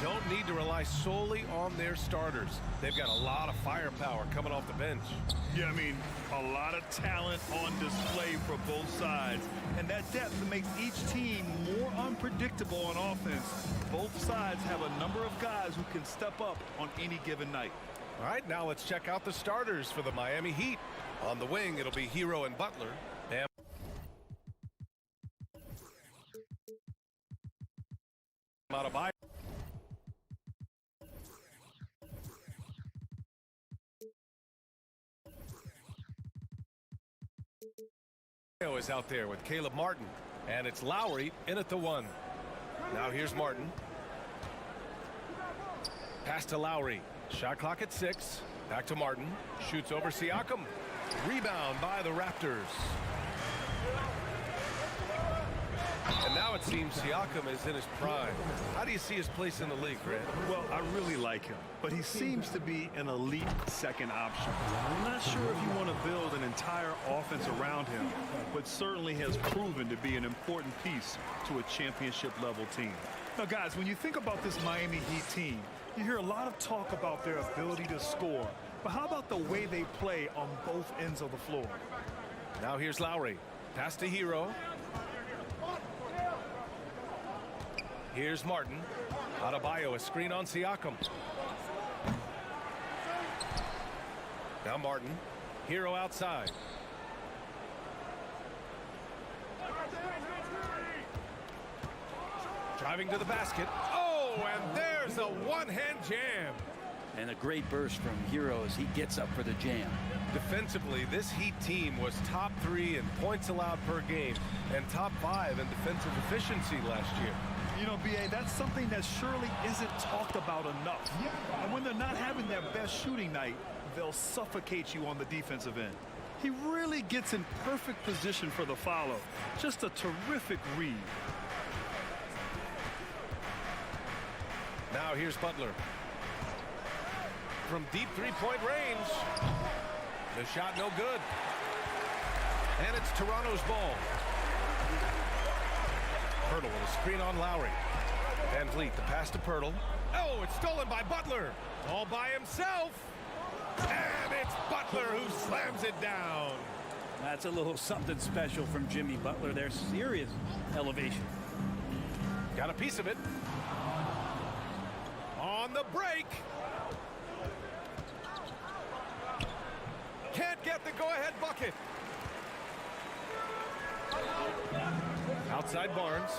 don't need to rely solely on their starters. They've got a lot of firepower coming off the bench. Yeah, I mean, a lot of talent on display for both sides. And that depth makes each team more unpredictable on offense. Both sides have a number of guys who can step up on any given night. All right, now let's check out the starters for the Miami Heat. On the wing, it'll be Hero and Butler. Adebayo is out there with Caleb Martin, and it's Lowry in at the 1. Now here's Martin. Pass to Lowry. Shot clock at 6. Back to Martin. Shoots over Siakam. Rebound by the Raptors. And now it seems Siakam is in his prime. How do you see his place in the league, Grant? Well, I really like him, but he seems to be an elite second option. I'm not sure if you want to build an entire offense around him, but certainly has proven to be an important piece to a championship-level team. Now, guys, when you think about this Miami Heat team, you hear a lot of talk about their ability to score, but how about the way they play on both ends of the floor? Now here's Lowry. Pass to Hero. Here's Martin. Adebayo, a screen on Siakam. Now Martin. Hero outside. Driving to the basket. Oh, and there's a one-hand jam. And a great burst from Hero as he gets up for the jam. Defensively, this Heat team was top 3 in points allowed per game and top 5 in defensive efficiency last year. You know, B.A., that's something that surely isn't talked about enough. And when they're not having their best shooting night, they'll suffocate you on the defensive end. He really gets in perfect position for the follow. Just a terrific read. Now here's Butler. From deep three-point range. The shot no good. And it's Toronto's ball. Pirtle with a screen on Lowry. Van Vliet, the pass to Pirtle. Oh, it's stolen by Butler. All by himself. And it's Butler who slams it down. That's a little something special from Jimmy Butler. There's serious elevation. Got a piece of it. On the break. Can't get the go-ahead bucket. Outside Barnes.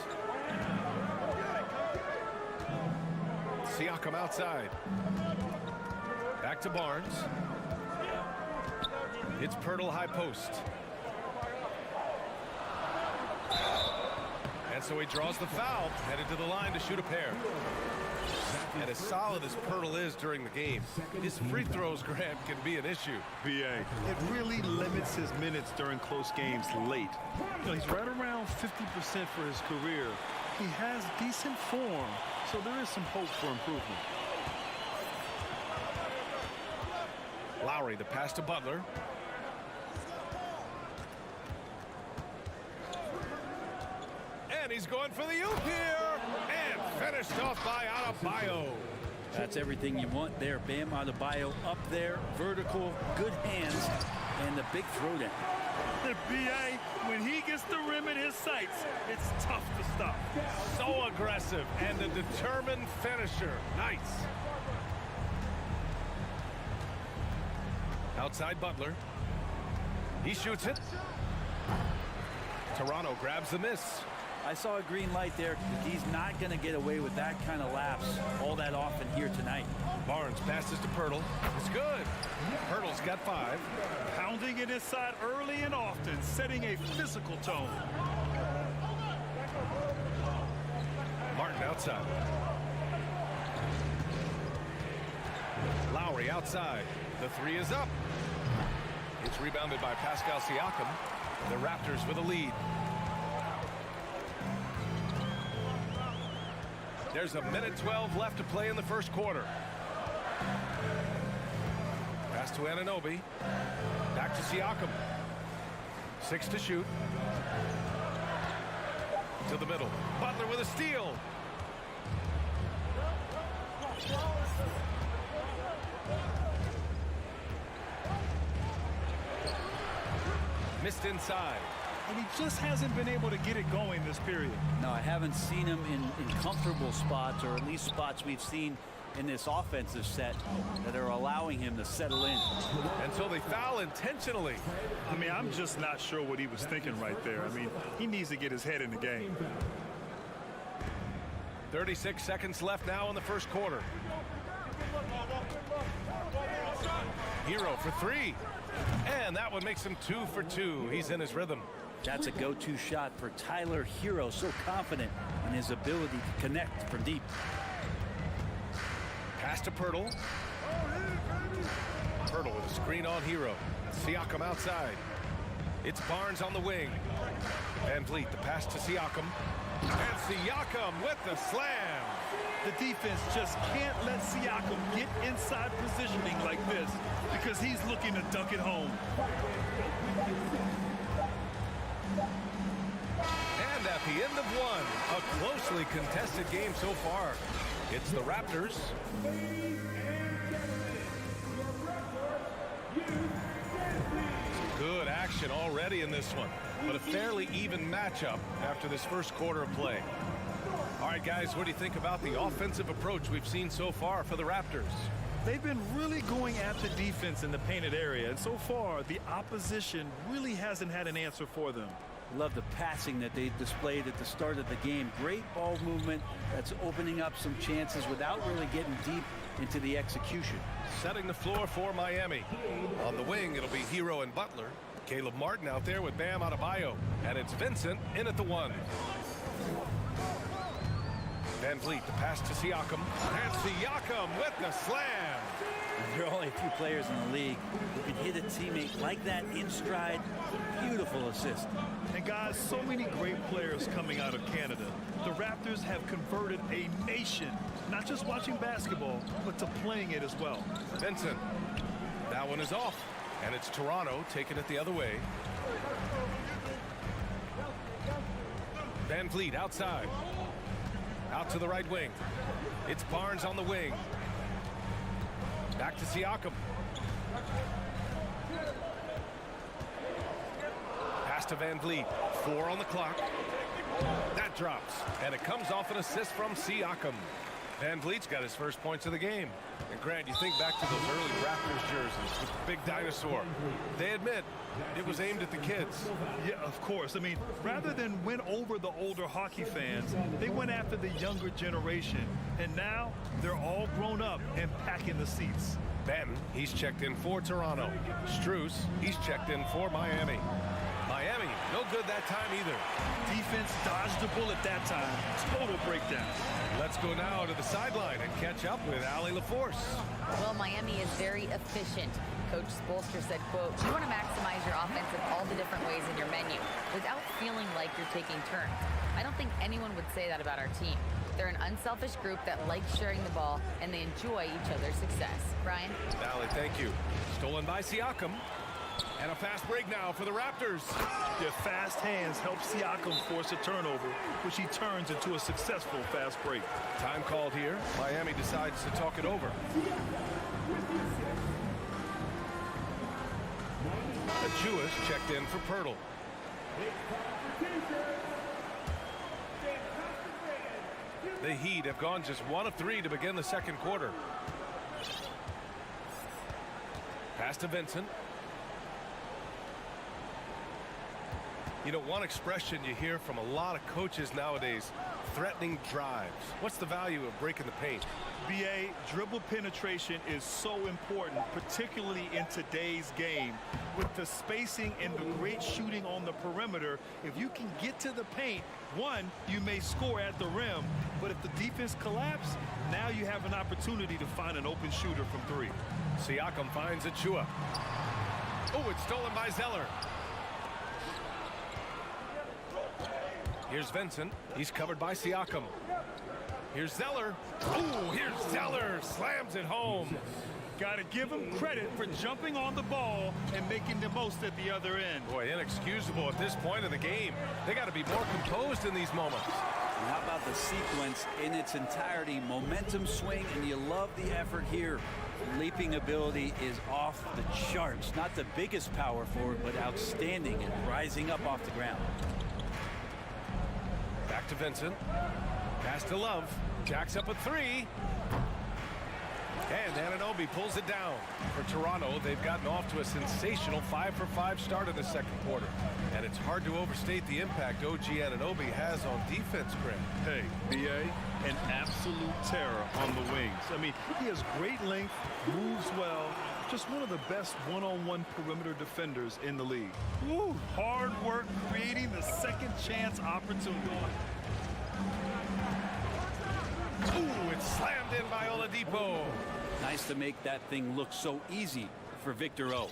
Siakam outside. Back to Barnes. It's Pirtle high post. And so he draws the foul, headed to the line to shoot a pair. And as solid as Pirtle is during the game, his free throws, Graham, can be an issue. B.A., it really limits his minutes during close games late. You know, he's right around 50% for his career. He has decent form, so there is some hope for improvement. Lowry, the pass to Butler. And he's going for the oop here. And finished off by Adebayo. That's everything you want there. Bam Adebayo up there, vertical, good hands, and the big throwdown. The B.A., when he gets the rim in his sights, it's tough to stop. So aggressive and a determined finisher. Nice. Outside Butler. He shoots it. Toronto grabs the miss. I saw a green light there. He's not going to get away with that kind of lapse all that often here tonight. Barnes passes to Pirtle. It's good. Pirtle's got 5. Pounding it inside early and often, setting a physical tone. Martin outside. Lowry outside. The 3 is up. It's rebounded by Pascal Siakam. The Raptors with a lead. There's a minute 12 left to play in the first quarter. Pass to Anunoby. Back to Siakam. 6 to shoot. To the middle. Butler with a steal. Missed inside. And he just hasn't been able to get it going this period. No, I haven't seen him in comfortable spots, or at least spots we've seen in this offensive set that are allowing him to settle in. Until they foul intentionally. I mean, I'm just not sure what he was thinking right there. I mean, he needs to get his head in the game. 36 seconds left now in the first quarter. Hero for three. And that one makes him 2 for 2. He's in his rhythm. That's a go-to shot for Tyler Hero, so confident in his ability to connect from deep. Pass to Pirtle. Pirtle with a screen on Hero. Siakam outside. It's Barnes on the wing. Van Vliet, the pass to Siakam. And Siakam with the slam. The defense just can't let Siakam get inside positioning like this because he's looking to dunk it home. And at the end of one, a closely contested game so far. It's the Raptors. Good action already in this one, but a fairly even matchup after this first quarter of play. All right, guys, what do you think about the offensive approach we've seen so far for the Raptors? They've been really going at the defense in the painted area, and so far the opposition really hasn't had an answer for them. Love the passing that they displayed at the start of the game. Great ball movement that's opening up some chances without really getting deep into the execution. Setting the floor for Miami. On the wing, it'll be Hero and Butler. Caleb Martin out there with Bam Adebayo. And it's Vincent in at the one. Van Vliet, the pass to Siakam. And Siakam with the slam. There are only a few players in the league who can hit a teammate like that in stride. Beautiful assist. And guys, so many great players coming out of Canada. The Raptors have converted a nation, not just watching basketball, but to playing it as well. Vincent, that one is off. And it's Toronto taking it the other way. Van Vliet outside. Out to the right wing. It's Barnes on the wing. Back to Siakam. Pass to Van Vliet. 4 on the clock. That drops. And it comes off an assist from Siakam. Van Vliet's got his first points of the game. And Grant, you think back to those early Raptors jerseys with the big dinosaur. They admit it was aimed at the kids. Yeah, of course. I mean, rather than win over the older hockey fans, they went after the younger generation. And now they're all grown up and packing the seats. Benton, he's checked in for Toronto. Struce, he's checked in for Miami. Miami, no good that time either. Defense dodged the bullet that time. Total breakdown. Let's go now to the sideline and catch up with Allie LaForce. Well, Miami is very efficient. Coach Spoelstra said, quote, "You want to maximize your offense in all the different ways in your menu without feeling like you're taking turns." I don't think anyone would say that about our team. They're an unselfish group that likes sharing the ball, and they enjoy each other's success. Brian? Allie, thank you. Stolen by Siakam. And a fast break now for the Raptors. Their fast hands help Siakam force a turnover, which he turns into a successful fast break. Time called here. Miami decides to talk it over. Achua's checked in for Pirtle. The Heat have gone just 1 of 3 to begin the second quarter. Pass to Vincent. You know, one expression you hear from a lot of coaches nowadays, threatening drives. What's the value of breaking the paint? BA, dribble penetration is so important, particularly in today's game. With the spacing and the great shooting on the perimeter, if you can get to the paint, one, you may score at the rim, but if the defense collapses, now you have an opportunity to find an open shooter from 3. Siakam finds Achua. Oh, it's stolen by Zeller. Here's Vincent. He's covered by Siakam. Here's Zeller. Oh, here's Zeller. Slams it home. Got to give him credit for jumping on the ball and making the most at the other end. Boy, inexcusable at this point of the game. They got to be more composed in these moments. And how about the sequence in its entirety? Momentum swing, and you love the effort here. Leaping ability is off the charts. Not the biggest power forward, but outstanding and rising up off the ground. Back to Vincent. Pass to Love. Jacks up a three. And Anunoby pulls it down. For Toronto, they've gotten off to a sensational 5-for-5 start in the second quarter. And it's hard to overstate the impact OG Anunoby has on defense, Grant. Hey, BA, an absolute terror on the wings. I mean, he has great length, moves well, just one of the best one-on-one perimeter defenders in the league. Woo, hard work creating the second chance opportunity. Ooh, it's slammed in by Oladipo. Nice to make that thing look so easy for Victor O.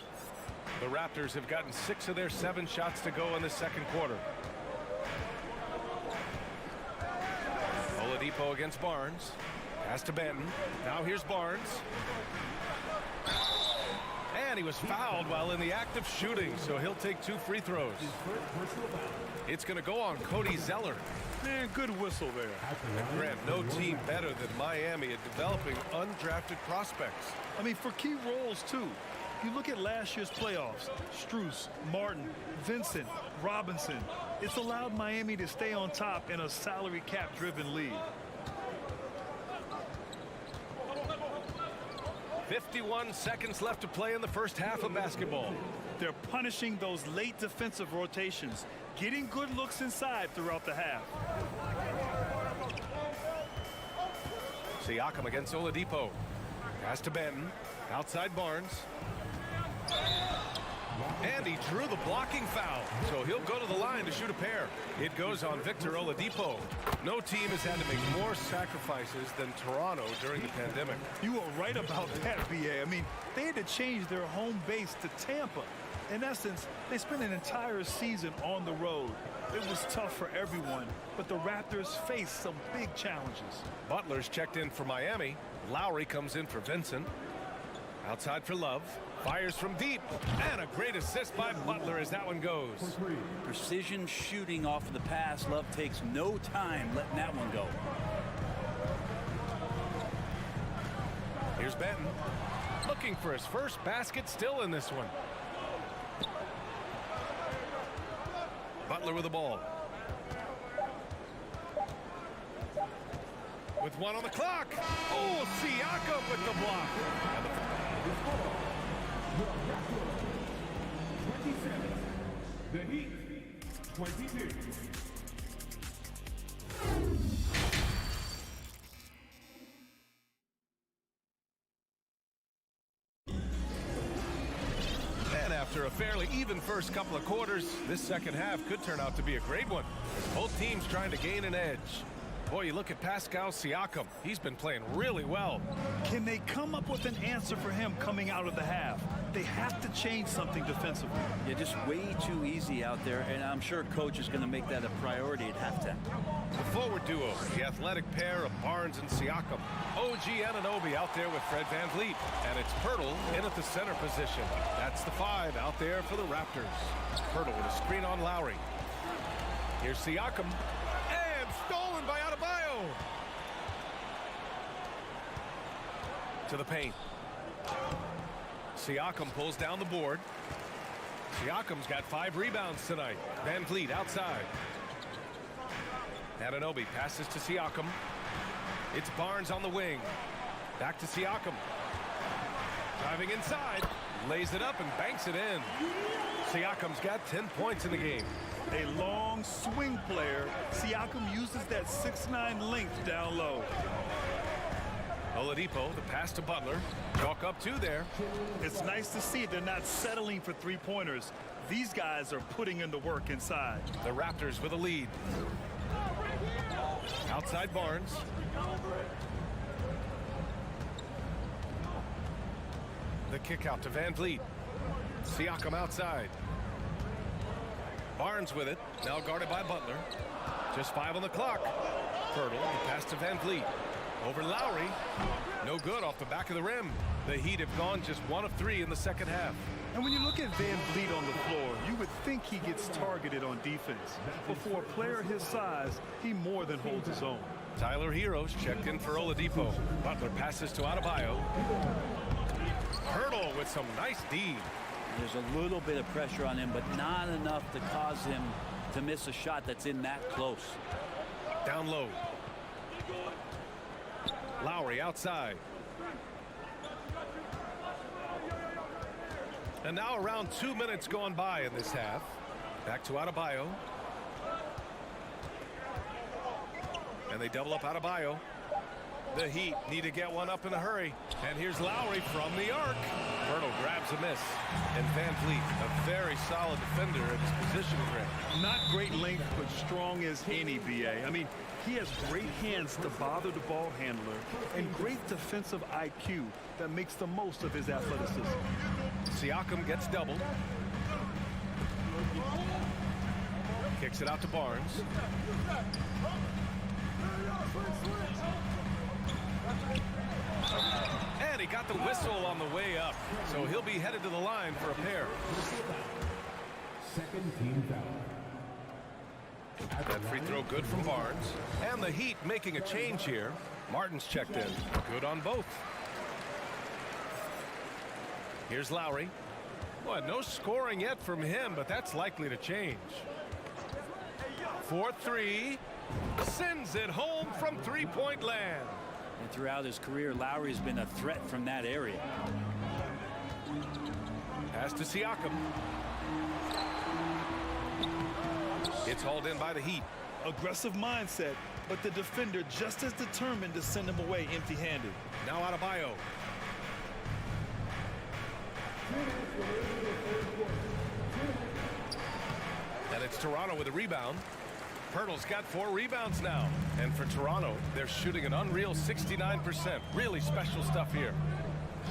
The Raptors have gotten 6 of their 7 shots to go in the second quarter. Oladipo against Barnes. Pass to Benton. Now here's Barnes. And he was fouled while in the act of shooting, so he'll take 2 free throws. It's going to go on Cody Zeller. Man, good whistle there. And Grant, no team better than Miami at developing undrafted prospects. I mean, for key roles, too. You look at last year's playoffs, Strus, Martin, Vincent, Robinson. It's allowed Miami to stay on top in a salary cap-driven league. 51 seconds left to play in the first half of basketball. They're punishing those late defensive rotations, getting good looks inside throughout the half. Siakam against Oladipo. Pass to Benton. Outside Barnes. And he drew the blocking foul, so he'll go to the line to shoot a pair. It goes on Victor Oladipo. No team has had to make more sacrifices than Toronto during the pandemic. You were right about that, BA. I mean, they had to change their home base to Tampa. In essence, they spent an entire season on the road. It was tough for everyone, but the Raptors faced some big challenges. Butler's checked in for Miami. Lowry comes in for Vincent. Outside for Love. Fires from deep. And a great assist by Butler as that one goes. Precision shooting off of the pass. Love takes no time letting that one go. Here's Benton. Looking for his first basket still in this one. Butler with the ball. With 1 on the clock. Oh, Siakam with the block. The Heat, 22. And after a fairly even first couple of quarters, this second half could turn out to be a great one, as both teams trying to gain an edge. Boy, you look at Pascal Siakam. He's been playing really well. Can they come up with an answer for him coming out of the half? They have to change something defensively. Yeah, just way too easy out there, and I'm sure coach is going to make that a priority at halftime. The forward duo, the athletic pair of Barnes and Siakam. OG Anunoby out there with Fred VanVleet. And it's Pirtle in at the center position. That's the 5 out there for the Raptors. Pirtle with a screen on Lowry. Here's Siakam. And stolen by Adebayo. To the paint. Siakam pulls down the board. Siakam's got 5 rebounds tonight. VanVleet outside. Anunoby passes to Siakam. It's Barnes on the wing. Back to Siakam. Driving inside. Lays it up and banks it in. Siakam's got 10 points in the game. A long swing player. Siakam uses that 6'9" length down low. Oladipo, the pass to Butler. Chalk up 2 there. It's nice to see they're not settling for three-pointers. These guys are putting in the work inside. The Raptors with a lead. Outside Barnes. The kick out to VanVleet. Siakam outside. Barnes with it. Now guarded by Butler. Just 5 on the clock. Pirtle, the pass to VanVleet. Over Lowry. No good off the back of the rim. The Heat have gone just 1 of 3 in the second half. And when you look at Van Vliet on the floor, you would think he gets targeted on defense. But for a player his size, he more than holds his own. Tyler Heroes checked in for Oladipo. Butler passes to Adebayo. Hurdle with some nice D. There's a little bit of pressure on him, but not enough to cause him to miss a shot that's in that close. Down low. Lowry outside. And now around 2 minutes gone by in this half. Back to Adebayo. And they double up Adebayo. The Heat need to get one up in a hurry. And here's Lowry from the arc. Hurdle grabs a miss. And Van Vliet, a very solid defender at his position grade. Not great length, but strong as any, BA. I mean, he has great hands to bother the ball handler and great defensive IQ that makes the most of his athleticism. Siakam gets doubled. Kicks it out to Barnes. And he got the whistle on the way up. So he'll be headed to the line for a pair. Second team foul. That free throw good from Barnes. And the Heat making a change here. Martin's checked in. Good on both. Here's Lowry. Boy, no scoring yet from him, but that's likely to change. 4-3. Sends it home from three-point land. And throughout his career, Lowry's been a threat from that area. Pass to Siakam. It's hauled in by the Heat. Aggressive mindset, but the defender just as determined to send him away empty-handed. Now Adebayo. And it's Toronto with a rebound. Hurdle's got 4 rebounds now. And for Toronto, they're shooting an unreal 69%. Really special stuff here.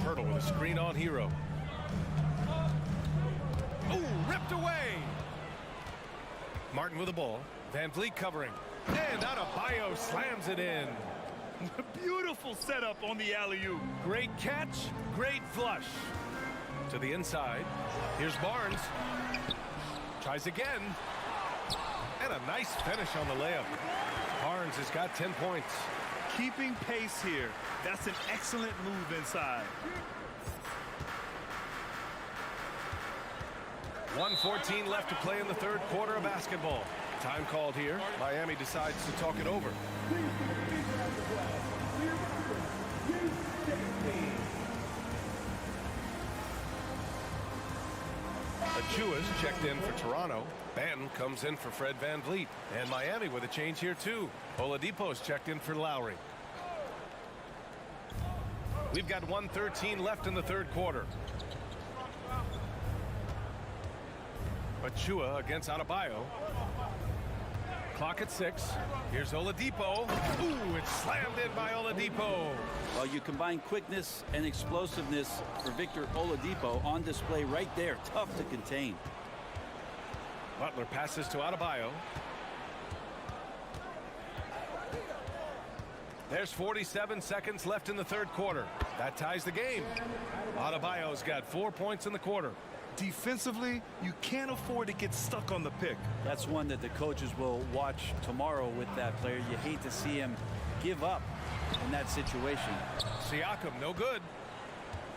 Hurdle with a screen on Hero. Ooh, ripped away. Martin with the ball. Van Vliet covering. And Adebayo slams it in. Beautiful setup on the alley-oop. Great catch, great flush. To the inside. Here's Barnes. Tries again. And a nice finish on the layup. Barnes has got 10 points. Keeping pace here. That's an excellent move inside. 1:14 left to play in the third quarter of basketball. Time called here. Miami decides to talk it over. Achua's checked in for Toronto. Banton comes in for Fred Van Vliet. And Miami with a change here too. Oladipo's checked in for Lowry. We've got 1:13 left in the third quarter. Achua against Adebayo. Clock at 6. Here's Oladipo. Ooh, it's slammed in by Oladipo. Well, you combine quickness and explosiveness for Victor Oladipo on display right there. Tough to contain. Butler passes to Adebayo. There's 47 seconds left in the third quarter. That ties the game. Adebayo's got 4 points in the quarter. Defensively, you can't afford to get stuck on the pick. That's one that the coaches will watch tomorrow with that player. You hate to see him give up in that situation. Siakam, no good.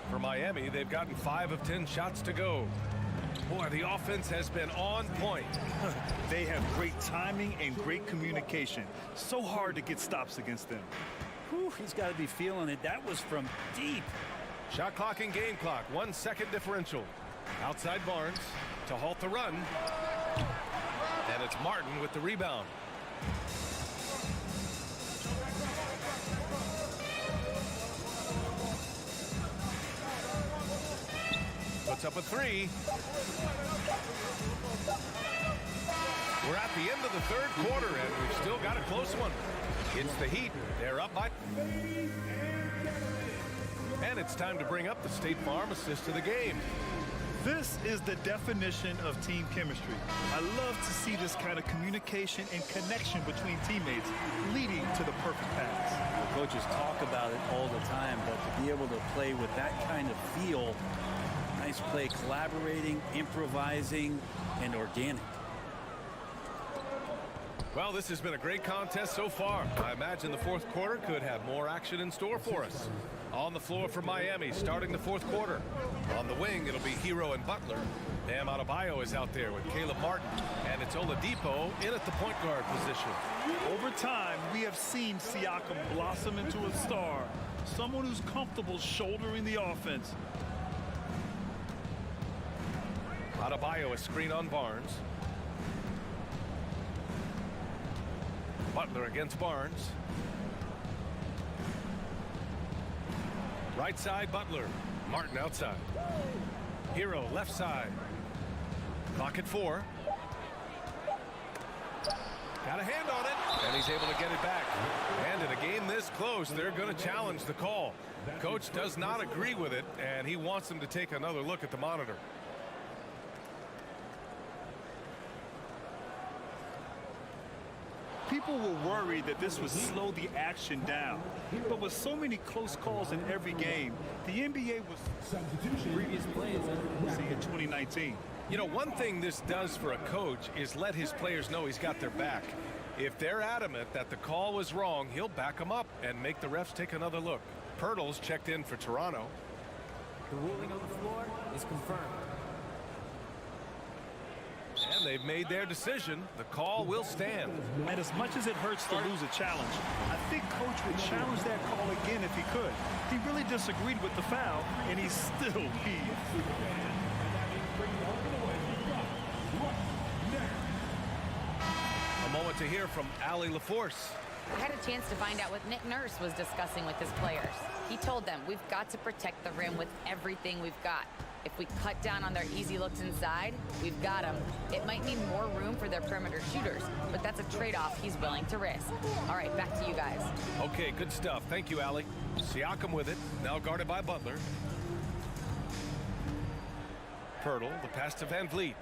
For Miami, they've gotten 5 of 10 shots to go. Boy, the offense has been on point. They have great timing and great communication. So hard to get stops against them. Whew, he's got to be feeling it. That was from deep. Shot clock and game clock, 1 second differential. Outside Barnes to halt the run. And it's Martin with the rebound. Puts up a 3. We're at the end of the third quarter, and we've still got a close one. It's the Heat. They're up by. And it's time to bring up the State Farm assist of the game. This is the definition of team chemistry. I love to see this kind of communication and connection between teammates leading to the perfect pass. The coaches talk about it all the time, but to be able to play with that kind of feel, Nice play, collaborating, improvising, and organic. Well, this has been a great contest so far. I imagine the fourth quarter could have more action in store for us. On the floor for Miami, starting the fourth quarter. On the wing, it'll be Hero and Butler. Bam Adebayo is out there with Caleb Martin. And it's Oladipo in at the point guard position. Over time, we have seen Siakam blossom into a star. Someone who's comfortable shouldering the offense. Adebayo a screen on Barnes. Butler against Barnes. Right side, Butler. Martin outside. Hero left side. Clock at 4. Got a hand on it, and he's able to get it back. And in a game this close, they're going to challenge the call. Coach does not agree with it, and he wants them to take another look at the monitor. People were worried that this would slow the action down. But with so many close calls in every game, the NBA was Previous plays in 2019. You know, one thing this does for a coach is let his players know he's got their back. If they're adamant that the call was wrong, he'll back them up and make the refs take another look. Pirtle's checked in for Toronto. The ruling on the floor is confirmed. And they've made their decision. The call will stand. And as much as it hurts to lose a challenge, I think Coach would challenge that call again if he could. He really disagreed with the foul, and he's still peeved. A moment to hear from Allie LaForce. I had a chance to find out what Nick Nurse was discussing with his players. He told them, we've got to protect the rim with everything we've got. If we cut down on their easy looks inside, we've got them. It might mean more room for their perimeter shooters, but that's a trade-off he's willing to risk. All right, back to you guys. Okay, good stuff. Thank you, Allie. Siakam with it, now guarded by Butler. Pirtle, the pass to Van Vliet.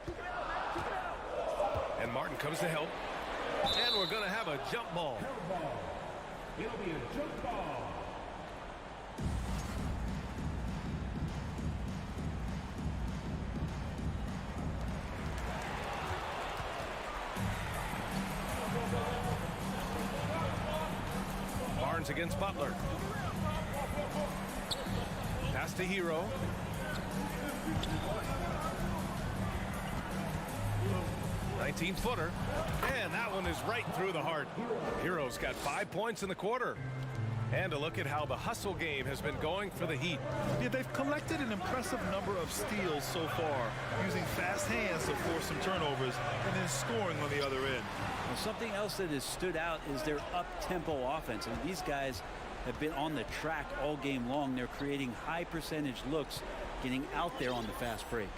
And Martin comes to help. And we're going to have a jump ball. It'll be a jump ball. Barnes against Butler. Pass to Hero. Footer, and that one is right through the heart. Hero's got 5 points in the quarter. And a look at how the hustle game has been going for the Heat. Yeah, they've collected an impressive number of steals so far, using fast hands to force some turnovers and then scoring on the other end. Well, something else that has stood out is their up-tempo offense. And these guys have been on the track all game long. They're creating high percentage looks, getting out there on the fast break.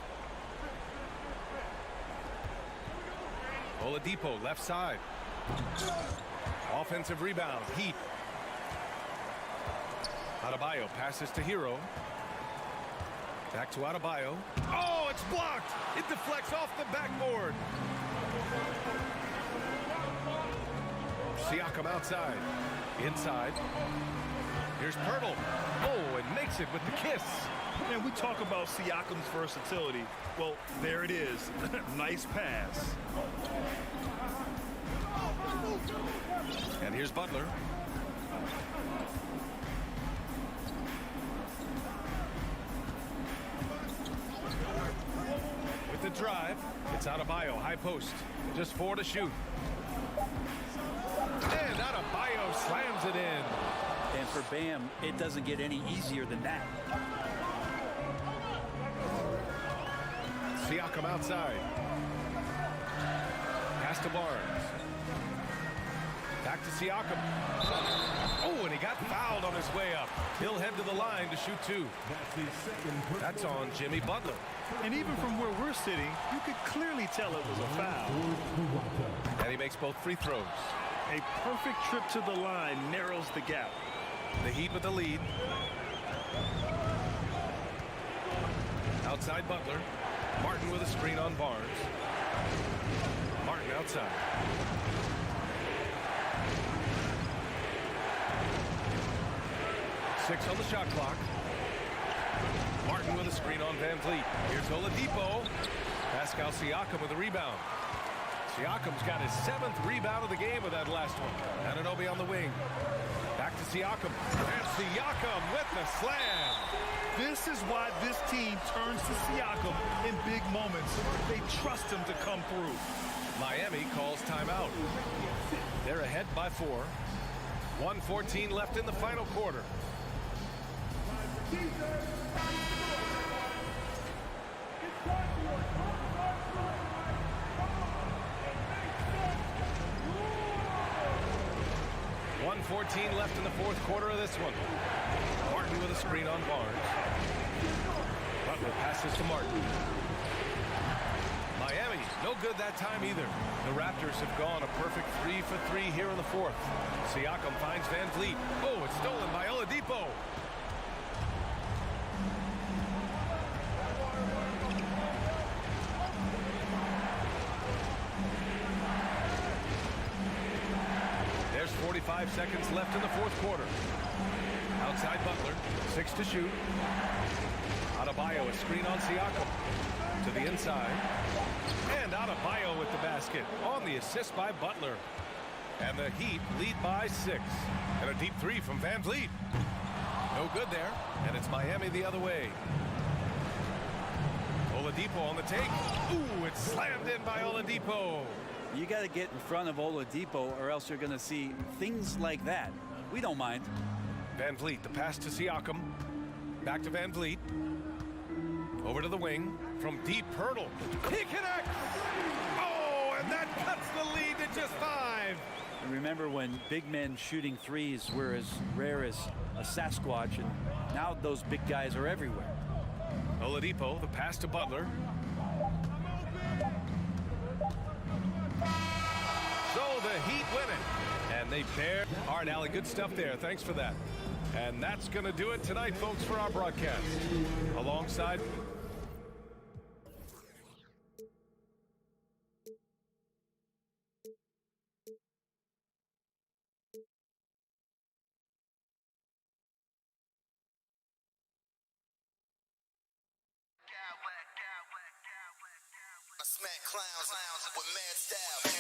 Oladipo left side. Offensive rebound. Heat. Adebayo passes to Hero. Back to Adebayo. Oh, it's blocked. It deflects off the backboard. Siakam outside. Inside. Here's Pirtle. Oh, and makes it with the kiss. And we talk about Siakam's versatility. Well, there it is. Nice pass. And here's Butler. With the drive, it's Adebayo, high post. Just 4 to shoot. And Adebayo slams it in. And for Bam, it doesn't get any easier than that. Siakam outside. Pass to Barnes. Back to Siakam. Oh, and he got fouled on his way up. He'll head to the line to shoot 2. That's on Jimmy Butler. And even from where we're sitting, you could clearly tell it was a foul. And he makes both free throws. A perfect trip to the line narrows the gap. The Heat with the lead. Outside Butler. Martin with a screen on Barnes. Martin outside. Six on the shot clock. Martin with a screen on Van Vliet. Here's Oladipo. Pascal Siakam with a rebound. Siakam's got his 7th rebound of the game with that last one. Anunoby on the wing. Back to Siakam. And Siakam with the slam. This is why this team turns to Siakam in big moments. They trust him to come through. Miami calls timeout. They're ahead by 4. 1:14 left in the final quarter. .14 left in the 4th quarter of this one. Martin with a screen on Barnes. Butler passes to Martin. Miami, no good that time either. The Raptors have gone a perfect 3 for 3 here in the 4th. Siakam finds Van Vliet. Oh, it's stolen by Oladipo. There's 45 seconds left in the 4th quarter. Outside Butler, 6 to shoot. Adebayo, a screen on Siakam. To the inside. And Adebayo with the basket on the assist by Butler. And the Heat lead by 6. And a deep 3 from Van Vliet. No good there. And it's Miami the other way. Oladipo on the take. Ooh, it's slammed in by Oladipo. You got to get in front of Oladipo or else you're going to see things like that. We don't mind. Van Vliet, the pass to Siakam. Back to Van Vliet. Over to the wing from deep Hurdle. He connects! Oh, and that cuts the lead to just 5. And remember when big men shooting threes were as rare as a Sasquatch, and now those big guys are everywhere. Oladipo, the pass to Butler. So the Heat win it. And they bear. All right, Allie, good stuff there. Thanks for that. And that's going to do it tonight, folks, for our broadcast. Alongside... I smack clowns with mad style.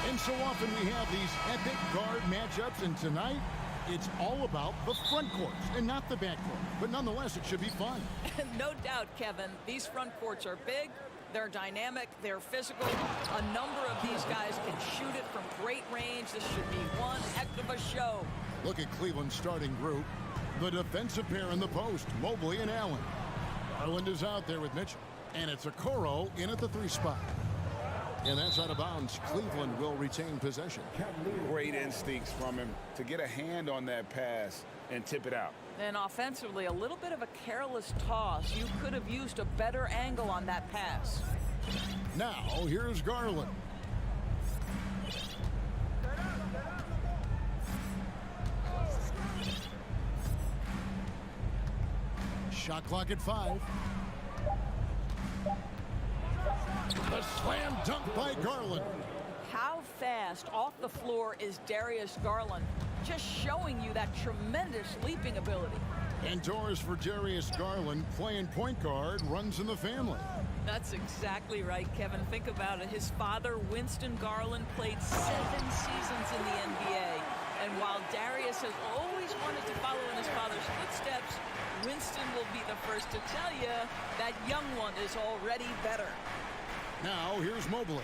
And so often we have these epic guard matchups, and tonight it's all about the front courts and not the back court. But nonetheless, it should be fun. No doubt, Kevin. These front courts are big, they're dynamic, they're physical. A number of these guys can shoot it from great range. This should be one heck of a show. Look at Cleveland's starting group. The defensive pair in the post, Mobley and Allen. Garland is out there with Mitchell. And it's Okoro in at the 3 spot. And that's out of bounds. Cleveland will retain possession. Great instincts from him to get a hand on that pass and tip it out. And offensively, a little bit of a careless toss. You could have used a better angle on that pass. Now, here's Garland. Shot clock at 5. The slam dunk by Garland. How fast off the floor is Darius Garland? Just showing you that tremendous leaping ability. And doors for Darius Garland, playing point guard, runs in the family. That's exactly right, Kevin. Think about it. His father, Winston Garland, played 7 seasons in the NBA. And while Darius has always wanted to follow in his father's footsteps, Winston will be the first to tell you that young one is already better. Now, here's Mobley.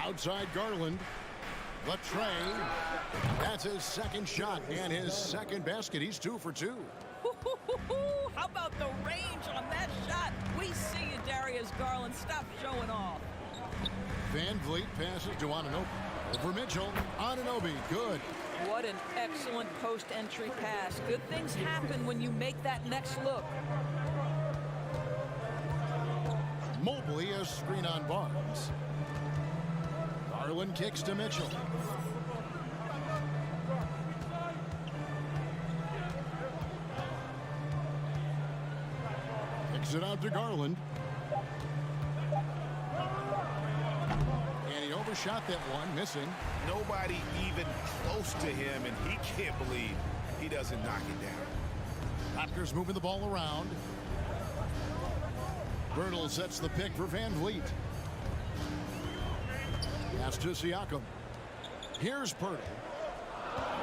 Outside Garland. The tray. That's his second shot and his second basket. He's 2 for 2. How about the range on that shot? We see you, Darius Garland. Stop showing off. Van Vliet passes to Anunoby. Over Mitchell. Anunoby, good. What an excellent post-entry pass. Good things happen when you make that next look. Mobley, a screen on Barnes. Garland kicks to Mitchell. Kicks it out to Garland. And he overshot that one, missing. Nobody even close to him, and he can't believe he doesn't knock it down. Raptors moving the ball around. Bertle sets the pick for Van Vliet. Pass to Siakam. Here's Pirtle.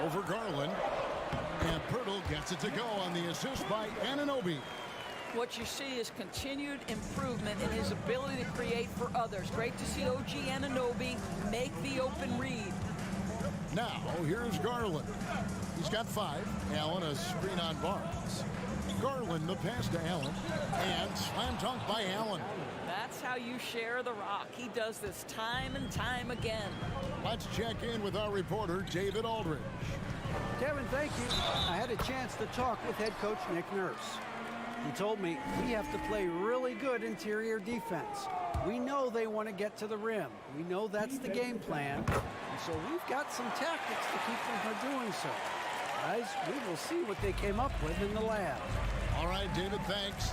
Over Garland. And Pirtle gets it to go on the assist by Anunoby. What you see is continued improvement in his ability to create for others. Great to see OG Anunoby make the open read. Now, here's Garland. He's got 5. Allen, a screen on Barnes. Garland, the pass to Allen. And slam dunk by Allen. That's how you share the rock. He does this time and time again. Let's check in with our reporter, David Aldridge. Kevin, thank you. I had a chance to talk with head coach Nick Nurse. He told me we have to play really good interior defense. We know they want to get to the rim. We know that's the game plan. And so we've got some tactics to keep them from doing so. Guys, we will see what they came up with in the lab. All right, David, thanks.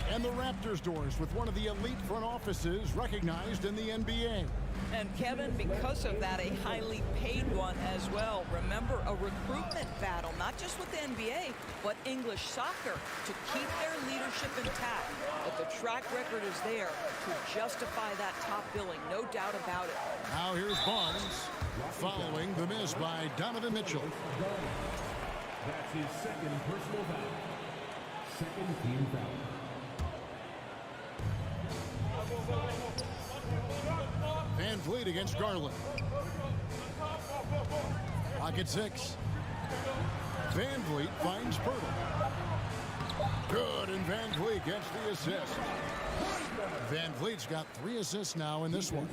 And the Raptors doors with one of the elite front offices recognized in the NBA. And Kevin, because of that, a highly paid one as well. Remember, a recruitment battle, not just with the NBA, but English soccer to keep their leadership intact. But the track record is there to justify that top billing, no doubt about it. Now here's Barnes following the miss by Donovan Mitchell. That's his second personal foul. Second team foul. Van Vliet against Garland. Pocket 6. Van Vliet finds Pirtle. Good, and Van Vliet gets the assist. Van Vliet's got 3 assists now in this one.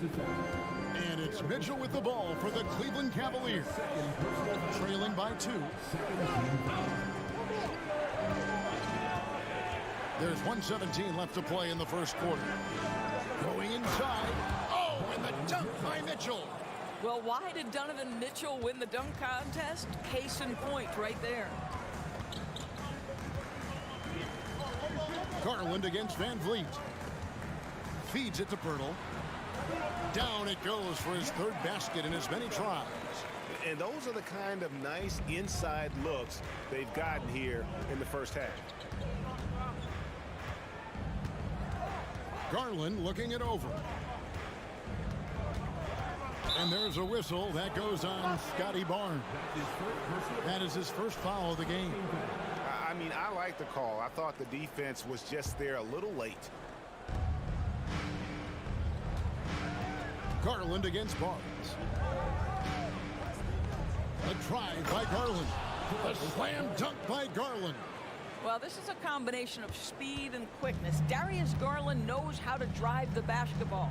And it's Mitchell with the ball for the Cleveland Cavaliers. Trailing by 2. There's 1:17 left to play in the first quarter. Going inside. Oh, and the dunk by Mitchell. Well, why did Donovan Mitchell win the dunk contest? Case in point right there. Garland against Van Vliet. Feeds it to Pirtle. Down it goes for his 3rd basket in as many tries. And those are the kind of nice inside looks they've gotten here in the first half. Garland looking it over. And there's a whistle that goes on Scotty Barnes. That is his first foul of the game. I mean, I like the call. I thought the defense was just there a little late. Garland against Barnes. A drive by Garland. A slam dunk by Garland. Well, this is a combination of speed and quickness. Darius Garland knows how to drive the basketball.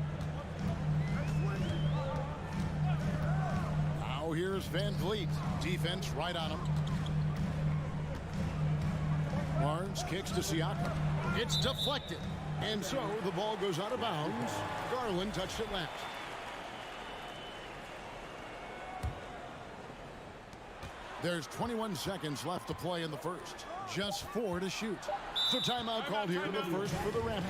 Now here's Van Vliet. Defense right on him. Barnes kicks to Siakam. It's deflected. And so the ball goes out of bounds. Garland touched it last. There's 21 seconds left to play in the first. Just 4 to shoot. So timeout called here in the first for the Raptors.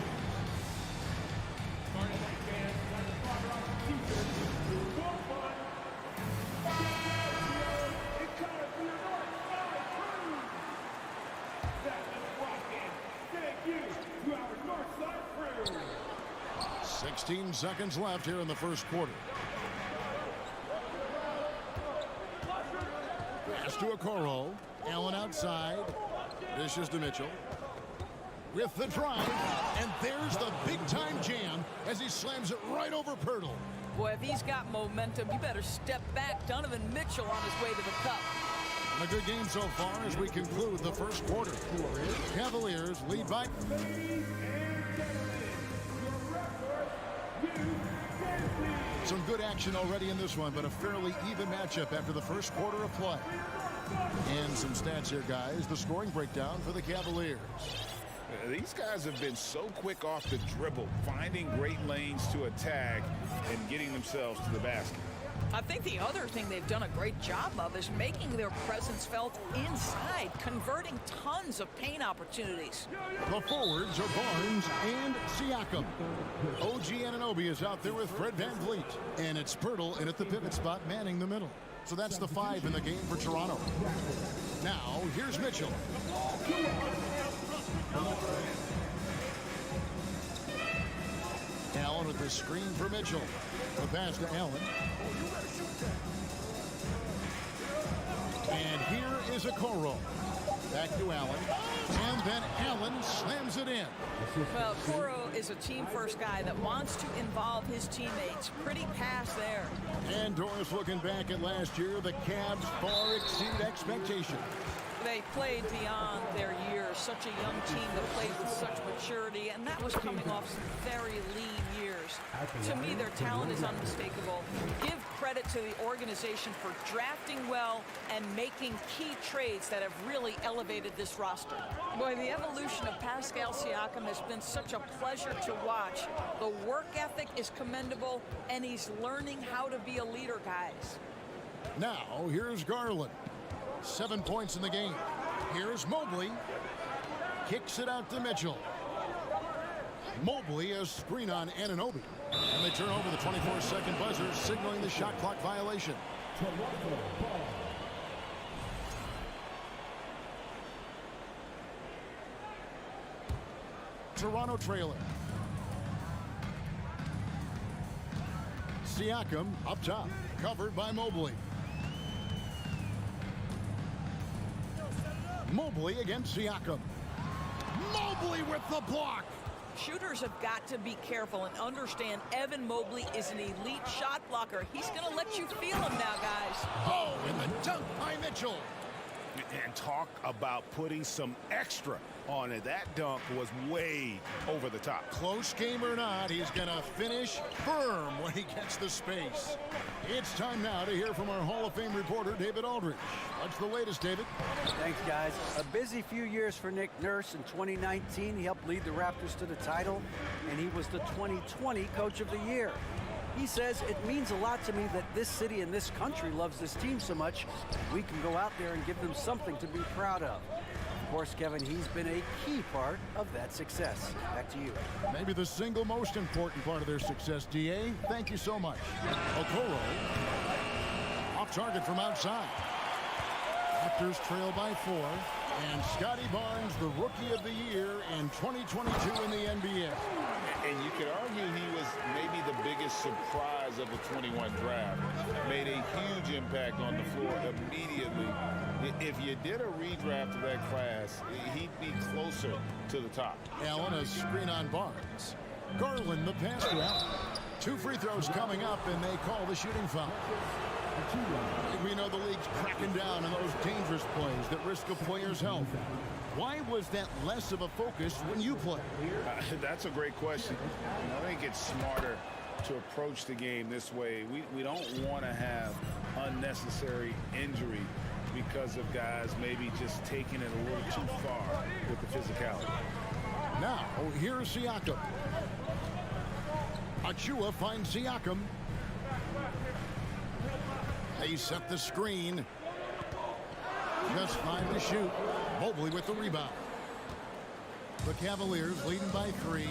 Thank you to our Northside crew. 16 seconds left here in the first quarter. Pass to Okoro. Allen outside. Dishes to Mitchell. With the drive. And there's the big-time jam as he slams it right over Pirtle. Boy, if he's got momentum, you better step back. Donovan Mitchell on his way to the cup. A good game so far as we conclude the first quarter. Cavaliers lead by... Some good action already in this one, but a fairly even matchup after the first quarter of play. And some stats here, guys. The scoring breakdown for the Cavaliers. These guys have been so quick off the dribble, finding great lanes to attack and getting themselves to the basket. I think the other thing they've done a great job of is making their presence felt inside, converting tons of paint opportunities. The forwards are Barnes and Siakam. OG Anunoby is out there with Fred Van Vliet. And it's Pirtle in at the pivot spot, manning the middle. So that's the 5 in the game for Toronto. Now, here's Mitchell. Allen with the screen for Mitchell. The pass to Allen. And here is Okoro. Back to Allen. And then Allen slams it in. Well, Okoro is a team-first guy that wants to involve his teammates. Pretty pass there. And Doris looking back at last year, the Cavs far exceed expectations. They played beyond their years. Such a young team that played with such maturity, and that was coming off some very lean years. To me, their talent is unmistakable. Give credit to the organization for drafting well and making key trades that have really elevated this roster. Boy, the evolution of Pascal Siakam has been such a pleasure to watch. The work ethic is commendable, and he's learning how to be a leader, guys. Now, here's Garland. 7 points in the game. Here's Mobley. Kicks it out to Mitchell. Mobley a screen on Anunoby. And they turn over the 24-second buzzer, signaling the shot clock violation. Toronto trailer. Siakam up top, covered by Mobley. Mobley against Siakam. Mobley with the block. Shooters have got to be careful and understand Evan Mobley is an elite shot blocker. He's going to let you feel him now, guys. Oh, and the dunk by Mitchell. And talk about putting some extra on it. That dunk was way over the top. Close game or not, he's going to finish firm when he gets the space. It's time now to hear from our Hall of Fame reporter, David Aldridge. What's the latest, David? Thanks, guys. A busy few years for Nick Nurse. In 2019, he helped lead the Raptors to the title, and he was the 2020 Coach of the Year. He says, it means a lot to me that this city and this country loves this team so much. We can go out there and give them something to be proud of. Of course, Kevin, he's been a key part of that success. Back to you. Maybe the single most important part of their success, D.A. Thank you so much. Okoro. Off target from outside. Raptors trail by 4. And Scotty Barnes, the Rookie of the Year in 2022 in the NBA. And you could argue he was maybe the biggest surprise of the 21 draft. Made a huge impact on the floor immediately. If you did a redraft of that class, he'd be closer to the top. Allen, a screen on Barnes. Garland, the pass to Allen. 2 free throws coming up, and they call the shooting foul. We know the league's cracking down on those dangerous plays that risk a player's health. Why was that less of a focus when you play? That's a great question. I think it's smarter to approach the game this way. We don't want to have unnecessary injury because of guys maybe just taking it a little too far with the physicality. Now, here's Siakam. Achua finds Siakam. They set the screen. Just 5 to shoot. Mobley with the rebound. The Cavaliers leading by 3.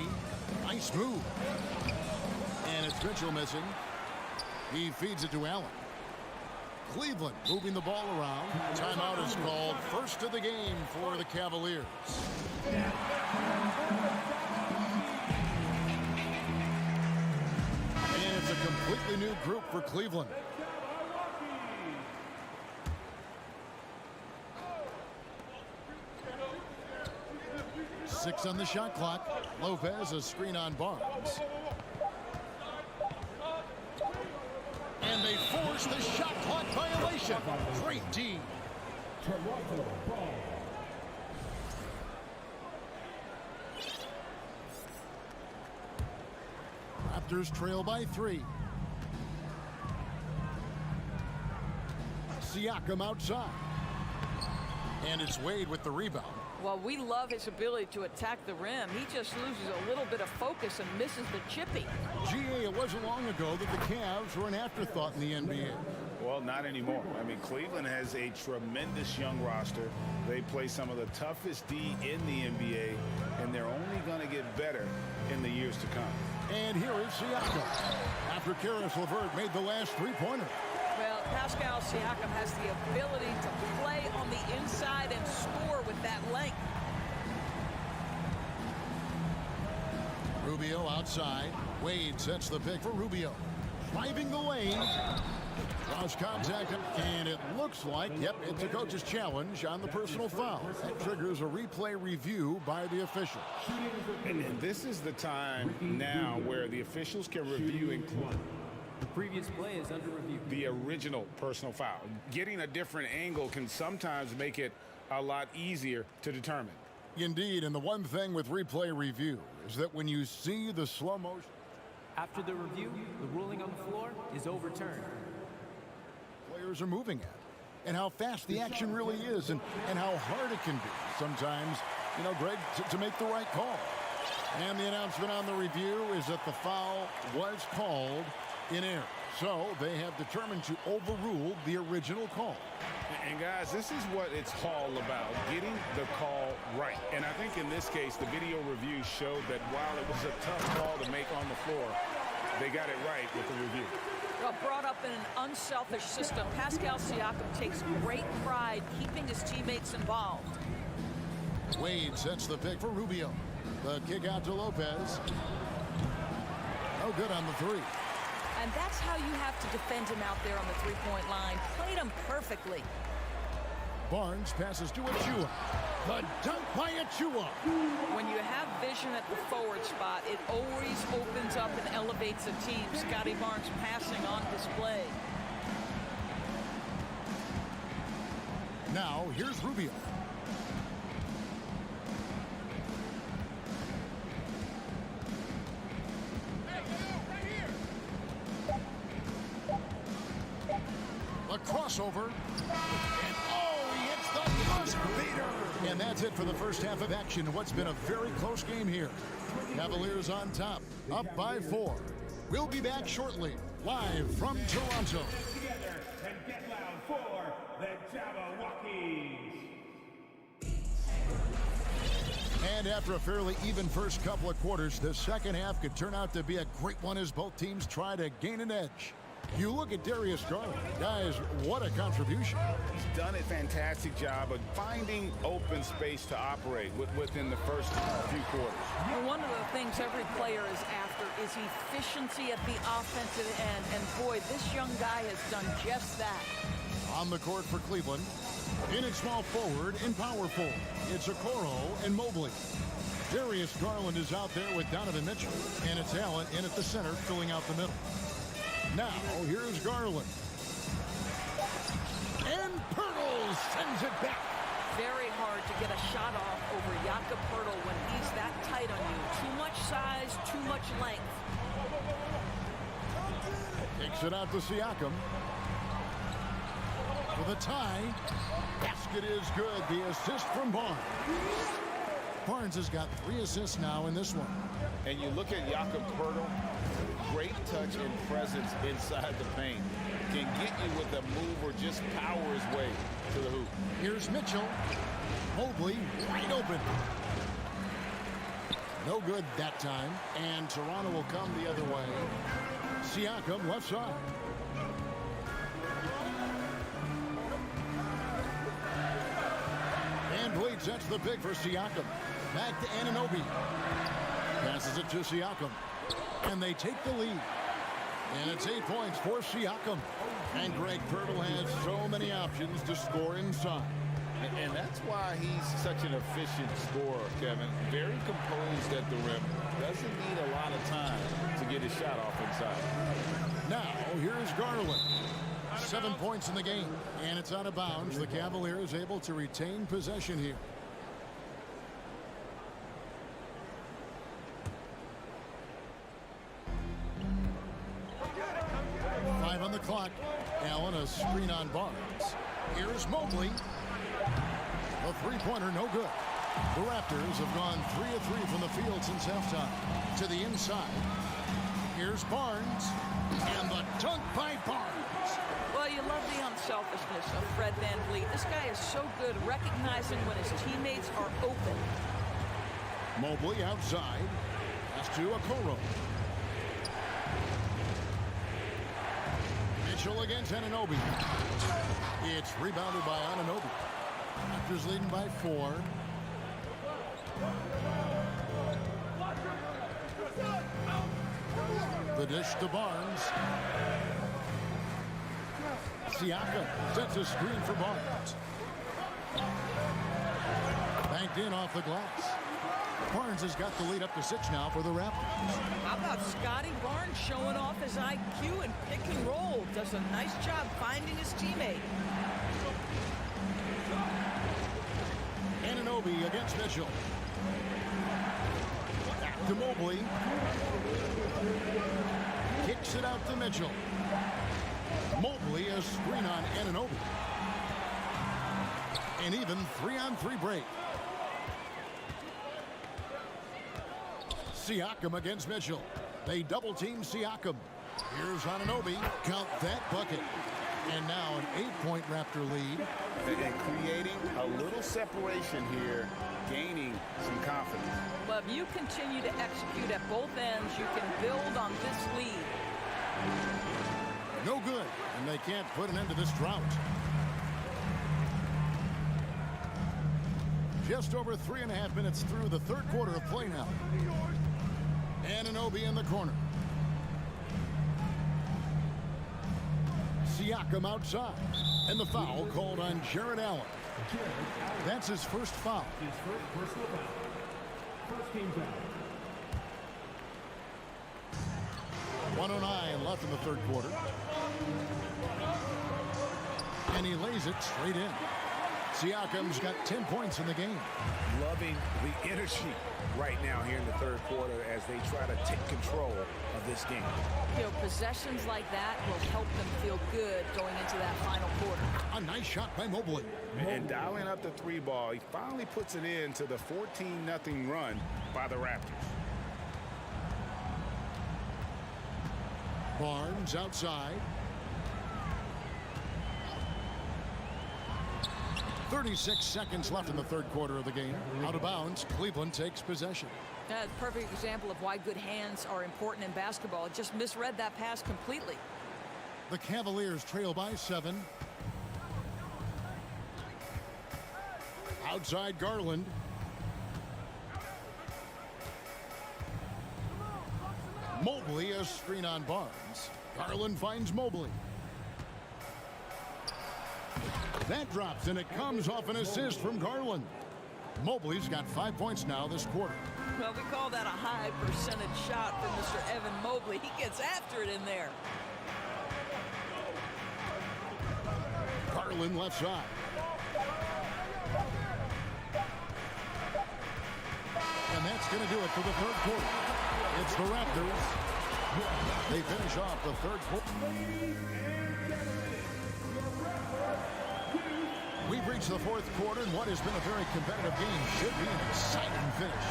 Nice move. And it's Mitchell missing. He feeds it to Allen. Cleveland moving the ball around. Timeout is called. First of the game for the Cavaliers. And it's a completely new group for Cleveland. Six on the shot clock. Lopez, a screen on Barnes. And they force the shot clock violation. Great D. Raptors trail by 3. Siakam outside. And it's Wade with the rebound. Well, we love his ability to attack the rim. He just loses a little bit of focus and misses the chippy. GA, it wasn't long ago that the Cavs were an afterthought in the NBA. Well, not anymore. I mean, Cleveland has a tremendous young roster. They play some of the toughest D in the NBA, and they're only going to get better in the years to come. And here is Siakam. After Karis LeVert made the last 3-pointer. Well, Pascal Siakam has the ability to play on the inside and score with that length. Rubio outside. Wade sets the pick for Rubio. Driving the lane. Cross contact, and it looks like, yep, it's a coach's challenge on the personal foul. That triggers a replay review by the official. And this is the time now where the officials can review the previous play is under review. The original personal foul. Getting a different angle can sometimes make it a lot easier to determine. Indeed, and the one thing with replay review is that when you see the slow motion. After the review, the ruling on the floor is overturned. Players are moving at, and how fast the action really is, and how hard it can be sometimes, you know, Greg, to make the right call. And the announcement on the review is that the foul was called in error. So they have determined to overrule the original call. And guys, this is what it's all about, getting the call right. And I think in this case, the video review showed that while it was a tough call to make on the floor, they got it right with the review. Well, brought up in an unselfish system, Pascal Siakam takes great pride keeping his teammates involved. Wade sets the pick for Rubio. The kick out to Lopez. No good on the 3. And that's how you have to defend him out there on the three-point line. Played him perfectly. Barnes passes to Achua. The dunk by Achua. When you have vision at the forward spot, it always opens up and elevates a team. Scotty Barnes passing on display. Now, here's Rubio. A crossover. And oh, he hits the buzzer beater. And that's it for the first half of action. What's been a very close game here. Cavaliers on top, up by 4. We'll be back shortly, live from Toronto. Together and get loud for the Jabberwockies. And after a fairly even first couple of quarters, the second half could turn out to be a great one as both teams try to gain an edge. You look at Darius Garland. Guys, what a contribution. He's done a fantastic job of finding open space to operate within the first few quarters. Well, one of the things every player is after is efficiency at the offensive end. And boy, this young guy has done just that. On the court for Cleveland, in at small forward and power forward, it's Okoro and Mobley. Darius Garland is out there with Donovan Mitchell, and it's Allen in at the center, filling out the middle. Now, here's Garland. And Pirtle sends it back. Very hard to get a shot off over Jakob Pirtle when he's that tight on you. Too much size, too much length. Takes it out to Siakam. For the tie. Basket is good. The assist from Barnes. Barnes has got 3 assists now in this one. And you look at Jakob Pirtle, great touch and presence inside the paint. Can get you with a move or just power his way to the hoop. Here's Mitchell. Mobley wide open. No good that time. And Toronto will come the other way. Siakam left side. Van Vliet sets the pick for Siakam. Back to Anunoby. Passes it to Siakam. And they take the lead. And it's 8 points for Siakam. And Greg Pirtle has so many options to score inside. And that's why he's such an efficient scorer, Kevin. Very composed at the rim. Doesn't need a lot of time to get his shot off inside. Now, here's Garland. 7 points in the game. And it's out of bounds. The Cavaliers able to retain possession here. On the clock. Allen, a screen on Barnes. Here's Mobley. A three-pointer, no good. The Raptors have gone 3 of 3 from the field since halftime. To the inside. Here's Barnes. And the dunk by Barnes. Well, you love the unselfishness of Fred VanVleet. This guy is so good recognizing when his teammates are open. Mobley outside. That's to Okoro. Mitchell against Anunoby. It's rebounded by Anunoby. Raptors leading by 4. The dish to Barnes. Siakam sets a screen for Barnes. Banked in off the glass. Barnes has got the lead up to 6 now for the Raptors. How about Scotty Barnes showing off his IQ and pick and roll? Does a nice job finding his teammate. Anunoby against Mitchell. Back to Mobley. Kicks it out to Mitchell. Mobley a screen on Anunoby. An even 3-on-3 break. Siakam against Mitchell. They double team Siakam. Here's Anunoby. Count that bucket. And now an 8-point Raptor lead. And creating a little separation here, gaining some confidence. But if you continue to execute at both ends, you can build on this lead. No good. And they can't put an end to this drought. Just over 3.5 minutes through the third quarter of play now. Anunoby in the corner. Siakam outside. And the foul called on Jared Allen. That's his first foul. His first personal foul. First team foul. 1:09 left in the third quarter. And he lays it straight in. Siakam's got 10 points in the game. Loving the energy right now here in the third quarter as they try to take control of this game. You know, possessions like that will help them feel good going into that final quarter. A nice shot by Mobley. And dialing up the 3 ball, he finally puts it into the 14-0 run by the Raptors. Barnes outside. 36 seconds left in the third quarter of the game. Out of bounds, Cleveland takes possession. That's a perfect example of why good hands are important in basketball. Just misread that pass completely. The Cavaliers trail by 7. Outside Garland. Mobley, a screen on Barnes. Garland finds Mobley. That drops, and it comes off an assist from Garland. Mobley's got 5 points now this quarter. Well, we call that a high percentage shot from Mr. Evan Mobley. He gets after it in there. Garland left side. And that's going to do it for the third quarter. It's the Raptors. They finish off the third quarter. We've reached the fourth quarter, and what has been a very competitive game should be an exciting finish.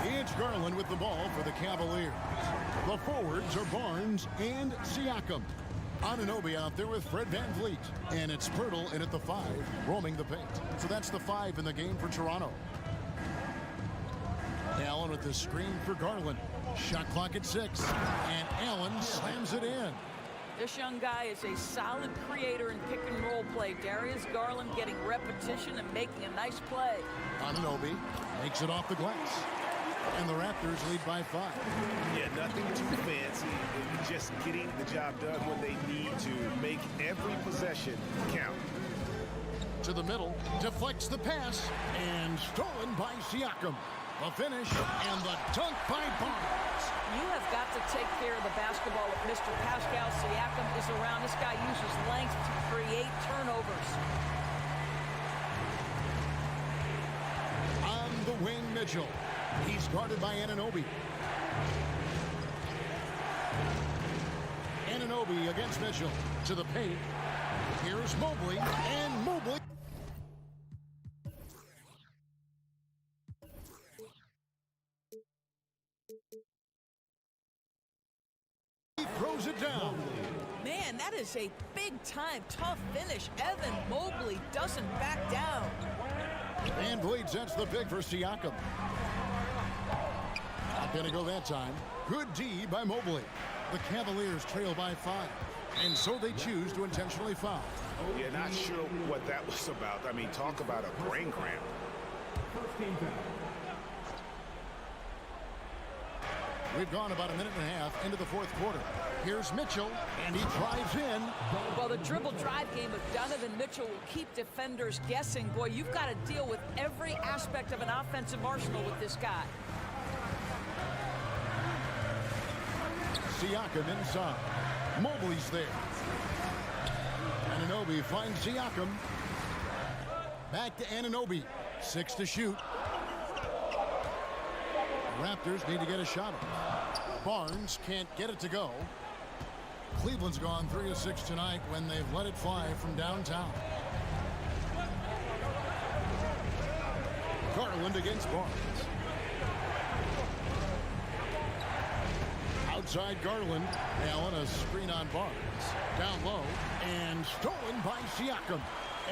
It's Garland with the ball for the Cavaliers. The forwards are Barnes and Siakam. Anunoby out there with Fred VanVleet. And it's Pirtle in at the 5, roaming the paint. So that's the 5 in the game for Toronto. Allen with the screen for Garland. Shot clock at 6. And Allen slams it in. This young guy is a solid creator in pick-and-roll play. Darius Garland getting repetition and making a nice play. Anunoby makes it off the glass. And the Raptors lead by 5. Yeah, nothing too fancy. Just getting the job done when they need to. Make every possession count. To the middle, deflects the pass, and stolen by Siakam. The finish, and the dunk by Barnes. You have got to take care of the basketball if Mr. Pascal Siakam is around. This guy uses length to create turnovers. On the wing, Mitchell. He's guarded by Anunoby. Anunoby against Mitchell. To the paint. Here's Mobley, and Mobley. He throws it down. Man, that is a big-time tough finish. Evan Mobley doesn't back down. VanVleet sets the pick for Siakam. Not going to go that time. Good D by Mobley. The Cavaliers trail by 5. And so they choose to intentionally foul. Yeah, not sure what that was about. I mean, talk about a brain cramp. We've gone about a minute and a half into the fourth quarter. Here's Mitchell, and he drives in. Well, the dribble drive game of Donovan Mitchell will keep defenders guessing. Boy, you've got to deal with every aspect of an offensive arsenal with this guy. Siakam inside. Mobley's there. Anunoby finds Siakam. Back to Anunoby. 6 to shoot. The Raptors need to get a shot off. Barnes can't get it to go. Cleveland's gone 3 of 6 tonight when they've let it fly from downtown. Garland against Barnes. Outside Garland. Allen, a screen on Barnes. Down low and stolen by Siakam.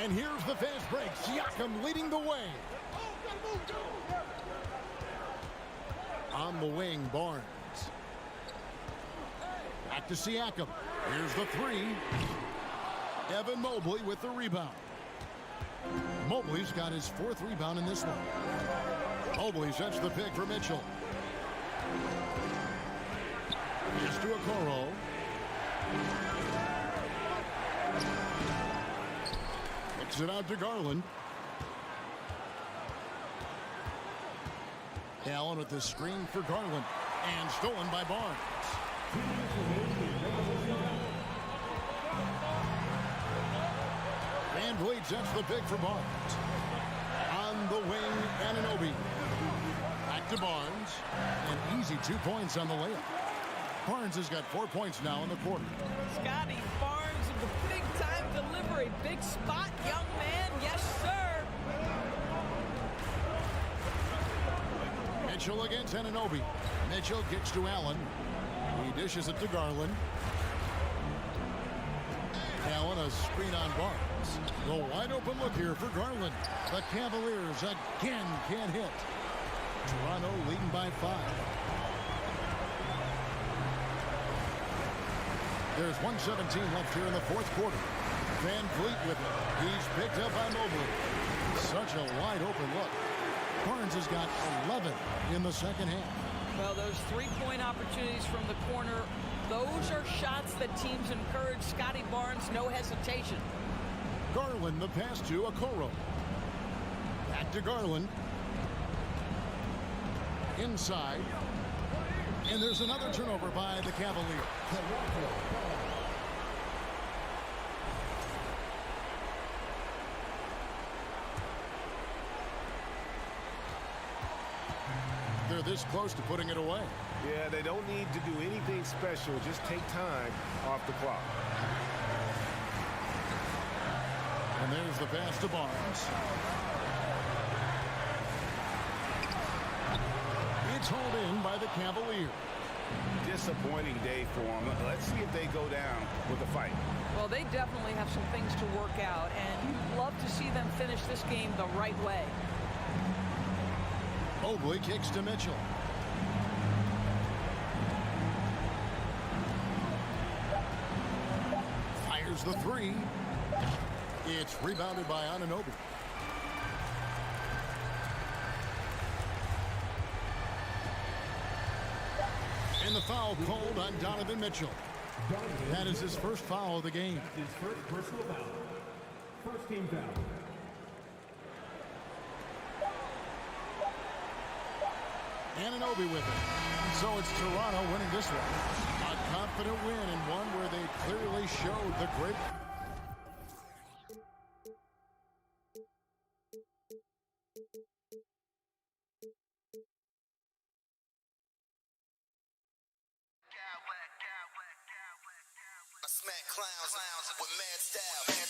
And here's the fast break. Siakam leading the way. On the wing, Barnes. Back to Siakam. Here's the 3. Evan Mobley with the rebound. Mobley's got his 4th rebound in this one. Mobley sets the pick for Mitchell. Here's to Okoro. Kicks it out to Garland. Allen with the screen for Garland. And stolen by Barnes. VanVleet sets the pick for Barnes. On the wing, Anunoby. Back to Barnes. An easy 2 points on the layup. Barnes has got 4 points now in the quarter. Scotty Barnes with the big-time delivery. Big spot, young man. Yes, sir. Mitchell against Anunoby. Mitchell kicks to Allen. He dishes it to Garland. Allen, a screen on Barnes. The wide open look here for Garland. The Cavaliers again can't hit. Toronto leading by 5. There's 1:17 left here in the fourth quarter. Van Vliet with it. He's picked up by Mobley. Such a wide open look. Barnes has got 11 in the second half. Well, those three-point opportunities from the corner, those are shots that teams encourage. Scotty Barnes, no hesitation. Garland, the pass to Okoro. Back to Garland. Inside. And there's another turnover by the Cavaliers. They're this close to putting it away. Yeah, they don't need to do anything special. Just take time off the clock. And there's the pass to Barnes. It's hauled in by the Cavaliers. Disappointing day for them. Let's see if they go down with a fight. Well, they definitely have some things to work out, and you'd love to see them finish this game the right way. Mobley kicks to Mitchell. Fires the three. It's rebounded by Anunoby. And the foul called on Donovan Mitchell. That is his first foul of the game. His first personal foul. First team foul. Anunoby with it. So it's Toronto winning this one. A confident win and one where they clearly showed the great. I smack clowns with mad style.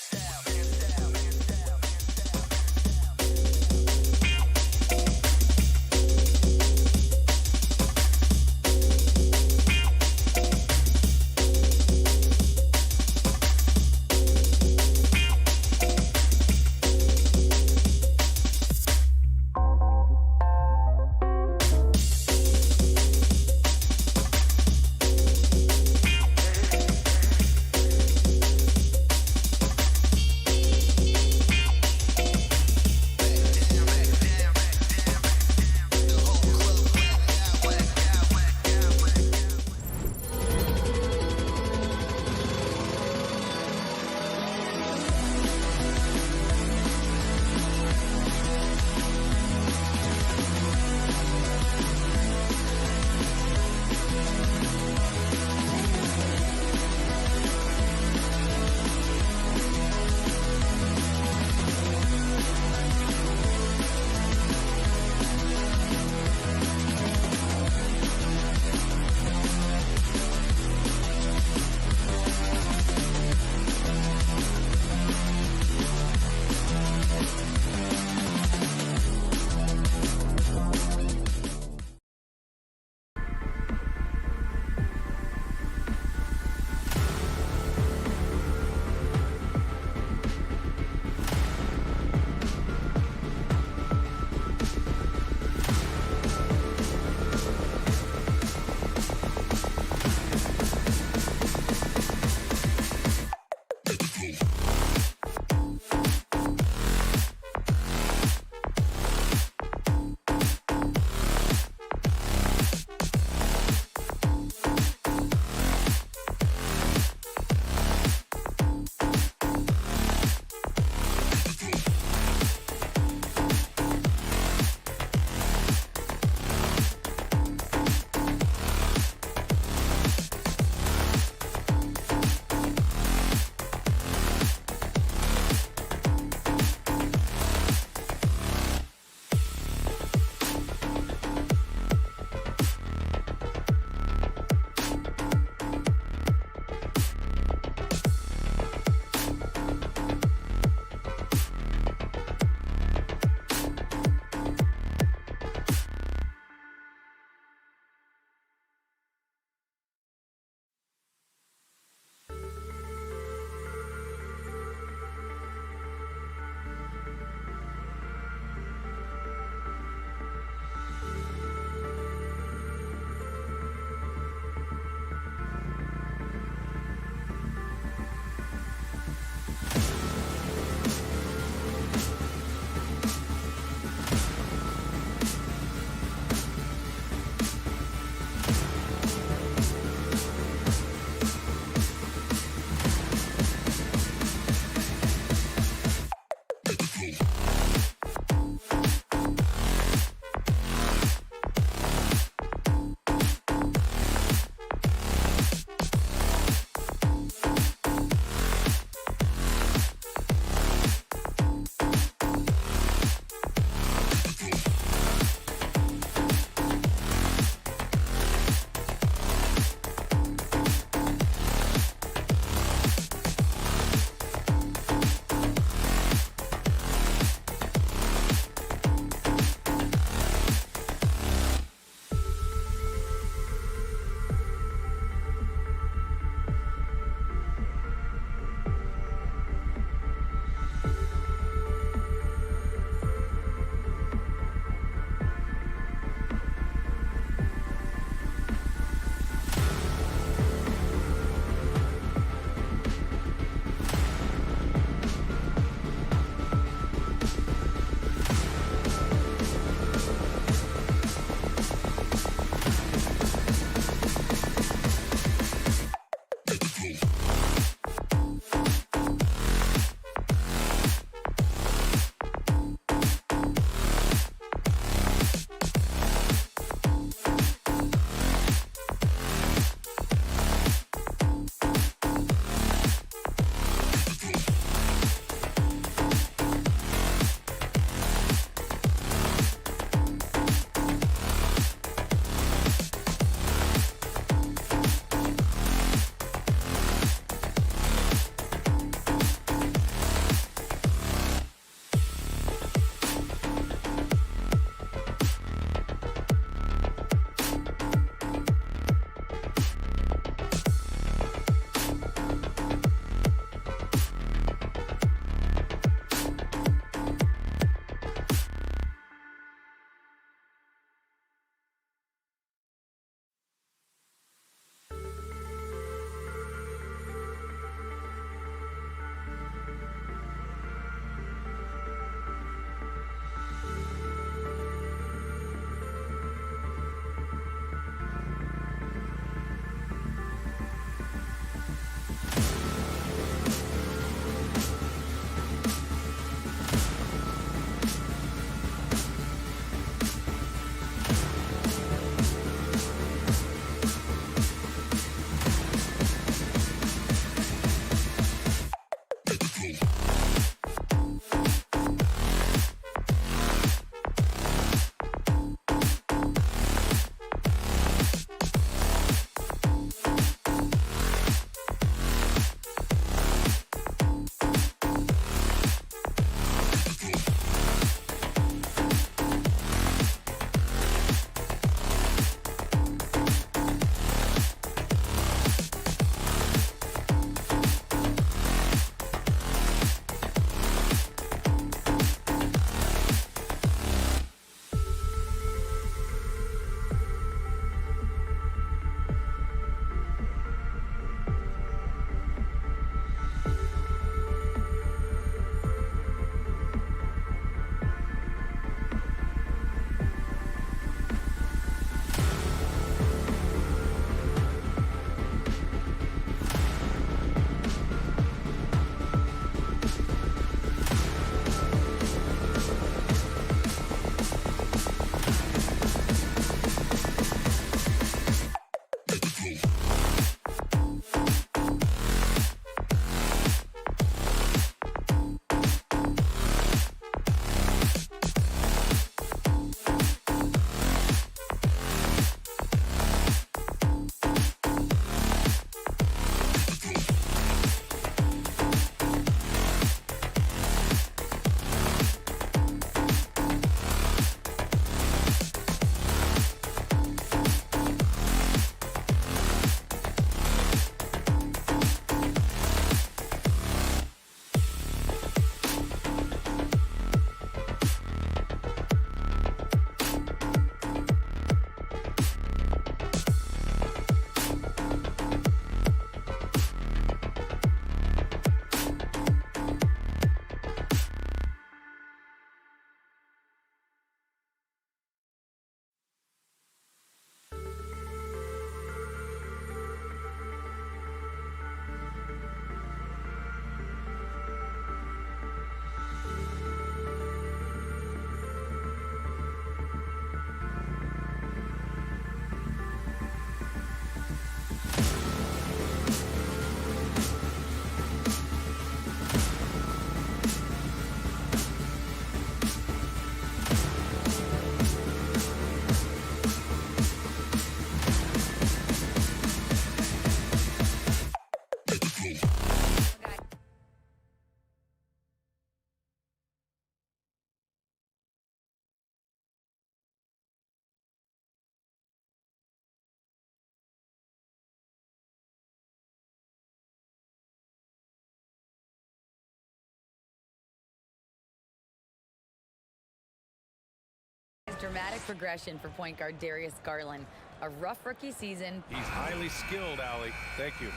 Dramatic progression for point guard Darius Garland. A rough rookie season. He's highly skilled, Allie. Thank you.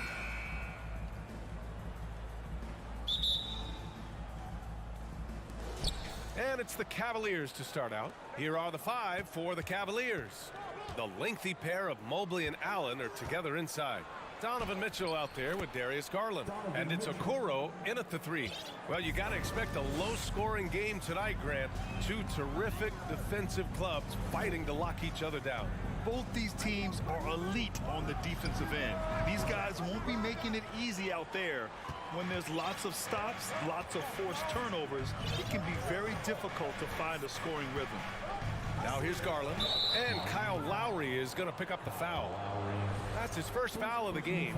And it's the Cavaliers to start out. Here are the 5 for the Cavaliers. The lengthy pair of Mobley and Allen are together inside. Donovan Mitchell out there with Darius Garland. And it's Okoro in at the 3. Well, you got to expect a low-scoring game tonight, Grant. Two terrific defensive clubs fighting to lock each other down. Both these teams are elite on the defensive end. These guys won't be making it easy out there. When there's lots of stops, lots of forced turnovers, it can be very difficult to find a scoring rhythm. Now here's Garland, and Kyle Lowry is going to pick up the foul. That's his first foul of the game.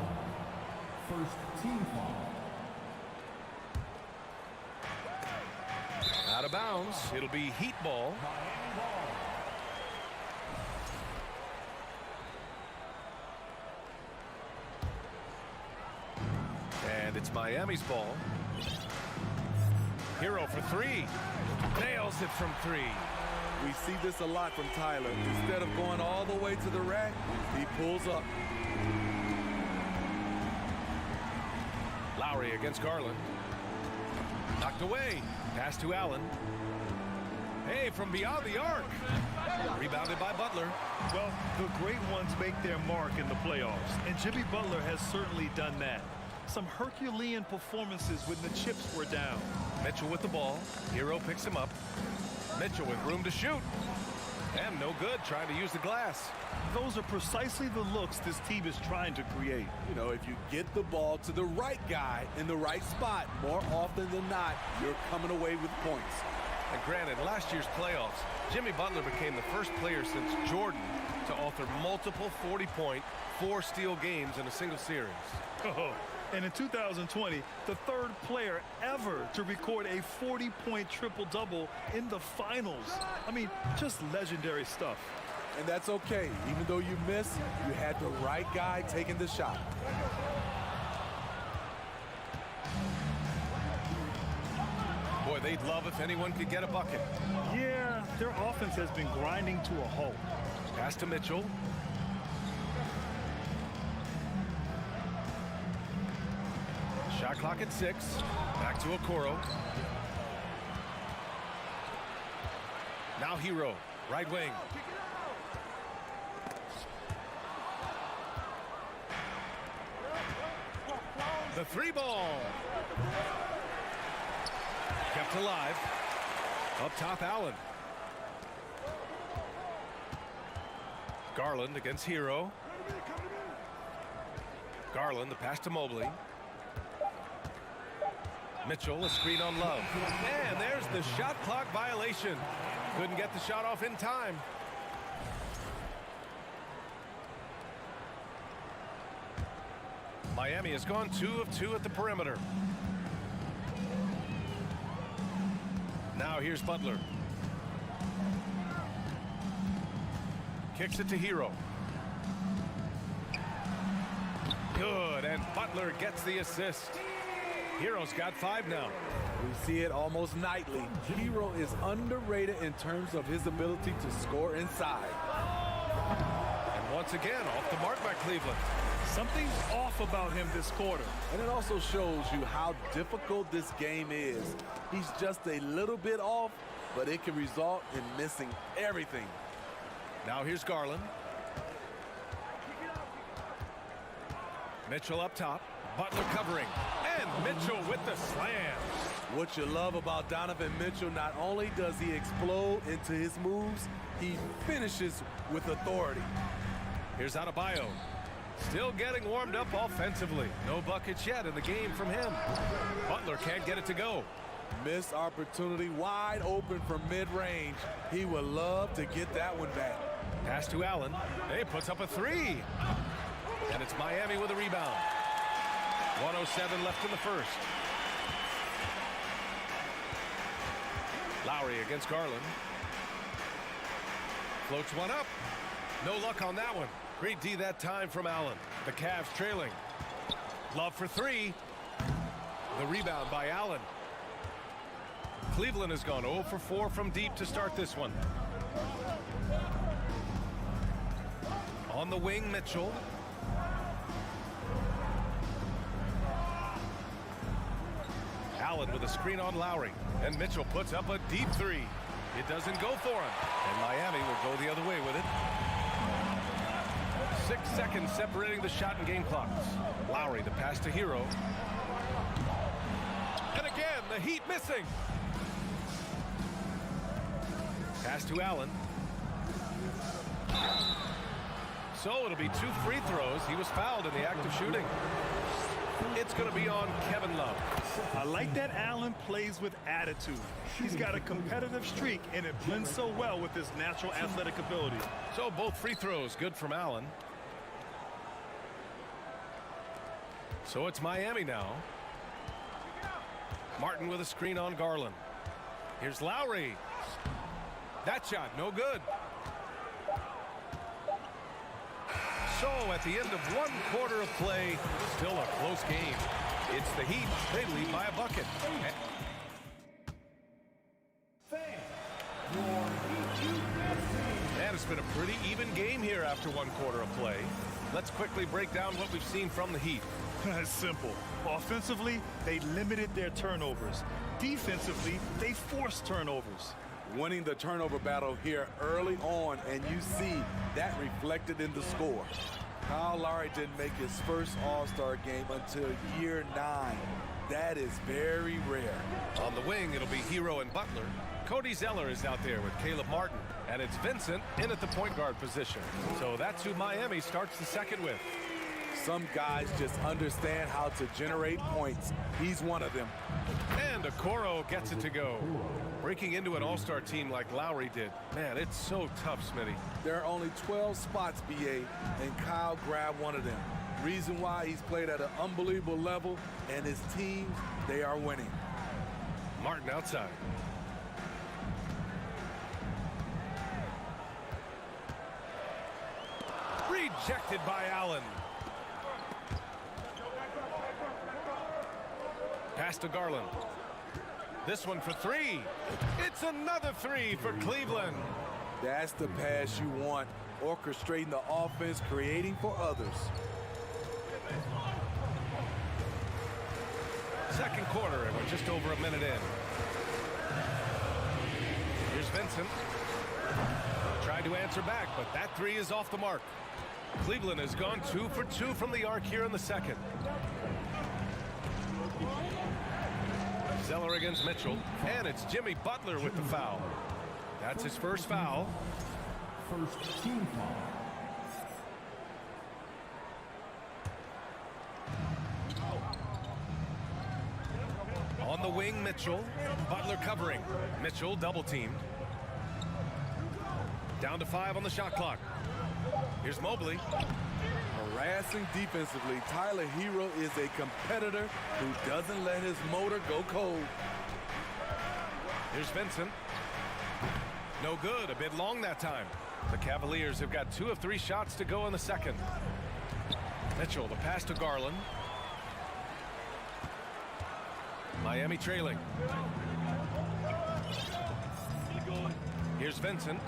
First team foul. Out of bounds. It'll be Heat ball. And it's Miami's ball. Hero for 3. Nails it from 3. We see this a lot from Tyler. Instead of going all the way to the rack, he pulls up. Lowry against Garland. Knocked away. Pass to Allen. Hey, from beyond the arc. Rebounded by Butler. Well, the great ones make their mark in the playoffs, and Jimmy Butler has certainly done that. Some Herculean performances when the chips were down. Mitchell with the ball. Hero picks him up. Mitchell with room to shoot. And no good, trying to use the glass. Those are precisely the looks this team is trying to create. You know, if you get the ball to the right guy in the right spot, more often than not, you're coming away with points. And granted, last year's playoffs, Jimmy Butler became the first player since Jordan to author multiple 40-point, 4-steal games in a single series. Oh, and in 2020, the third player ever to record a 40-point triple-double in the finals. I mean, just legendary stuff. And that's okay. Even though you miss, you had the right guy taking the shot. Boy, they'd love if anyone could get a bucket. Yeah, their offense has been grinding to a halt. Pass to Mitchell. Shot clock at 6. Back to Okoro. Now Hero, right wing. The 3 ball. Kept alive. Up top, Allen. Garland against Hero. Garland, the pass to Mobley. Mitchell, a screen on Love. And there's the shot clock violation. Couldn't get the shot off in time. Miami has gone 2 of 2 at the perimeter. Now here's Butler. Kicks it to Hero. Good, and Butler gets the assist. Hero's got 5 now. We see it almost nightly. Hero is underrated in terms of his ability to score inside. And once again, off the mark by Cleveland. Something's off about him this quarter. And it also shows you how difficult this game is. He's just a little bit off, but it can result in missing everything. Now here's Garland. Mitchell up top. Butler covering. And Mitchell with the slam. What you love about Donovan Mitchell, not only does he explode into his moves, he finishes with authority. Here's Adebayo. Still getting warmed up offensively. No buckets yet in the game from him. Butler can't get it to go. Missed opportunity, wide open from mid-range. He would love to get that one back. Pass to Allen. He puts up a 3. And it's Miami with a rebound. 1:07 left in the first. Lowry against Garland. Floats one up. No luck on that one. Great D that time from Allen. The Cavs trailing. Love for 3. The rebound by Allen. Cleveland has gone 0 for 4 from deep to start this one. On the wing, Mitchell. Allen with a screen on Lowry. And Mitchell puts up a deep three. It doesn't go for him. And Miami will go the other way with it. 6 seconds separating the shot and game clocks. Lowry, the pass to Hero. And again, the Heat missing. Pass to Allen. So it'll be 2 free throws. He was fouled in the act of shooting. It's going to be on Kevin Love. I like that Allen plays with attitude. He's got a competitive streak, and it blends so well with his natural athletic ability. So both free throws good from Allen. So it's Miami now. Martin with a screen on Garland. Here's Lowry. That shot, no good. So at the end of 1 quarter of play, still a close game. It's the Heat. They lead by a bucket. And it's been a pretty even game here after 1 quarter of play. Let's quickly break down what we've seen from the Heat. It's simple. Offensively, they limited their turnovers. Defensively, they forced turnovers. Winning the turnover battle here early on, and you see that reflected in the score. Kyle Lowry didn't make his first All-Star game until year 9. That is very rare. On the wing, it'll be Hero and Butler. Cody Zeller is out there with Caleb Martin. And it's Vincent in at the point guard position. So that's who Miami starts the second with. Some guys just understand how to generate points. He's one of them. And Okoro gets it to go. Breaking into an all-star team like Lowry did. Man, it's so tough, Smitty. There are only 12 spots, BA, and Kyle grabbed one of them. Reason why he's played at an unbelievable level, and his team, they are winning. Martin outside. Rejected by Allen. Pass to Garland. This one for 3. It's another 3 for Cleveland. That's the pass you want. Orchestrating the offense, creating for others. Second quarter, and we're just over a minute in. Here's Vincent. Tried to answer back, but that 3 is off the mark. Cleveland has gone 2 for 2 from the arc here in the second. Zeller against Mitchell, and it's Jimmy Butler with the foul. That's his first foul. First team foul. On the wing, Mitchell. Butler covering. Mitchell double teamed. Down to 5 on the shot clock. Here's Mobley. Harassing defensively, Tyler Hero is a competitor who doesn't let his motor go cold. Here's Vincent. No good, a bit long that time. The Cavaliers have got 2 of 3 shots to go in the second. Mitchell, the pass to Garland. Miami trailing. Here's Vincent.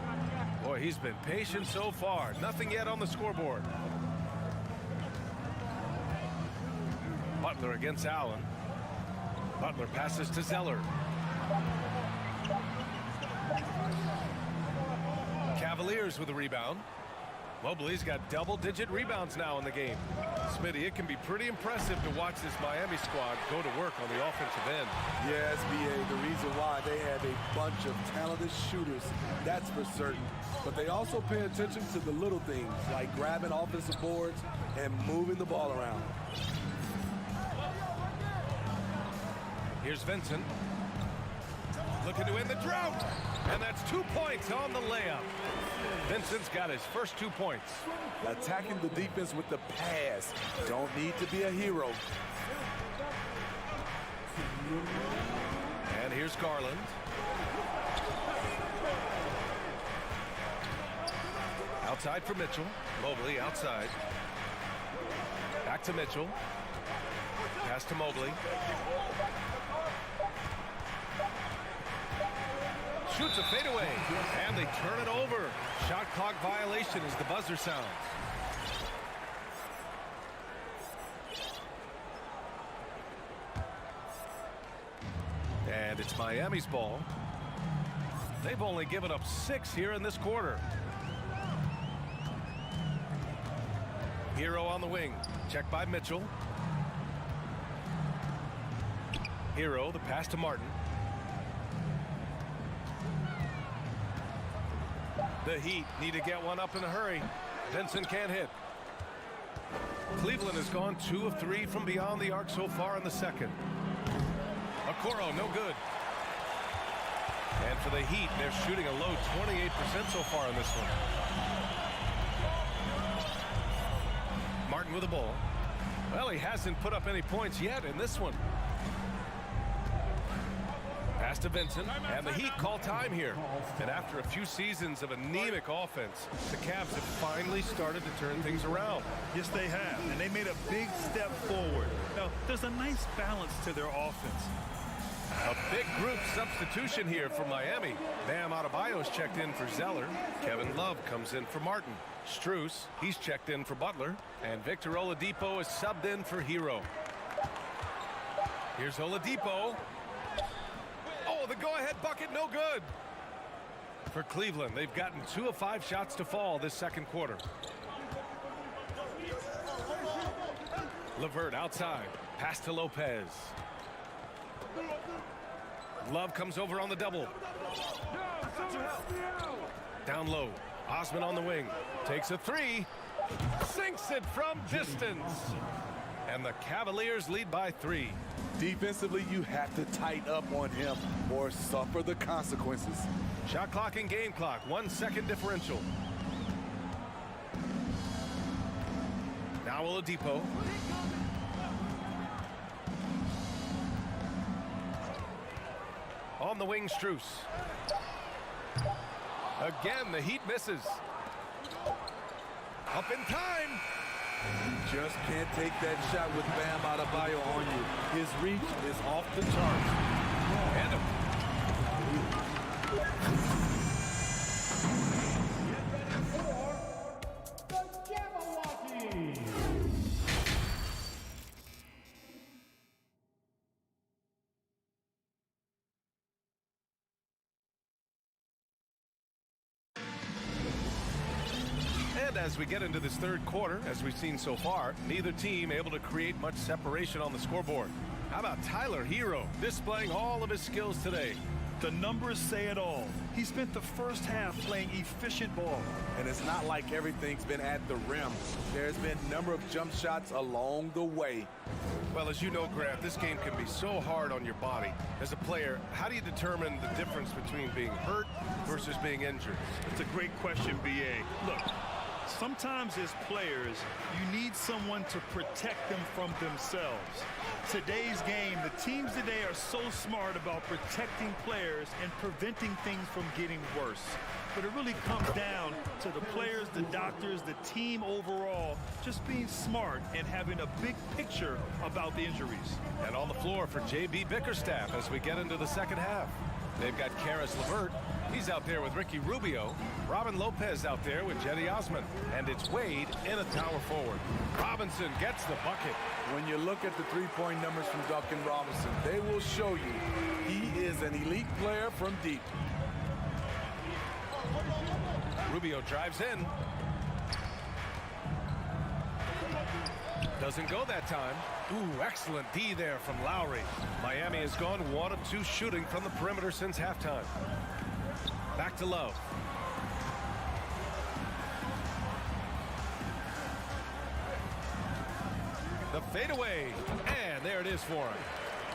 Boy, he's been patient so far. Nothing yet on the scoreboard. Butler against Allen. Butler passes to Zeller. Cavaliers with a rebound. Mobley's got double-digit rebounds now in the game. Smitty, it can be pretty impressive to watch this Miami squad go to work on the offensive end. Yeah, SBA, the reason why they have a bunch of talented shooters, that's for certain. But they also pay attention to the little things, like grabbing offensive boards and moving the ball around. Here's Vincent. Looking to end the drought. And that's 2 points on the layup. Vincent's got his first 2 points. Attacking the defense with the pass. Don't need to be a hero. And here's Garland. Outside for Mitchell. Mobley outside. Back to Mitchell. Pass to Mobley. shoots a fadeaway, and they turn it over. Shot clock violation as the buzzer sounds. And it's Miami's ball. They've only given up 6 here in this quarter. Hero on the wing. Checked by Mitchell. Hero, the pass to Martin. The Heat need to get one up in a hurry. Vincent can't hit. Cleveland has gone 2 of 3 from beyond the arc so far in the second. Okoro, no good. And for the Heat, they're shooting a low 28% so far in this one. Martin with the ball. Well, he hasn't put up any points yet in this one. Pass to Vincent, and the Heat call time here. And after a few seasons of anemic offense, the Cavs have finally started to turn things around. Yes, they have, and they made a big step forward. Now, there's a nice balance to their offense. A big group substitution here for Miami. Bam Adebayo's checked in for Zeller. Kevin Love comes in for Martin. Strus, he's checked in for Butler. And Victor Oladipo is subbed in for Hero. Here's Oladipo. Oh, the go-ahead bucket, no good. For Cleveland, they've gotten 2 of 5 shots to fall this second quarter. LeVert outside. Pass to Lopez. Love comes over on the double. Down low. Osman on the wing. Takes a 3. Sinks it from distance. And the Cavaliers lead by 3. Defensively, you have to tighten up on him or suffer the consequences. Shot clock and game clock. 1 second differential. Now Oladipo. On the wing, Strus. Again, the Heat misses. Up in time. You just can't take that shot with Bam Adebayo on you. His reach is off the charts. And as we get into this third quarter, as we've seen so far, neither team able to create much separation on the scoreboard. How about Tyler Hero displaying all of his skills today? The numbers say it all. He spent the first half playing efficient ball. And it's not like everything's been at the rim. There's been a number of jump shots along the way. Well, as you know, Grant, this game can be so hard on your body. As a player, how do you determine the difference between being hurt versus being injured? It's a great question, B.A. Look, sometimes as players, you need someone to protect them from themselves. Today's game, the teams today are so smart about protecting players and preventing things from getting worse. But it really comes down to the players, the doctors, the team overall, just being smart and having a big picture about the injuries. And on the floor for J.B. Bickerstaff as we get into the second half. They've got Karis LeVert. He's out there with Ricky Rubio. Robin Lopez out there with Jetty Osman. And it's Wade in a power forward. Robinson gets the bucket. When you look at the three-point numbers from Duncan Robinson, they will show you he is an elite player from deep. Rubio drives in. Doesn't go that time. Ooh, excellent D there from Lowry. Miami has gone 1 of 2 shooting from the perimeter since halftime. Back to Love. The fadeaway. And there it is for him.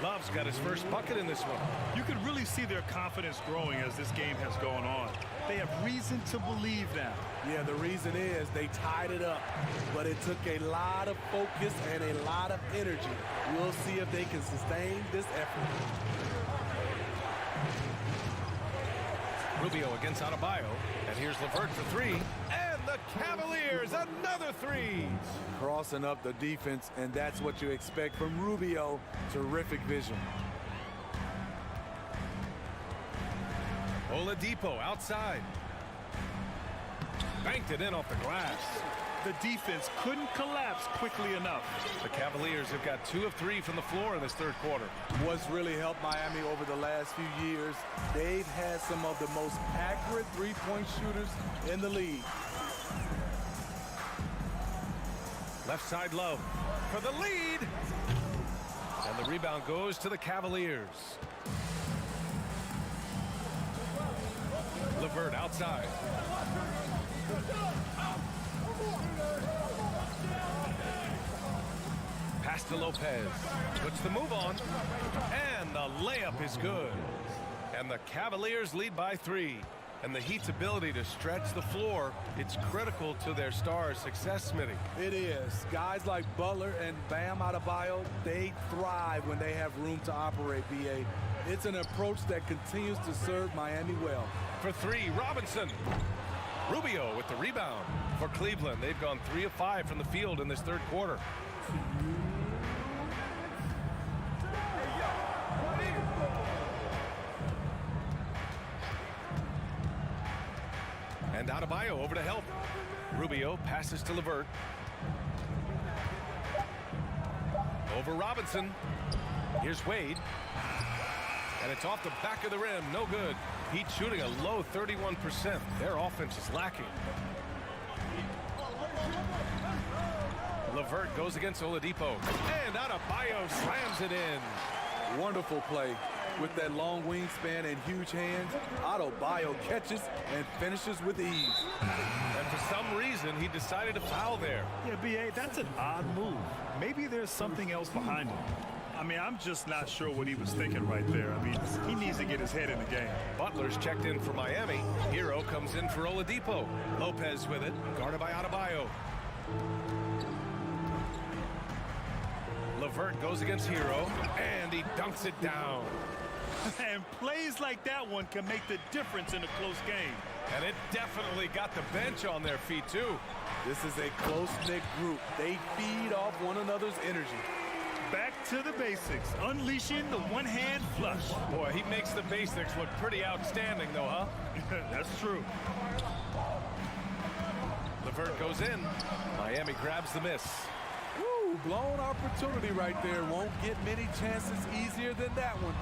Love's got his first bucket in this one. You can really see their confidence growing as this game has gone on. They have reason to believe now. Yeah, the reason is they tied it up, but it took a lot of focus and a lot of energy. We'll see if they can sustain this effort. Rubio against Adebayo, and here's LeVert for 3, and the Cavaliers another 3. Crossing up the defense, and that's what you expect from Rubio. Terrific vision. Oladipo outside. Banked it in off the glass. The defense couldn't collapse quickly enough. The Cavaliers have got 2 of 3 from the floor in this third quarter. What's really helped Miami over the last few years, they've had some of the most accurate three-point shooters in the league. Left side Love for the lead. And the rebound goes to the Cavaliers. LeVert outside. Pass to Lopez. Puts the move on. And the layup is good. And the Cavaliers lead by 3. And the Heat's ability to stretch the floor, it's critical to their stars' success, Smitty. It is. Guys like Butler and Bam Adebayo, they thrive when they have room to operate, B.A. It's an approach that continues to serve Miami well. For 3, Robinson. Rubio with the rebound. For Cleveland, they've gone 3 of 5 from the field in this third quarter. And Adebayo over to help. Rubio passes to LeVert. Over Robinson. Here's Wade. And it's off the back of the rim. No good. Heat shooting a low 31%. Their offense is lacking. LeVert goes against Oladipo. And Adebayo slams it in. Wonderful play. With that long wingspan and huge hands, Adebayo catches and finishes with ease. And for some reason, he decided to foul there. Yeah, B.A., that's an odd move. Maybe there's something else behind him. I mean, I'm just not sure what he was thinking right there. I mean, he needs to get his head in the game. Butler's checked in for Miami. Hero comes in for Oladipo. Lopez with it, guarded by Adebayo. LeVert goes against Hero, and he dunks it down. And plays like that one can make the difference in a close game. And it definitely got the bench on their feet, too. This is a close-knit group. They feed off one another's energy. Back to the basics, unleashing the one-hand flush. Boy, he makes the basics look pretty outstanding, though, huh? That's true. LeVert goes in. Miami grabs the miss. Woo, blown opportunity right there. Won't get many chances easier than that one.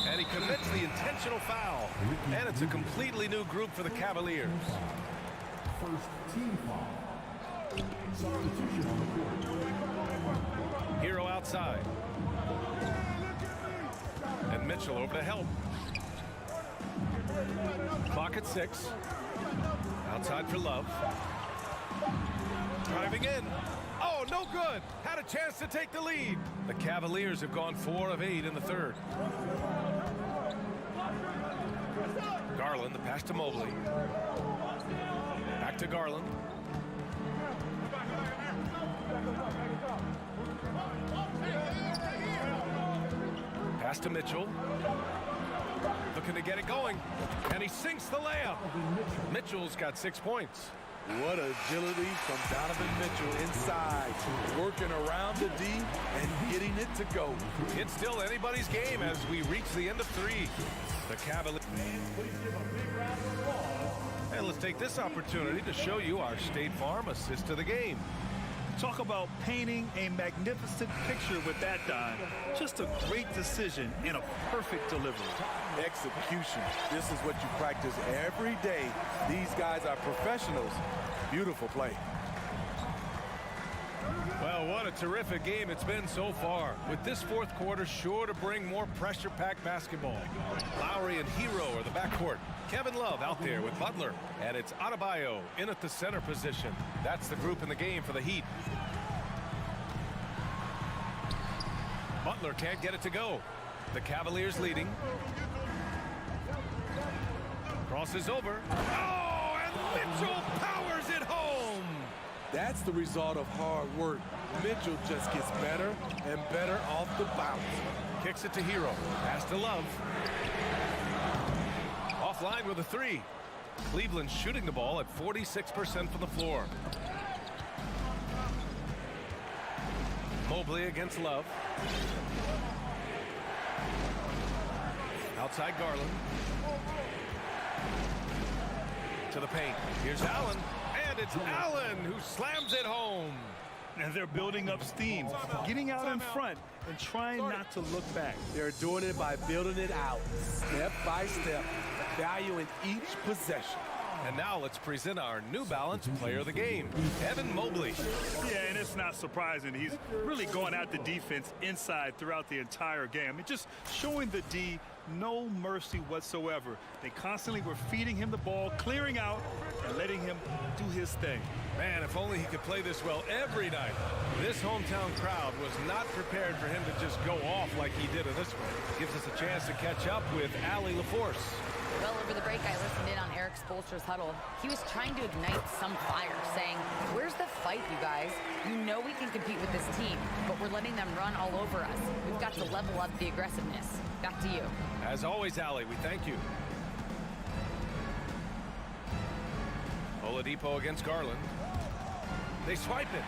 And he commits the intentional foul. And it's a completely new group for the Cavaliers. First team foul. Substitution on the court. Hero outside. And Mitchell over to help. Clock at 6. Outside for Love. Driving in. Oh, no good. Had a chance to take the lead. The Cavaliers have gone 4 of 8 in the third. Garland, the pass to Mobley. Back to Garland. Pass to Mitchell. Looking to get it going. And he sinks the layup. Mitchell's got 6 points. What agility from Donovan Mitchell inside, working around the D and getting it to go. It's still anybody's game as we reach the end of 3. The Cavaliers. And let's take this opportunity to show you our State Farm assist to the game. Talk about painting a magnificent picture with that dime. Just a great decision and a perfect delivery. Execution. This is what you practice every day. These guys are professionals. Beautiful play. Well, what a terrific game it's been so far. With this fourth quarter sure to bring more pressure-packed basketball. Lowry and Hero are the backcourt. Kevin Love out there with Butler. And it's Adebayo in at the center position. That's the group in the game for the Heat. Butler can't get it to go. The Cavaliers leading. Crosses over. Oh, and Mitchell powers it home. That's the result of hard work. Mitchell just gets better and better off the bounce. Kicks it to Hero. Pass to Love. Offline with a 3. Cleveland shooting the ball at 46% from the floor. Mobley against Love. Outside Garland. To the paint. Here's Allen. And it's Allen who slams it home. And they're building up steam, getting out in front and trying not to look back. They're doing it by building it out, step by step, valuing each possession. And now let's present our New Balance player of the game, Evan Mobley. Yeah, and it's not surprising. He's really going at the defense inside throughout the entire game. I mean, just showing the D no mercy whatsoever. They constantly were feeding him the ball, clearing out, and letting him do his thing. Man, if only he could play this well every night. This hometown crowd was not prepared for him to just go off like he did in this one. Gives us a chance to catch up with Allie LaForce. Well, over the break, I listened in on Eric Spoelstra's huddle. He was trying to ignite some fire, saying, "Where's the fight, you guys? You know we can compete with this team, but we're letting them run all over us. We've got to level up the aggressiveness." Back to you. As always, Allie, we thank you. Oladipo against Garland. They swipe it.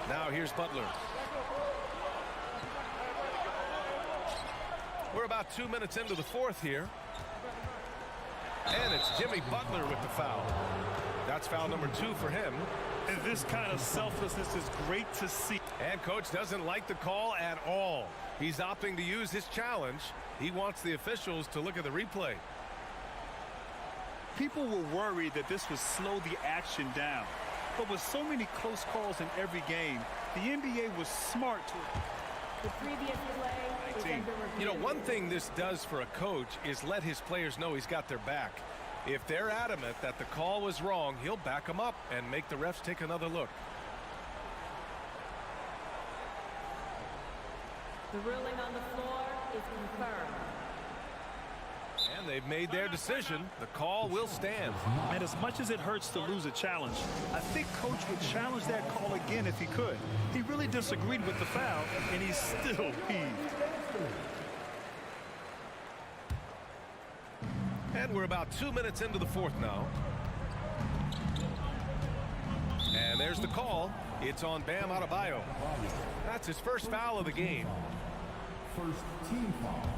Now here's Butler. We're about 2 minutes into the fourth here. And it's Jimmy Butler with the foul. That's foul number 2 for him. And this kind of selflessness is great to see. And coach doesn't like the call at all. He's opting to use his challenge. He wants the officials to look at the replay. People were worried that this would slow the action down. But with so many close calls in every game, the NBA was smart to the previous play. You know, one thing this does for a coach is let his players know he's got their back. If they're adamant that the call was wrong, he'll back them up and make the refs take another look. The ruling on the floor is confirmed. And they've made their decision. The call will stand. And as much as it hurts to lose a challenge, I think coach would challenge that call again if he could. He really disagreed with the foul, and he's still peeved. And we're about 2 minutes into the fourth now. And there's the call. It's on Bam Adebayo. That's his first foul of the game. First team foul.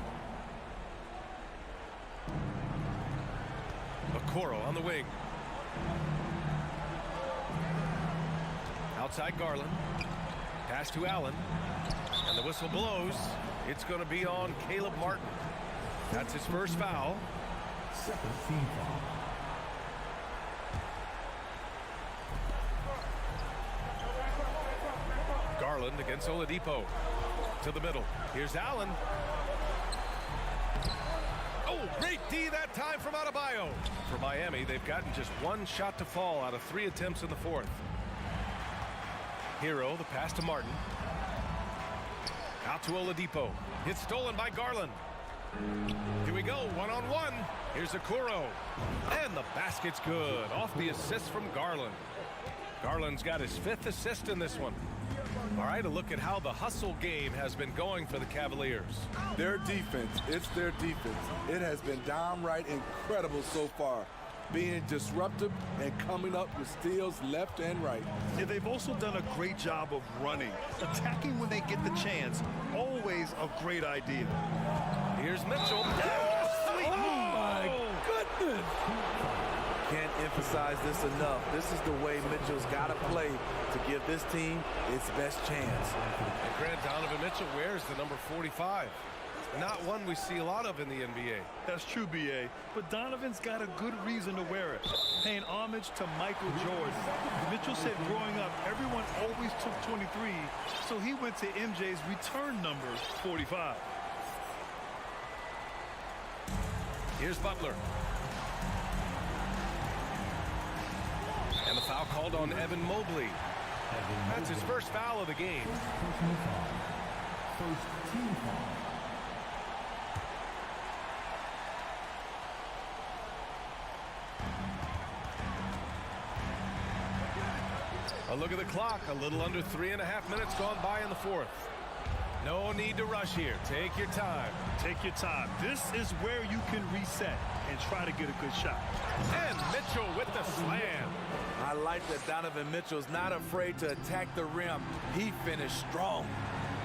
Okoro on the wing. Outside Garland. Pass to Allen. And the whistle blows. It's going to be on Caleb Martin. That's his first foul. Second team foul. Garland against Oladipo. To the middle. Here's Allen. Oh, great D that time from Adebayo. For Miami, they've gotten just one shot to fall out of 3 attempts in the fourth. Hero, the pass to Martin. Out to Oladipo. It's stolen by Garland. Here we go, one-on-one. Here's Okoro. And the basket's good. Off the assist from Garland. Garland's got his 5th assist in this one. All right, a look at how the hustle game has been going for the Cavaliers. Their defense, it's their defense. It has been downright incredible so far, being disruptive and coming up with steals left and right. Yeah, they've also done a great job of running. Attacking when they get the chance, always a great idea. Here's Mitchell. Oh, my goodness. Can't emphasize this enough. This is the way Mitchell's got to play to give this team its best chance. And Grant, Donovan Mitchell wears the number 45. Not one we see a lot of in the NBA. That's true, B.A., but Donovan's got a good reason to wear it. Paying homage to Michael Jordan. Mitchell said growing up, everyone always took 23, so he went to MJ's return number, 45. Here's Butler. And the foul called on Evan Mobley. That's his first foul of the game. First team foul. A look at the clock. A little under 3.5 minutes gone by in the fourth. No need to rush here. Take your time. Take your time. This is where you can reset and try to get a good shot. And Mitchell with the slam. I like that Donovan Mitchell's not afraid to attack the rim. He finished strong.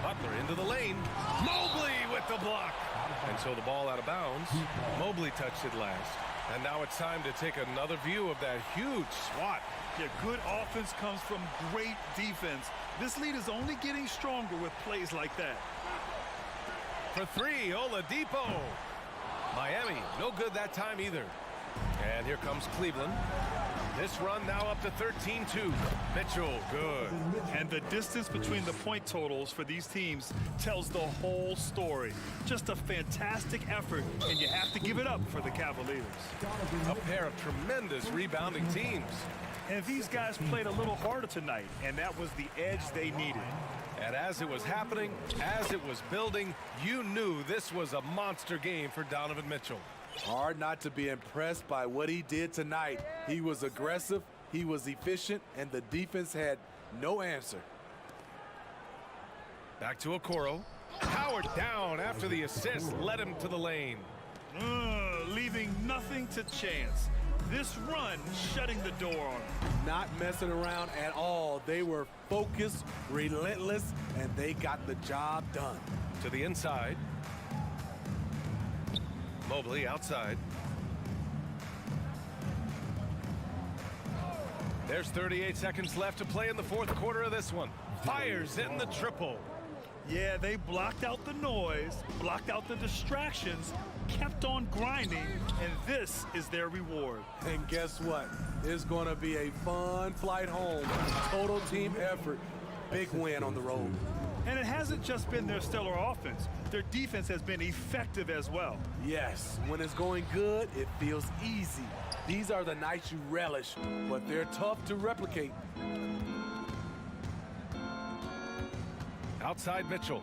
Butler into the lane. Mobley with the block. And so the ball out of bounds. Mobley touched it last. And now it's time to take another view of that huge swat. Yeah, good offense comes from great defense. This lead is only getting stronger with plays like that. For three, Oladipo. Miami, no good that time either. And here comes Cleveland. This run now up to 13-2. Mitchell, good. And the distance between the point totals for these teams tells the whole story. Just a fantastic effort, and you have to give it up for the Cavaliers. A pair of tremendous rebounding teams. And these guys played a little harder tonight, and that was the edge they needed. And as it was happening, as it was building, you knew this was a monster game for Donovan Mitchell. Hard not to be impressed by what he did tonight. He was aggressive, he was efficient, and the defense had no answer. Back to Okoro. Powered down after the assist led him to the lane. Leaving nothing to chance. This run shutting the door on him. Not messing around at all. They were focused, relentless, and they got the job done. To the inside. Mobley outside. There's 38 seconds left to play in the fourth quarter of this one. Fires in the triple. Yeah, they blocked out the noise, blocked out the distractions, kept on grinding, and this is their reward. And guess what? It's going to be a fun flight home. Total team effort. Big win on the road. And it hasn't just been their stellar offense. Their defense has been effective as well. Yes, when it's going good, it feels easy. These are the nights you relish, but they're tough to replicate. Outside Mitchell.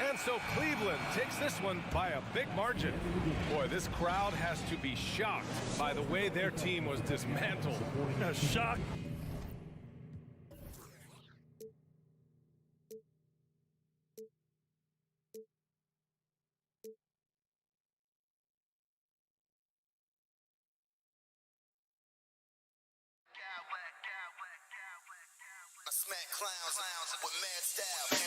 And so Cleveland takes this one by a big margin. Boy, this crowd has to be shocked by the way their team was dismantled. Shocked. I smack clowns with mad style.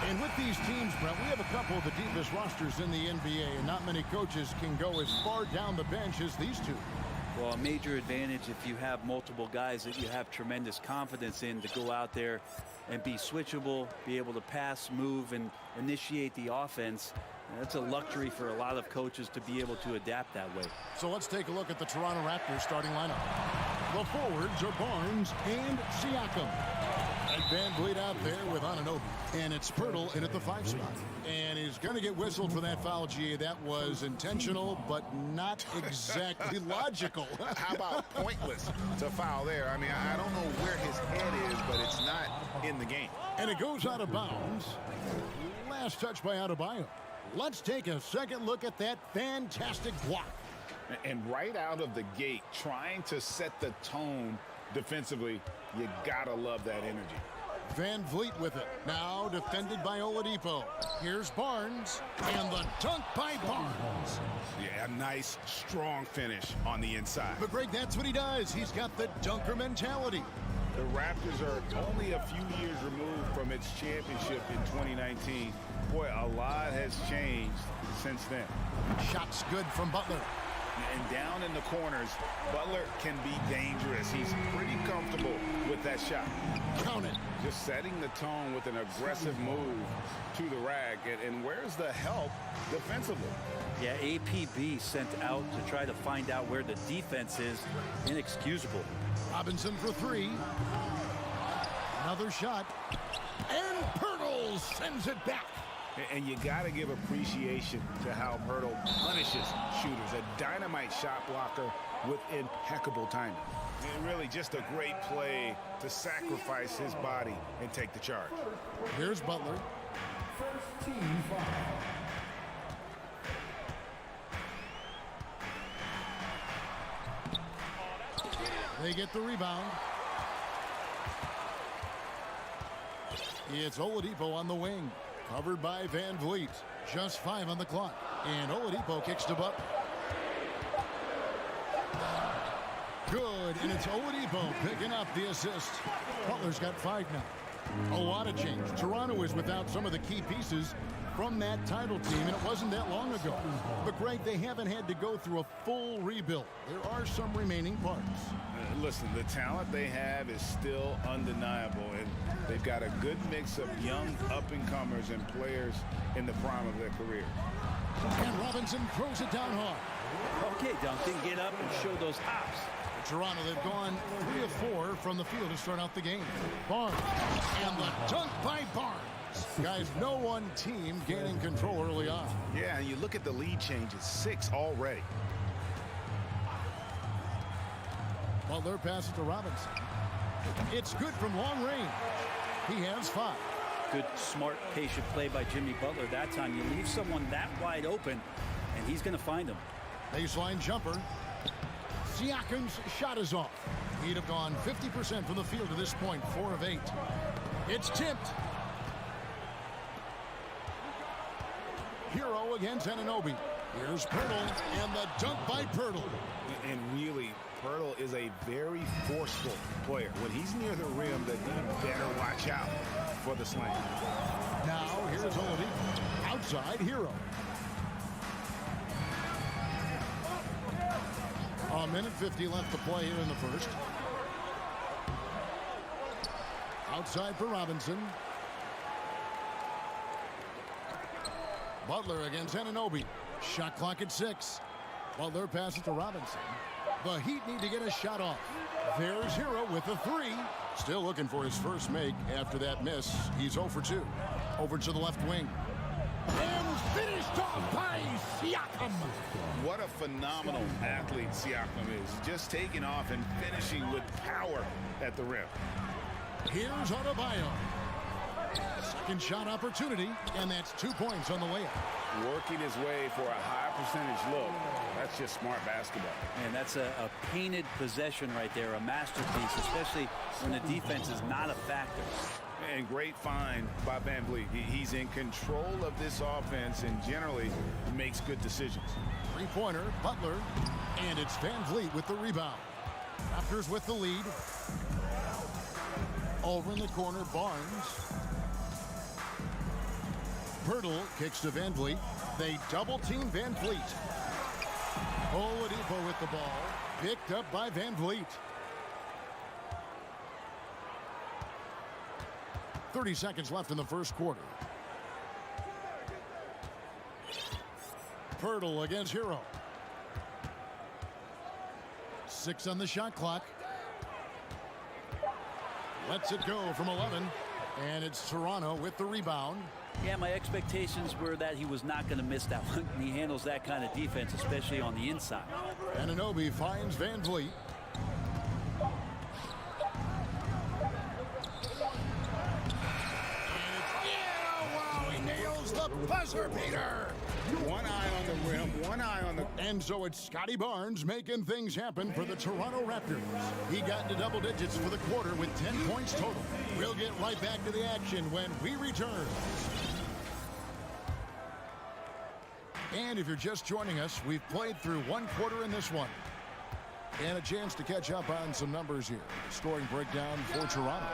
And with these teams, Brent, we have a couple of the deepest rosters in the NBA, and not many coaches can go as far down the bench as these two. Well, a major advantage if you have multiple guys that you have tremendous confidence in to go out there and be switchable, be able to pass, move, and initiate the offense. That's a luxury for a lot of coaches to be able to adapt that way. So let's take a look at the Toronto Raptors starting lineup. The forwards are Barnes and Siakam. And Van Vliet out there with Anunoby. And it's Pirtle in at the 5 spot. And he's going to get whistled for that foul, G. That was intentional, but not exactly logical. How about pointless to foul there? I mean, I don't know where his head is, but it's not in the game. And it goes out of bounds. Last touch by Adebayo. Let's take a second look at that fantastic block. And right out of the gate, trying to set the tone defensively, you gotta love that energy. Van Vliet with it. Now defended by Oladipo. Here's Barnes. And the dunk by Barnes. Yeah, a nice, strong finish on the inside. But Greg, that's what he does. He's got the dunker mentality. The Raptors are only a few years removed from its championship in 2019. Boy, a lot has changed since then. Shots good from Butler. And down in the corners, Butler can be dangerous. He's pretty comfortable with that shot. Count it. Just setting the tone with an aggressive move to the rack. And where's the help defensively? Yeah, APB sent out to try to find out where the defense is. Inexcusable. Robinson for 3. Another shot. And Pirtle sends it back. And you got to give appreciation to how Pirtle punishes shooters. A dynamite shot blocker with impeccable timing. And really just a great play to sacrifice his body and take the charge. Here's Butler. First team foul. They get the rebound. It's Oladipo on the wing. Covered by Van Vliet. Just 5 on the clock. And Oladipo kicks to Butler. Good, and it's Oladipo picking up the assist. Butler's got 5 now. A lot of change. Toronto is without some of the key pieces from that title team, and it wasn't that long ago. But, Greg, they haven't had to go through a full rebuild. There are some remaining parts. Listen, the talent they have is still undeniable, and they've got a good mix of young up-and-comers and players in the prime of their career. And Robinson throws it down hard. Okay, Duncan, get up and show those hops. Toronto, they've gone 3 of 4 from the field to start out the game. Barnes, and the dunk by Barnes. Guys, no one team gaining control early on. Yeah, and you look at the lead changes, 6 already. Butler passes to Robinson. It's good from long range. He has 5. Good, smart, patient play by Jimmy Butler that time. You leave someone that wide open, and he's going to find him. Baseline jumper. Siakam's shot is off. He'd have gone 50% from the field to this point, 4 of 8. It's tipped. Hero against Anunoby. Here's Pirtle, and the dunk by Pirtle. And really, Pirtle is a very forceful player. When he's near the rim, that you better watch out for the slam. Now, here's Oladipo. Outside, Hero. A minute 50 left to play here in the first. Outside for Robinson. Butler against Anunoby. Shot clock at 6. Butler passes to Robinson. The Heat need to get a shot off. There's Hero with a 3. Still looking for his first make after that miss. He's 0 for 2. Over to the left wing. And finished off by Siakam. What a phenomenal athlete Siakam is. Just taking off and finishing with power at the rim. Here's Adebayo. Second shot opportunity, and that's 2 points on the layup. Working his way for a high percentage look. That's just smart basketball. And that's a painted possession right there, a masterpiece, especially when the defense is not a factor. And great find by Van Vliet. He's in control of this offense and generally makes good decisions. 3-pointer, Butler, and it's Van Vliet with the rebound. Raptors with the lead. Over in the corner, Barnes. Pirtle kicks to Van Vliet. They double-team Van Vliet. Oladipo with the ball. Picked up by Van Vliet. 30 seconds left in the first quarter. Pirtle against Hero. 6 on the shot clock. Lets it go from 11. And it's Toronto with the rebound. Yeah, my expectations were that he was not going to miss that one. He handles that kind of defense, especially on the inside. Anunoby finds Van Vliet. He nails the buzzer beater. One eye on the rim, one eye on the... And so it's Scotty Barnes making things happen for the Toronto Raptors. He got into double digits for the quarter with 10 points total. We'll get right back to the action when we return. And if you're just joining us, we've played through one quarter in this one. And a chance to catch up on some numbers here. Scoring breakdown for Toronto.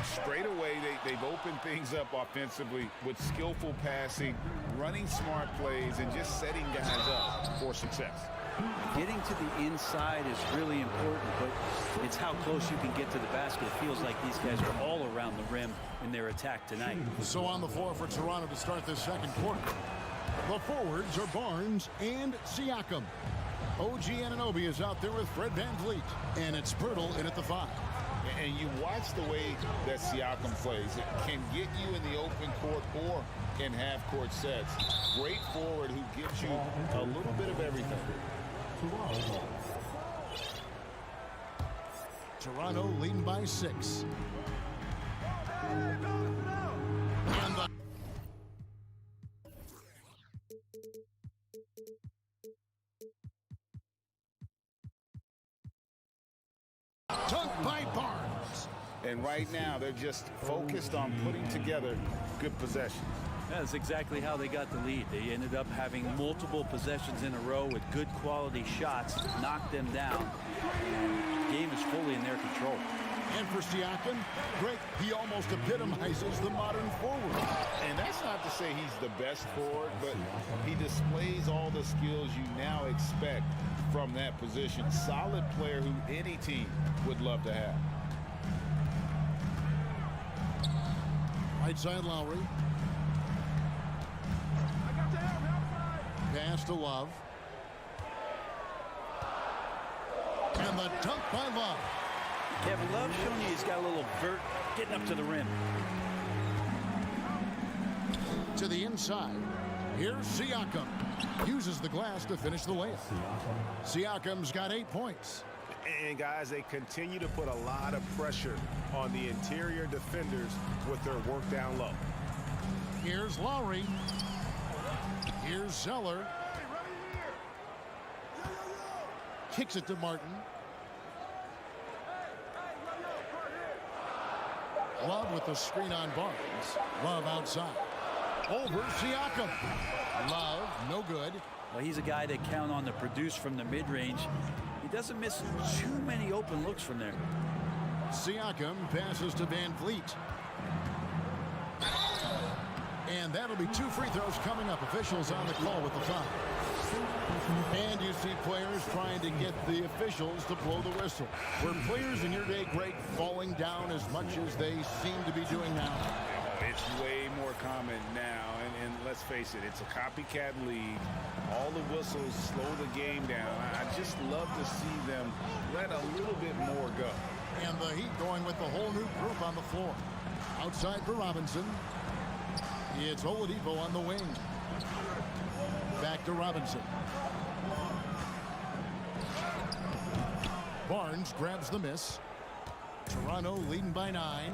Straight away, they've opened things up offensively with skillful passing, running smart plays, and just setting guys up for success. Getting to the inside is really important, but it's how close you can get to the basket. It feels like these guys are all around the rim in their attack tonight. So on the floor for Toronto to start this second quarter. The forwards are Barnes and Siakam. OG Anunoby is out there with Fred Van Vliet. And it's Pirtle in at the 5. And you watch the way that Siakam plays. It can get you in the open court or in half-court sets. Great forward who gives you a little bit of everything. Toronto leading by 6. And the dunk by Barnes. And right now, they're just focused on putting together good possessions. That's exactly how they got the lead. They ended up having multiple possessions in a row with good quality shots, knocked them down, and the game is fully in their control. And for Siakam, Greg, he almost epitomizes the modern forward. And that's not to say he's the best forward, but he displays all the skills you now expect from that position. Solid player who any team would love to have. Right side Lowry. Pass to Love. And the dunk by Love. Kevin Love showing you he's got a little vert getting up to the rim. To the inside. Here's Siakam. Uses the glass to finish the layup. Siakam's got 8 points. And guys, they continue to put a lot of pressure on the interior defenders with their work down low. Here's Lowry. Here's Zeller. Kicks it to Martin. Love with the screen on Barnes. Love outside. Over Siakam. Love, no good. Well, he's a guy that count on to produce from the mid-range. He doesn't miss too many open looks from there. Siakam passes to Van Vliet. And that'll be 2 free throws coming up. Officials on the call with the foul. And you see players trying to get the officials to blow the whistle. Were players in your day, Greg, falling down as much as they seem to be doing now? It's way more common now, and let's face it, it's a copycat league. All the whistles slow the game down. I just love to see them let a little bit more go. And the Heat going with the whole new group on the floor. Outside for Robinson. It's Oladipo on the wing. Back to Robinson. Barnes grabs the miss. Toronto leading by 9.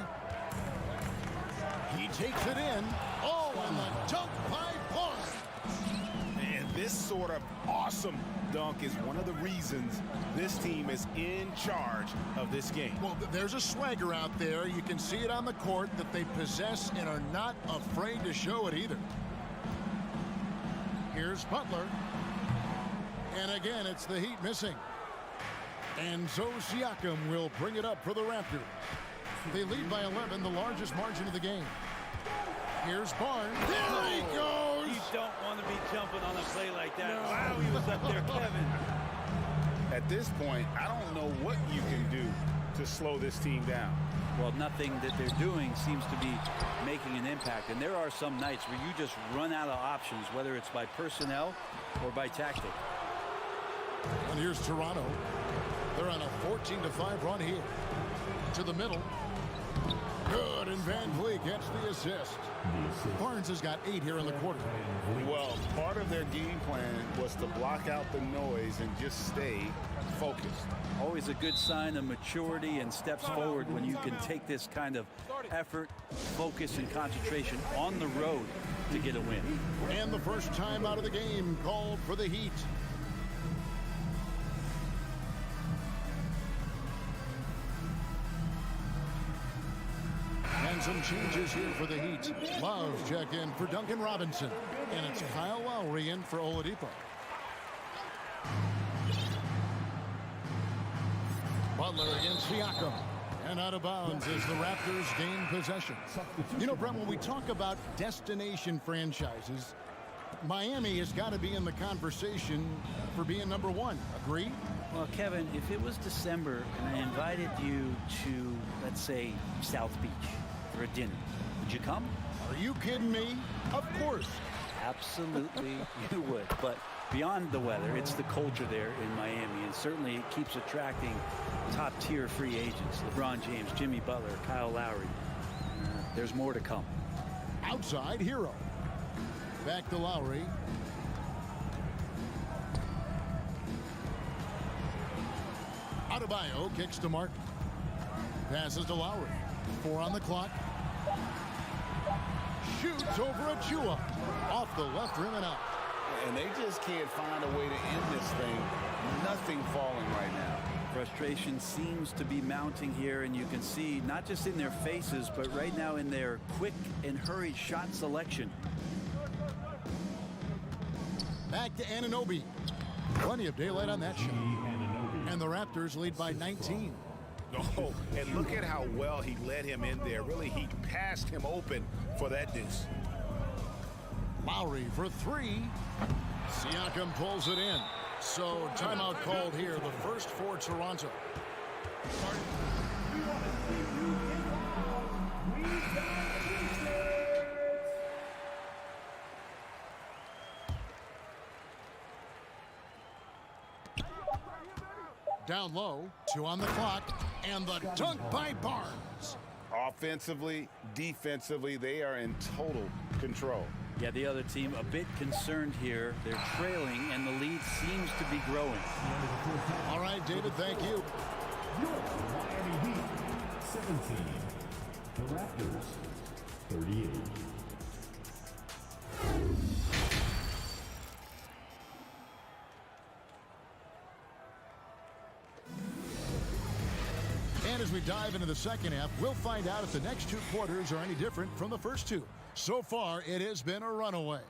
He takes it in. Oh, and the dunk by Barnes. And this sort of awesome dunk is one of the reasons this team is in charge of this game. Well, there's a swagger out there. You can see it on the court that they possess and are not afraid to show it either. Here's Butler. And again, it's the Heat missing. And so Siakam will bring it up for the Raptors. They lead by 11, the largest margin of the game. Here's Barnes. There he goes! You don't want to be jumping on a play like that. No. Wow, he was up there, Kevin. At this point, I don't know what you can do to slow this team down. Well, nothing that they're doing seems to be making an impact. And there are some nights where you just run out of options, whether it's by personnel or by tactic. And here's Toronto. They're on a 14-5 run here. To the middle. Good, and Van Vliet gets the assist. Barnes has got 8 here in the quarter. Well, part of their game plan was to block out the noise and just stay focused. Always a good sign of maturity and steps forward when you can take this kind of effort, focus, and concentration on the road to get a win. And the first time out of the game called for the Heat. And some changes here for the Heat. Love's check in for Duncan Robinson. And it's Kyle Lowry in for Oladipo. Butler against Siakam. And out of bounds as the Raptors gain possession. You know, Brent, when we talk about destination franchises, Miami has got to be in the conversation for being number 1. Agree? Well, Kevin, if it was December and I invited you to, let's say, South Beach for a dinner, would you come? Are you kidding me? Of course. Absolutely you would. But beyond the weather, it's the culture there in Miami, and certainly it keeps attracting top-tier free agents. LeBron James, Jimmy Butler, Kyle Lowry. There's more to come. Outside Hero. Back to Lowry. Adebayo kicks to Martin. Passes to Lowry. 4 on the clock. Shoots over Achua. Off the left rim and out. And they just can't find a way to end this thing. Nothing falling right now. Frustration seems to be mounting here, and you can see not just in their faces, but right now in their quick and hurried shot selection. Back to Anunoby. Plenty of daylight on that shot. And the Raptors lead by 19. Oh, and look at how well he led him in there. Really, he passed him open for that deuce. Lowry for 3. Siakam pulls it in. So timeout called here, the first for Toronto. Down low, 2 on the clock, and the dunk by Barnes. Offensively, defensively, they are in total control. Yeah, the other team a bit concerned here. They're trailing, and the lead seems to be growing. All right, David, thank you. Miami Heat, 17. The Raptors, 38. And as we dive into the second half, we'll find out if the next 2 quarters are any different from the first 2. So far, it has been a runaway.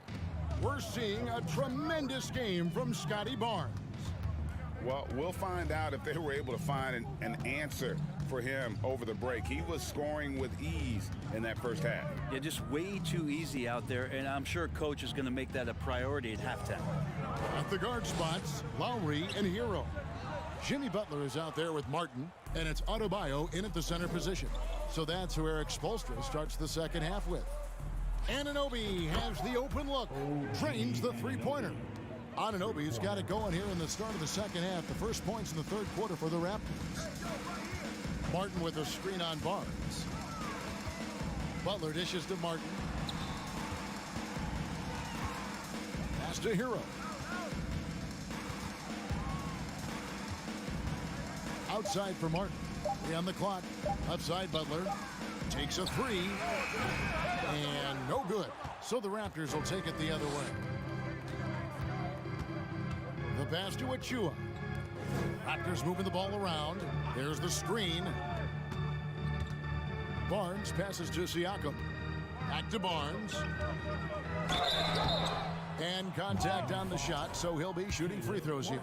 We're seeing a tremendous game from Scotty Barnes. Well, we'll find out if they were able to find an answer for him over the break. He was scoring with ease in that first half. Yeah, just way too easy out there, and I'm sure Coach is going to make that a priority at halftime. At the guard spots, Lowry and Hero. Jimmy Butler is out there with Martin, and it's Adebayo in at the center position. So that's who Eric Spoelstra starts the second half with. Anunoby has the open look, drains the three-pointer. Anunoby's got it going here in the start of the second half. The first points in the third quarter for the Raptors. Martin with a screen on Barnes. Butler dishes to Martin. Pass to Hero. Outside for Martin. 3 on the clock. Upside Butler. Takes a 3. And no good. So the Raptors will take it the other way. The pass to Achua. Raptors moving the ball around. There's the screen. Barnes passes to Siakam. Back to Barnes. And contact on the shot, so he'll be shooting free throws here.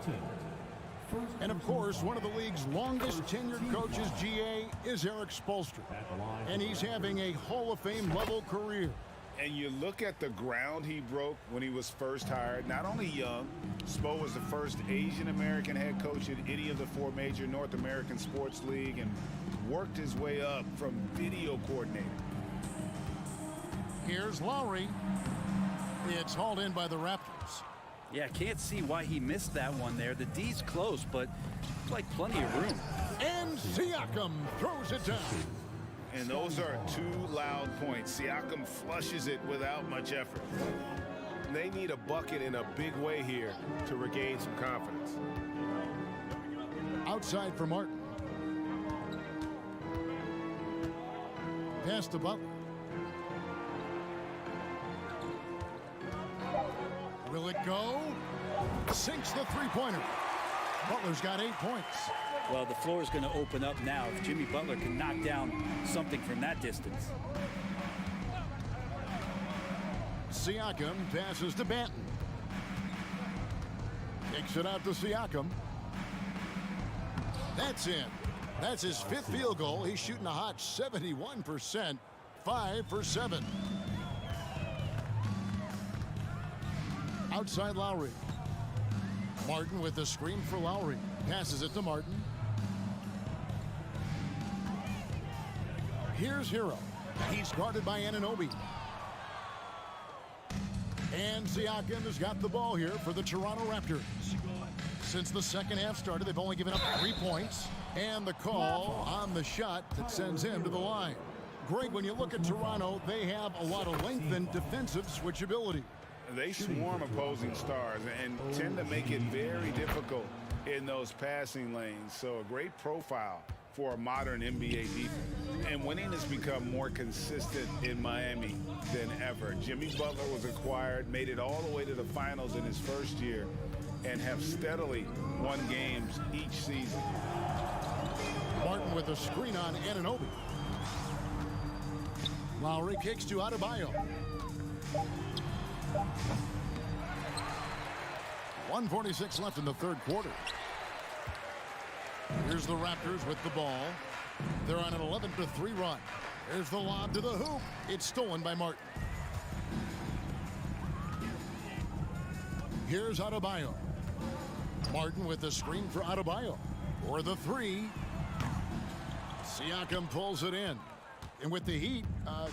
And of course, one of the league's longest tenured coaches, GA, is Eric Spoelstra. And he's having a Hall of Fame level career. And you look at the ground he broke when he was first hired. Not only young, Spo was the first Asian-American head coach in any of the 4 major North American sports league and worked his way up from video coordinator. Here's Lowry. It's hauled in by the Raptors. Yeah, can't see why he missed that one there. The D's close, but it's like plenty of room. And Siakam throws it down. And those are 2 loud points. Siakam flushes it without much effort. They need a bucket in a big way here to regain some confidence. Outside for Martin. Pass to Butler. Will it go? Sinks the three-pointer. Butler's got 8 points. Well, the floor is going to open up now if Jimmy Butler can knock down something from that distance. Siakam passes to Banton. Kicks it out to Siakam. That's in. That's his 5th field goal. He's shooting a hot 71%, 5 for 7. Outside Lowry. Martin with the screen for Lowry. Passes it to Martin. Here's Hero. He's guarded by Anunoby. And Siakam has got the ball here for the Toronto Raptors. Since the second half started, they've only given up 3 points. And the call on the shot that sends him to the line. Greg, when you look at Toronto, they have a lot of length and defensive switchability. They swarm opposing stars and tend to make it very difficult in those passing lanes. So a great profile for a modern NBA defense. And winning has become more consistent in Miami than ever. Jimmy Butler was acquired, made it all the way to the finals in his first year, and have steadily won games each season. Martin with a screen on Anunoby. Lowry kicks to Adebayo. 1:46 left in the third quarter. Here's the Raptors with the ball. They're on an 11-3 run. There's the lob to the hoop. It's stolen by Martin. Here's Adebayo. Martin with the screen for Adebayo. For the 3. Siakam pulls it in. And with the Heat,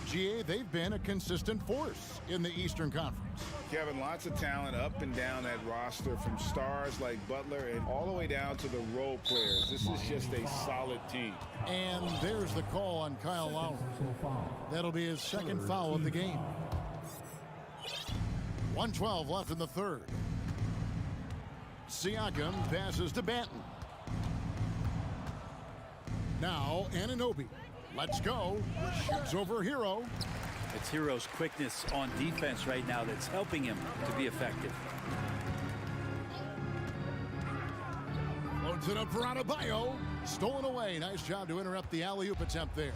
GA, they've been a consistent force in the Eastern Conference. Kevin, lots of talent up and down that roster, from stars like Butler and all the way down to the role players. This is just a solid team. And there's the call on Kyle Lowry. That'll be his second foul of the game. 1:12 left in the third. Siakam passes to Banton. Now Anunoby. Let's go. Shoots over Hero. It's Hero's quickness on defense right now that's helping him to be effective. Loads it up for Adebayo. Stolen away. Nice job to interrupt the alley-oop attempt there.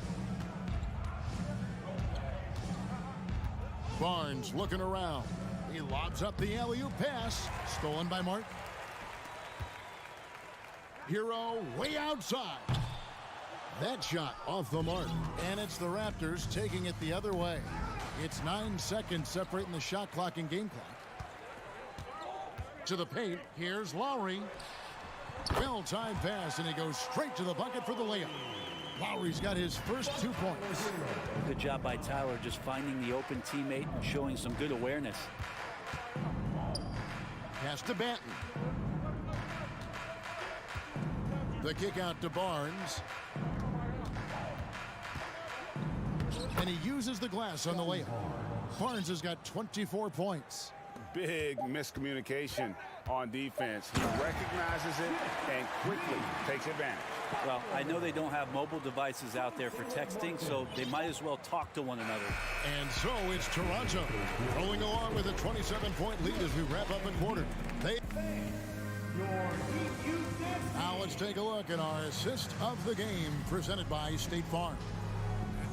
Barnes looking around. He lobs up the alley-oop pass. Stolen by Martin. Hero way outside. That shot off the mark. And it's the Raptors taking it the other way. It's 9 seconds separating the shot clock and game clock. To the paint. Here's Lowry. Well-timed pass, and he goes straight to the bucket for the layup. Lowry's got his first 2 points. Good job by Tyler just finding the open teammate and showing some good awareness. Pass to Banton. The kick out to Barnes. And he uses the glass on the layup. Barnes has got 24 points. Big miscommunication on defense. He recognizes it and quickly takes advantage. Well, I know they don't have mobile devices out there for texting, so they might as well talk to one another. And so it's Toronto rolling along with a 27-point lead as we wrap up a quarter. Now let's take a look at our assist of the game presented by State Farm.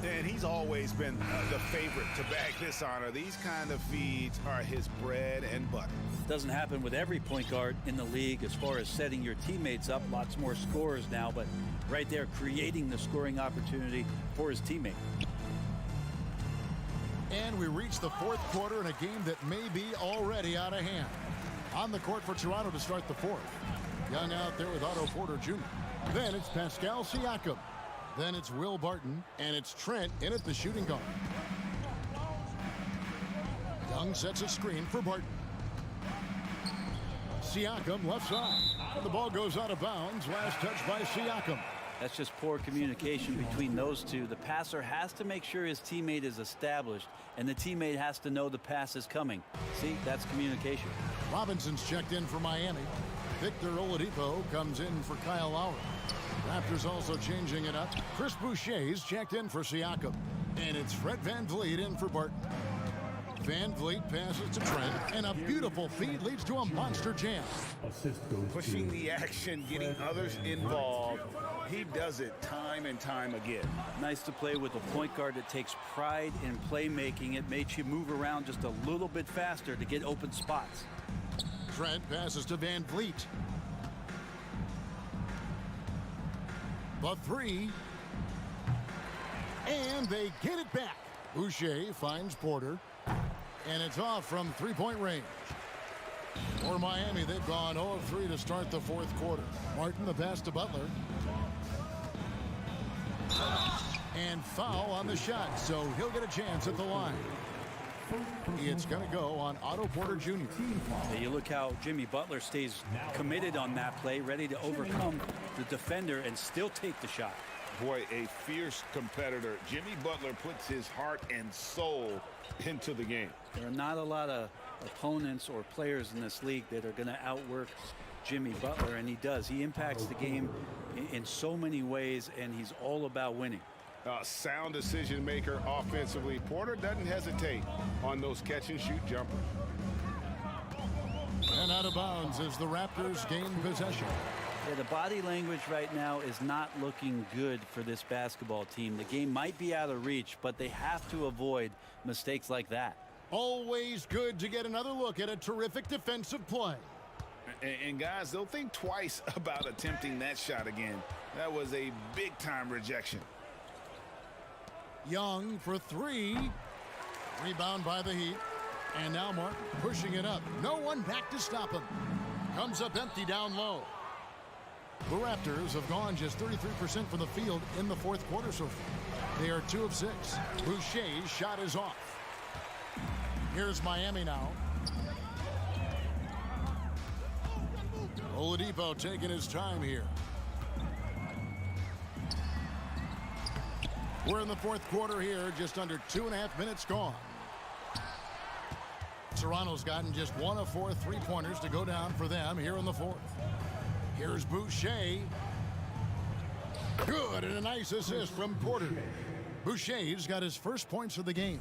And he's always been the favorite to bag this honor. These kind of feeds are his bread and butter. Doesn't happen with every point guard in the league as far as setting your teammates up. Lots more scorers now, but right there creating the scoring opportunity for his teammate. And we reach the fourth quarter in a game that may be already out of hand. On the court for Toronto to start the fourth. Young out there with Otto Porter Jr. Then it's Pascal Siakam. Then it's Will Barton. And it's Trent in at the shooting guard. Young sets a screen for Barton. Siakam left side. The ball goes out of bounds. Last touch by Siakam. That's just poor communication between those two. The passer has to make sure his teammate is established, and the teammate has to know the pass is coming. See, that's communication. Robinson's checked in for Miami. Victor Oladipo comes in for Kyle Lowry. Raptors also changing it up. Chris Boucher's checked in for Siakam. And it's Fred VanVleet in for Barton. VanVleet passes to Trent, and a beautiful feed leads to a monster jam. Pushing the action, getting others involved. He does it time and time again. Nice to play with a point guard that takes pride in playmaking. It makes you move around just a little bit faster to get open spots. Trent passes to VanVleet. The three. And they get it back. Boucher finds Porter. And it's off from three-point range. For Miami, they've gone 0 of 3 to start the fourth quarter. Martin the pass to Butler. And foul on the shot, so he'll get a chance at the line. It's going to go on Otto Porter Jr. Hey, you look how Jimmy Butler stays committed on that play, ready to overcome the defender and still take the shot. Boy, a fierce competitor. Jimmy Butler puts his heart and soul into the game. There are not a lot of opponents or players in this league that are going to outwork Jimmy Butler, and he does. He impacts the game in so many ways, and he's all about winning. Sound decision maker offensively. Porter doesn't hesitate on those catch and shoot jumpers. And out of bounds as the Raptors gain possession. Yeah, the body language right now is not looking good for this basketball team. The game might be out of reach, but they have to avoid mistakes like that. Always good to get another look at a terrific defensive play. And guys, they'll think twice about attempting that shot again. That was a big-time rejection. Young for three. Rebound by the Heat. And now Martin pushing it up. No one back to stop him. Comes up empty down low. The Raptors have gone just 33% from the field in the fourth quarter so far. They are 2 of 6. Boucher's shot is off. Here's Miami now. Oladipo taking his time here. We're in the fourth quarter here, just under 2.5 minutes gone. Toronto's gotten just 1 of 4 three-pointers to go down for them here in the fourth. Here's Boucher. Good, and a nice assist from Porter. Boucher's got his first points of the game.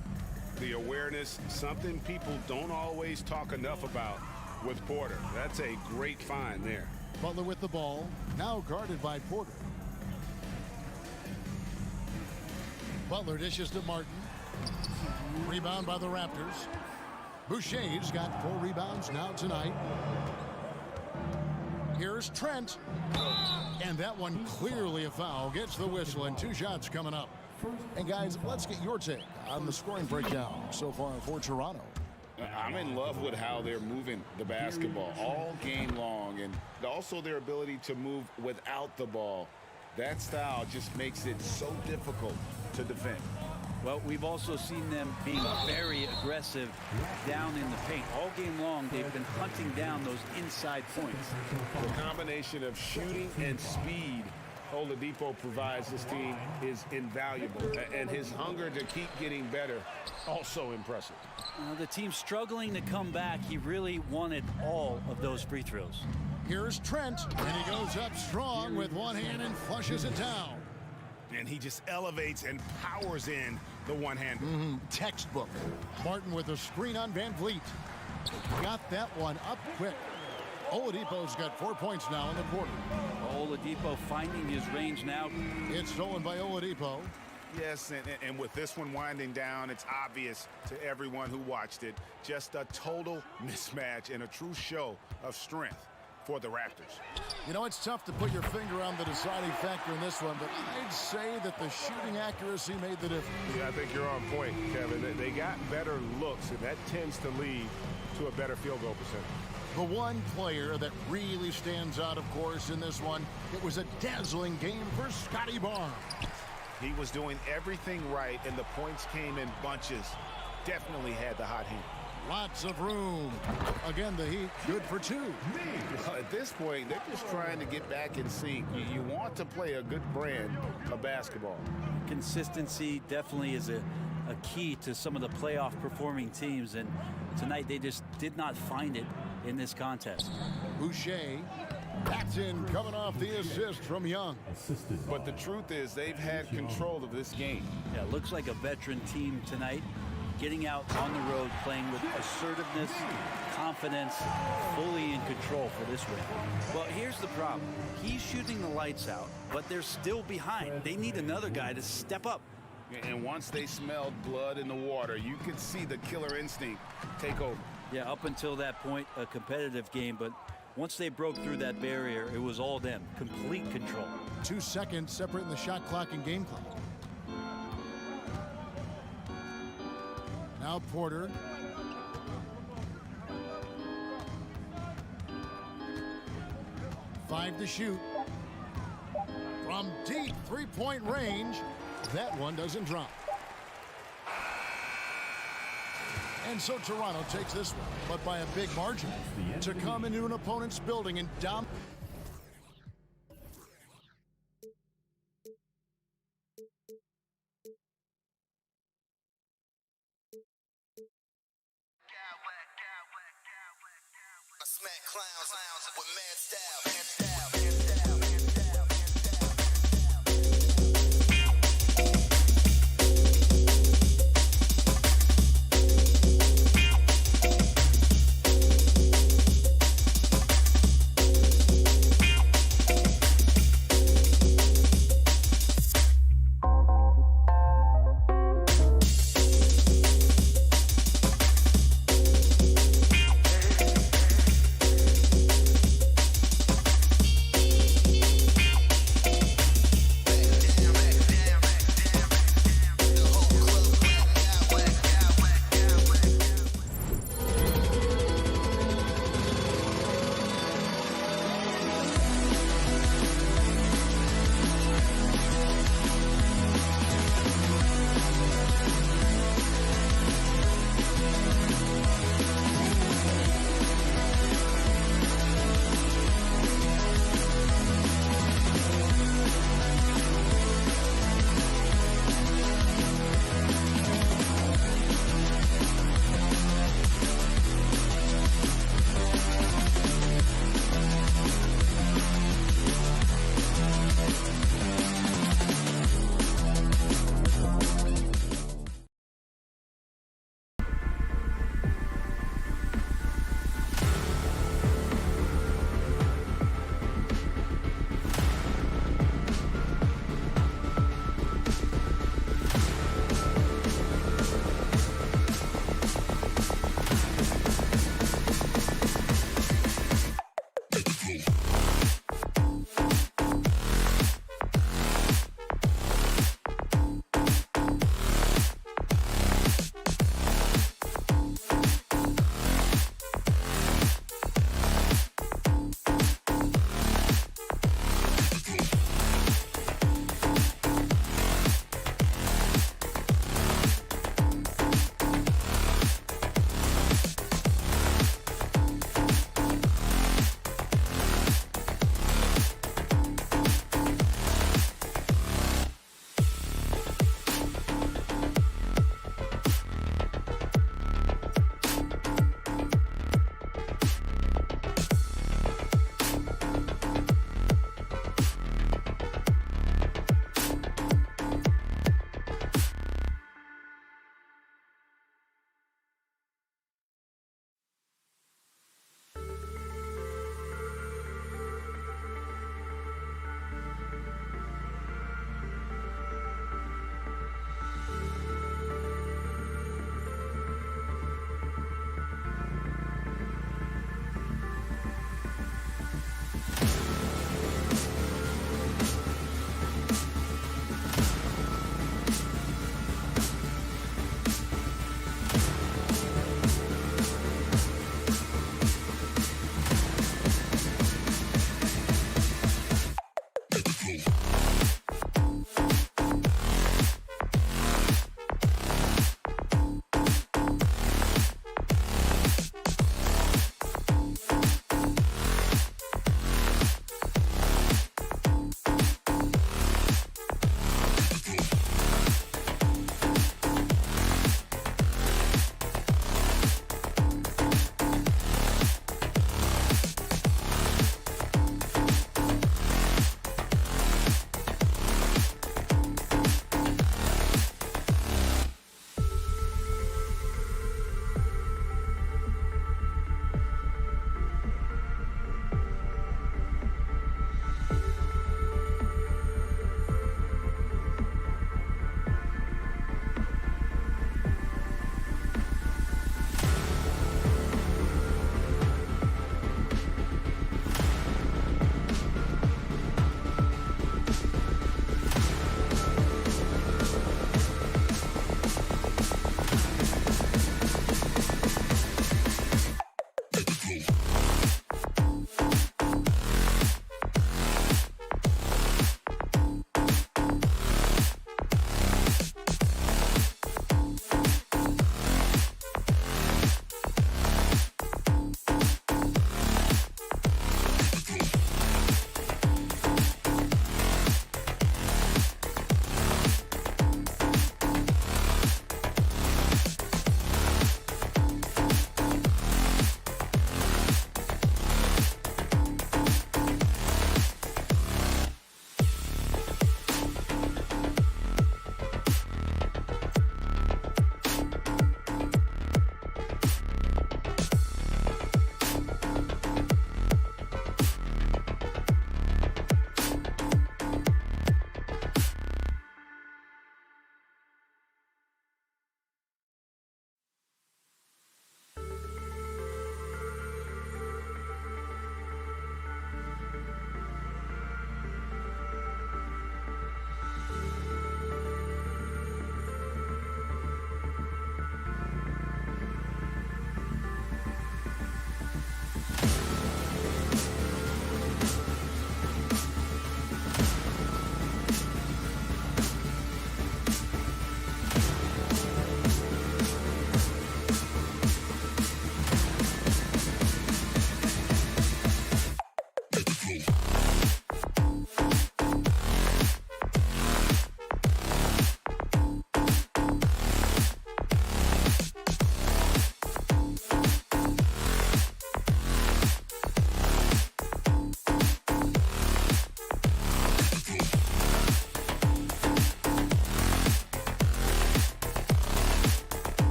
The awareness, something people don't always talk enough about with Porter. That's a great find there. Butler with the ball, now guarded by Porter. Butler dishes to Martin. Rebound by the Raptors. Boucher's got 4 rebounds now tonight. Here's Trent. And that one clearly a foul. Gets the whistle and 2 shots coming up. And guys, let's get your take on the scoring breakdown so far for Toronto. I'm in love with how they're moving the basketball all game long, and also their ability to move without the ball. That style just makes it so difficult to defend. Well, we've also seen them being very aggressive down in the paint. All game long, they've been hunting down those inside points. The combination of shooting and speed Oladipo provides this team is invaluable, and his hunger to keep getting better, also impressive. The team's struggling to come back. He really wanted all of those free throws. Here's Trent, and he goes up strong with one hand and flushes it down. And he just elevates and powers in the one-hander. Textbook. Martin with a screen on VanVleet. Got that one up quick. Oladipo's got 4 points now in the quarter. Oladipo finding his range now. It's stolen by Oladipo. Yes, and with this one winding down, it's obvious to everyone who watched it. Just a total mismatch and a true show of strength for the Raptors. You know, it's tough to put your finger on the deciding factor in this one, but I'd say that the shooting accuracy made the difference. Yeah, I think you're on point, Kevin. They got better looks, and that tends to lead to a better field goal percentage. The one player that really stands out, of course, in this one, it was a dazzling game for Scotty Barnes. He was doing everything right, and the points came in bunches. Definitely had the hot hand. Lots of room. Again, the Heat, good for two. At this point, they're just trying to get back in sync. You want to play a good brand of basketball. Consistency definitely is a key to some of the playoff performing teams, and tonight they just did not find it in this contest. Boucher, that's in, coming off the assist from Young. But the truth is they've had control of this game. Yeah, looks like a veteran team tonight, getting out on the road, playing with assertiveness, confidence, fully in control for this win. Well, here's the problem. He's shooting the lights out, but they're still behind. They need another guy to step up. And once they smelled blood in the water, you could see the killer instinct take over. Yeah, up until that point, a competitive game, but once they broke through that barrier, it was all them. Complete control. 2 seconds separating the shot clock and game clock. Now Porter. Five to shoot. From deep three-point range, that one doesn't drop. And so Toronto takes this one, but by a big margin, to come into an opponent's building and dominate. I smack clowns with mad style.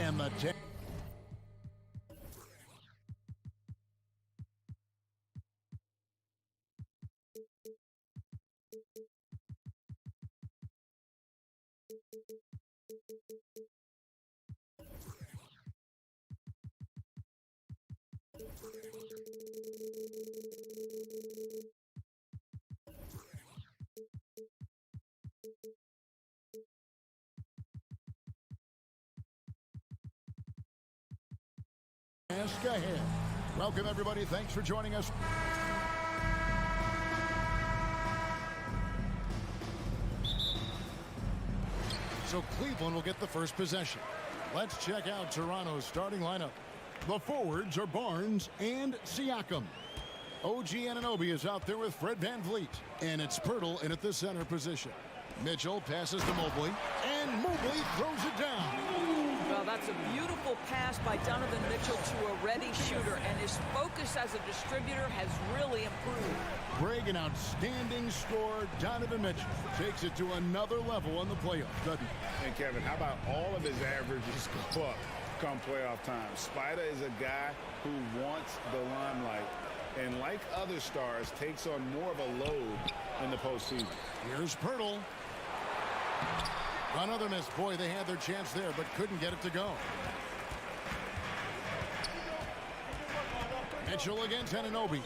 And the 10. Ask ahead. Welcome, everybody. Thanks for joining us. So Cleveland will get the first possession. Let's check out Toronto's starting lineup. The forwards are Barnes and Siakam. OG Anunoby is out there with Fred VanVleet. And it's Pirtle in at the center position. Mitchell passes to Mobley. And Mobley throws it down. Well, that's a beautiful pass by Donovan Mitchell to a ready shooter. And his focus as a distributor has really improved. Greg, an outstanding scorer. Donovan Mitchell takes it to another level in the playoffs, doesn't he? And Kevin, how about all of his averages go up come playoff time? Spider is a guy who wants the limelight, and like other stars, takes on more of a load in the postseason. Here's Pirtle. Another miss. Boy, they had their chance there, but couldn't get it to go. Mitchell against Anunoby.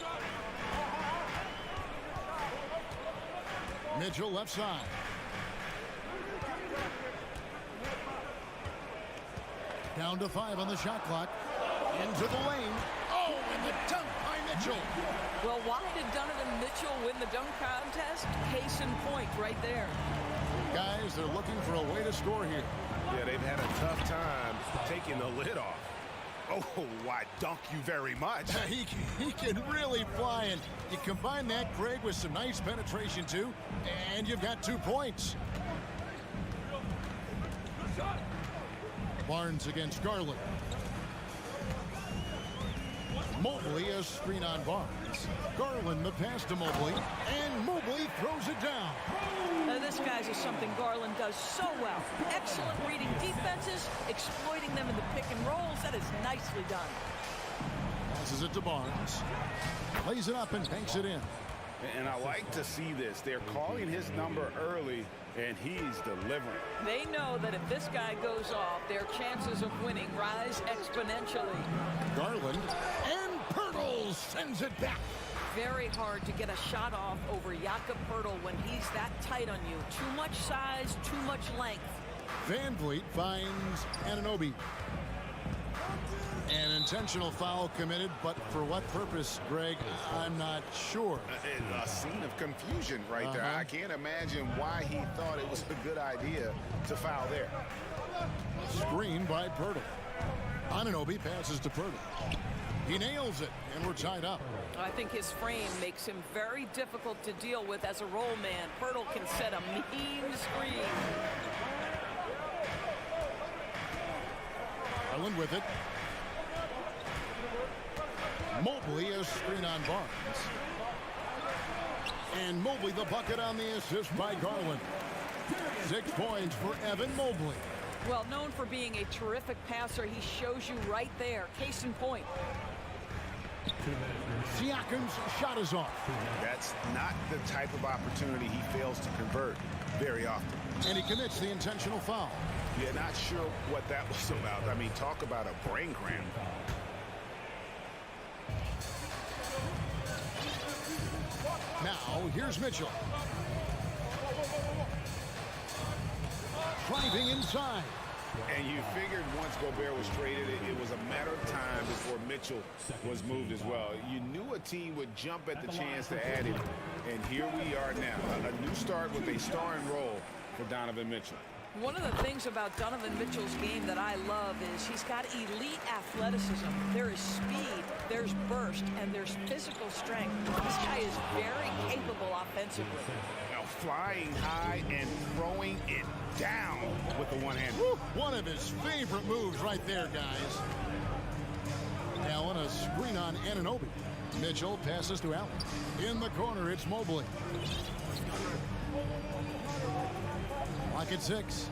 Mitchell left side. Down to 5 on the shot clock. Into the lane. Oh, and the dunk by Mitchell. Well, why did Donovan Mitchell win the dunk contest? Case in point right there. Guys, they're looking for a way to score here. Yeah, they've had a tough time taking the lid off. Oh, why, dunk you very much. He can really fly, and you combine that, Greg, with some nice penetration, too, and you've got 2 points. Barnes against Garland. Mobley, a screen on Barnes. Garland the pass to Mobley, and Mobley throws it down. Now, this, guys, is something Garland does so well. Excellent reading defenses, exploiting them in the pick and rolls. That is nicely done. Passes it to Barnes. Lays it up and banks it in. And I like to see this. They're calling his number early, and he's delivering. They know that if this guy goes off, their chances of winning rise exponentially. Garland, and Pirtle sends it back. Very hard to get a shot off over Jakob Pirtle when he's that tight on you. Too much size, too much length. VanVleet finds Anunoby. An intentional foul committed, but for what purpose, Greg, I'm not sure. A scene of confusion right there. I can't imagine why he thought it was a good idea to foul there. Screen by Pirtle. Anunoby passes to Pirtle. He nails it, and we're tied up. I think his frame makes him very difficult to deal with as a roll man. Pirtle can set a mean screen. Garland with it. Mobley, a screen on Barnes. And Mobley the bucket on the assist by Garland. 6 points for Evan Mobley. Well, known for being a terrific passer, he shows you right there. Case in point. Siakam's shot is off. That's not the type of opportunity he fails to convert very often. And he commits the intentional foul. Yeah, not sure what that was about. I mean, talk about a brain cramp. Now, here's Mitchell. Driving inside. And you figured once Gobert was traded, it was a matter of time before Mitchell was moved as well. You knew a team would jump at the chance to add him. And here we are now. A new start with a starring role for Donovan Mitchell. One of the things about Donovan Mitchell's game that I love is he's got elite athleticism. There is speed, there's burst, and there's physical strength. This guy is very capable offensively. Now flying high and throwing it down with the one hand. One of his favorite moves right there, guys. Allen, a screen on Anunoby. Mitchell passes to Allen. In the corner, it's Mobley. Clock at 6.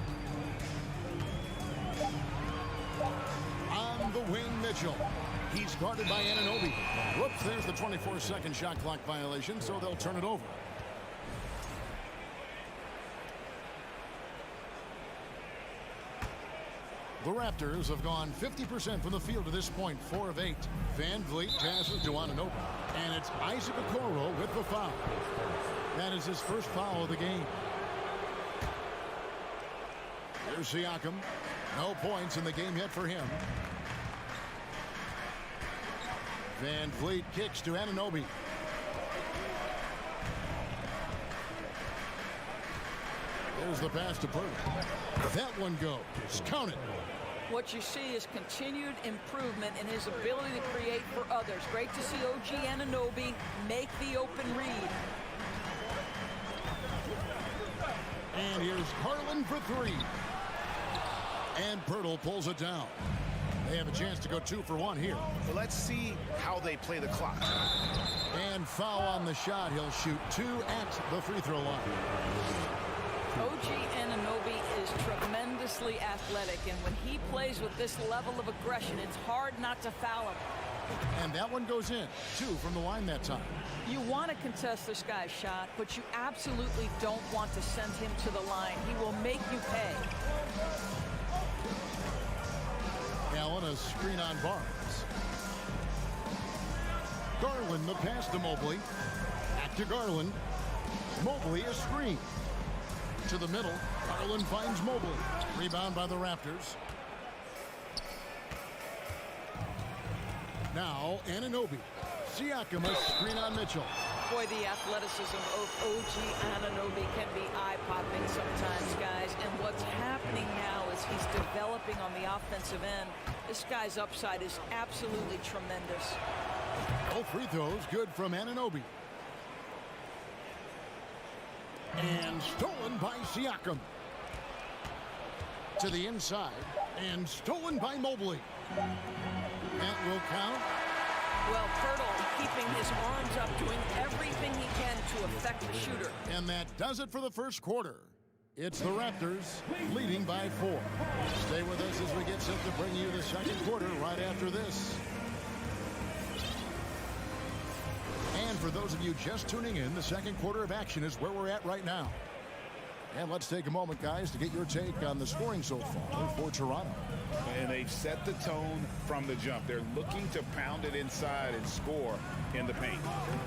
wing, Mitchell. He's guarded by Anunoby. Whoops, there's the 24-second shot clock violation, so they'll turn it over. The Raptors have gone 50% from the field to this point, 4 of 8. Van Vliet passes to Anunoby, and it's Isaac Okoro with the foul. That is his first foul of the game. Here's Siakam. No points in the game yet for him. Van Vliet kicks to Anunoby. There's the pass to Purtle. That one goes. Count it. What you see is continued improvement in his ability to create for others. Great to see OG Anunoby make the open read. And here's Garland for 3. And Purtle pulls it down. They have a chance to go 2 for 1 here. Well, let's see how they play the clock. And foul on the shot. He'll shoot 2 at the free throw line. OG Anunoby is tremendously athletic, and when he plays with this level of aggression, it's hard not to foul him. And that one goes in. 2 from the line that time. You want to contest this guy's shot, but you absolutely don't want to send him to the line. He will make you pay. Allen, a screen on Barnes. Garland, the pass to Mobley. Back to Garland. Mobley, a screen. To the middle. Garland finds Mobley. Rebound by the Raptors. Now, Anunoby. Siakam, a screen on Mitchell. Boy, the athleticism of OG Anunoby can be eye-popping sometimes, guys. And what's happening now is he's developing on the offensive end. This guy's upside is absolutely tremendous. Both free throws good from Anunoby. And stolen by Siakam. To the inside. And stolen by Mobley. That will count. Well, Purtle keeping his arms up, doing everything he can to affect the shooter. And that does it for the first quarter. It's the Raptors leading by 4. Stay with us as we get set to bring you the second quarter right after this. And for those of you just tuning in, the second quarter of action is where we're at right now. And let's take a moment, guys, to get your take on the scoring so far for Toronto. And they've set the tone from the jump. They're looking to pound it inside and score in the paint.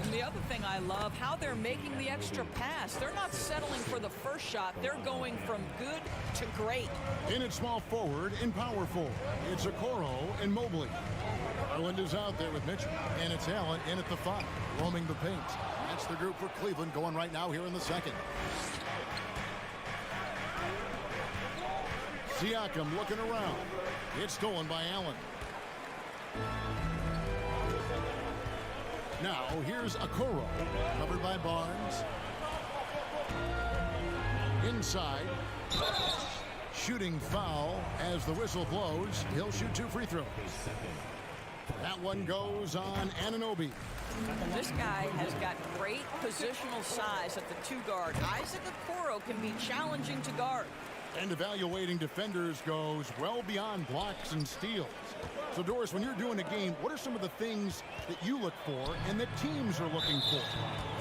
And the other thing I love, how they're making the extra pass. They're not settling for the first shot. They're going from good to great. In at small forward and power forward, it's Okoro and Mobley. Garland is out there with Mitchell, and it's Allen in at the 5, roaming the paint. That's the group for Cleveland going right now here in the second. Siakam looking around. It's stolen by Allen. Now here's Okoro, covered by Barnes. Inside. Shooting foul as the whistle blows. He'll shoot 2 free throws. That one goes on Anunoby. And this guy has got great positional size at the 2 guard. Isaac Okoro can be challenging to guard. And evaluating defenders goes well beyond blocks and steals. So, Doris, when you're doing a game, what are some of the things that you look for and that teams are looking for?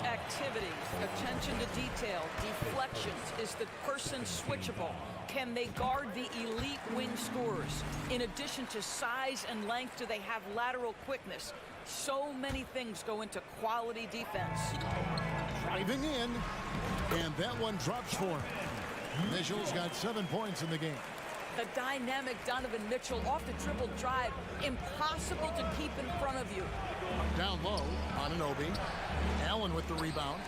Activity, attention to detail, deflections. Is the person switchable? Can they guard the elite wing scorers? In addition to size and length, do they have lateral quickness? So many things go into quality defense. Driving in, and that one drops for him. Mitchell's got 7 points in the game. The dynamic Donovan Mitchell off the dribble drive. Impossible to keep in front of you. Down low, Anunoby. Allen with the rebound.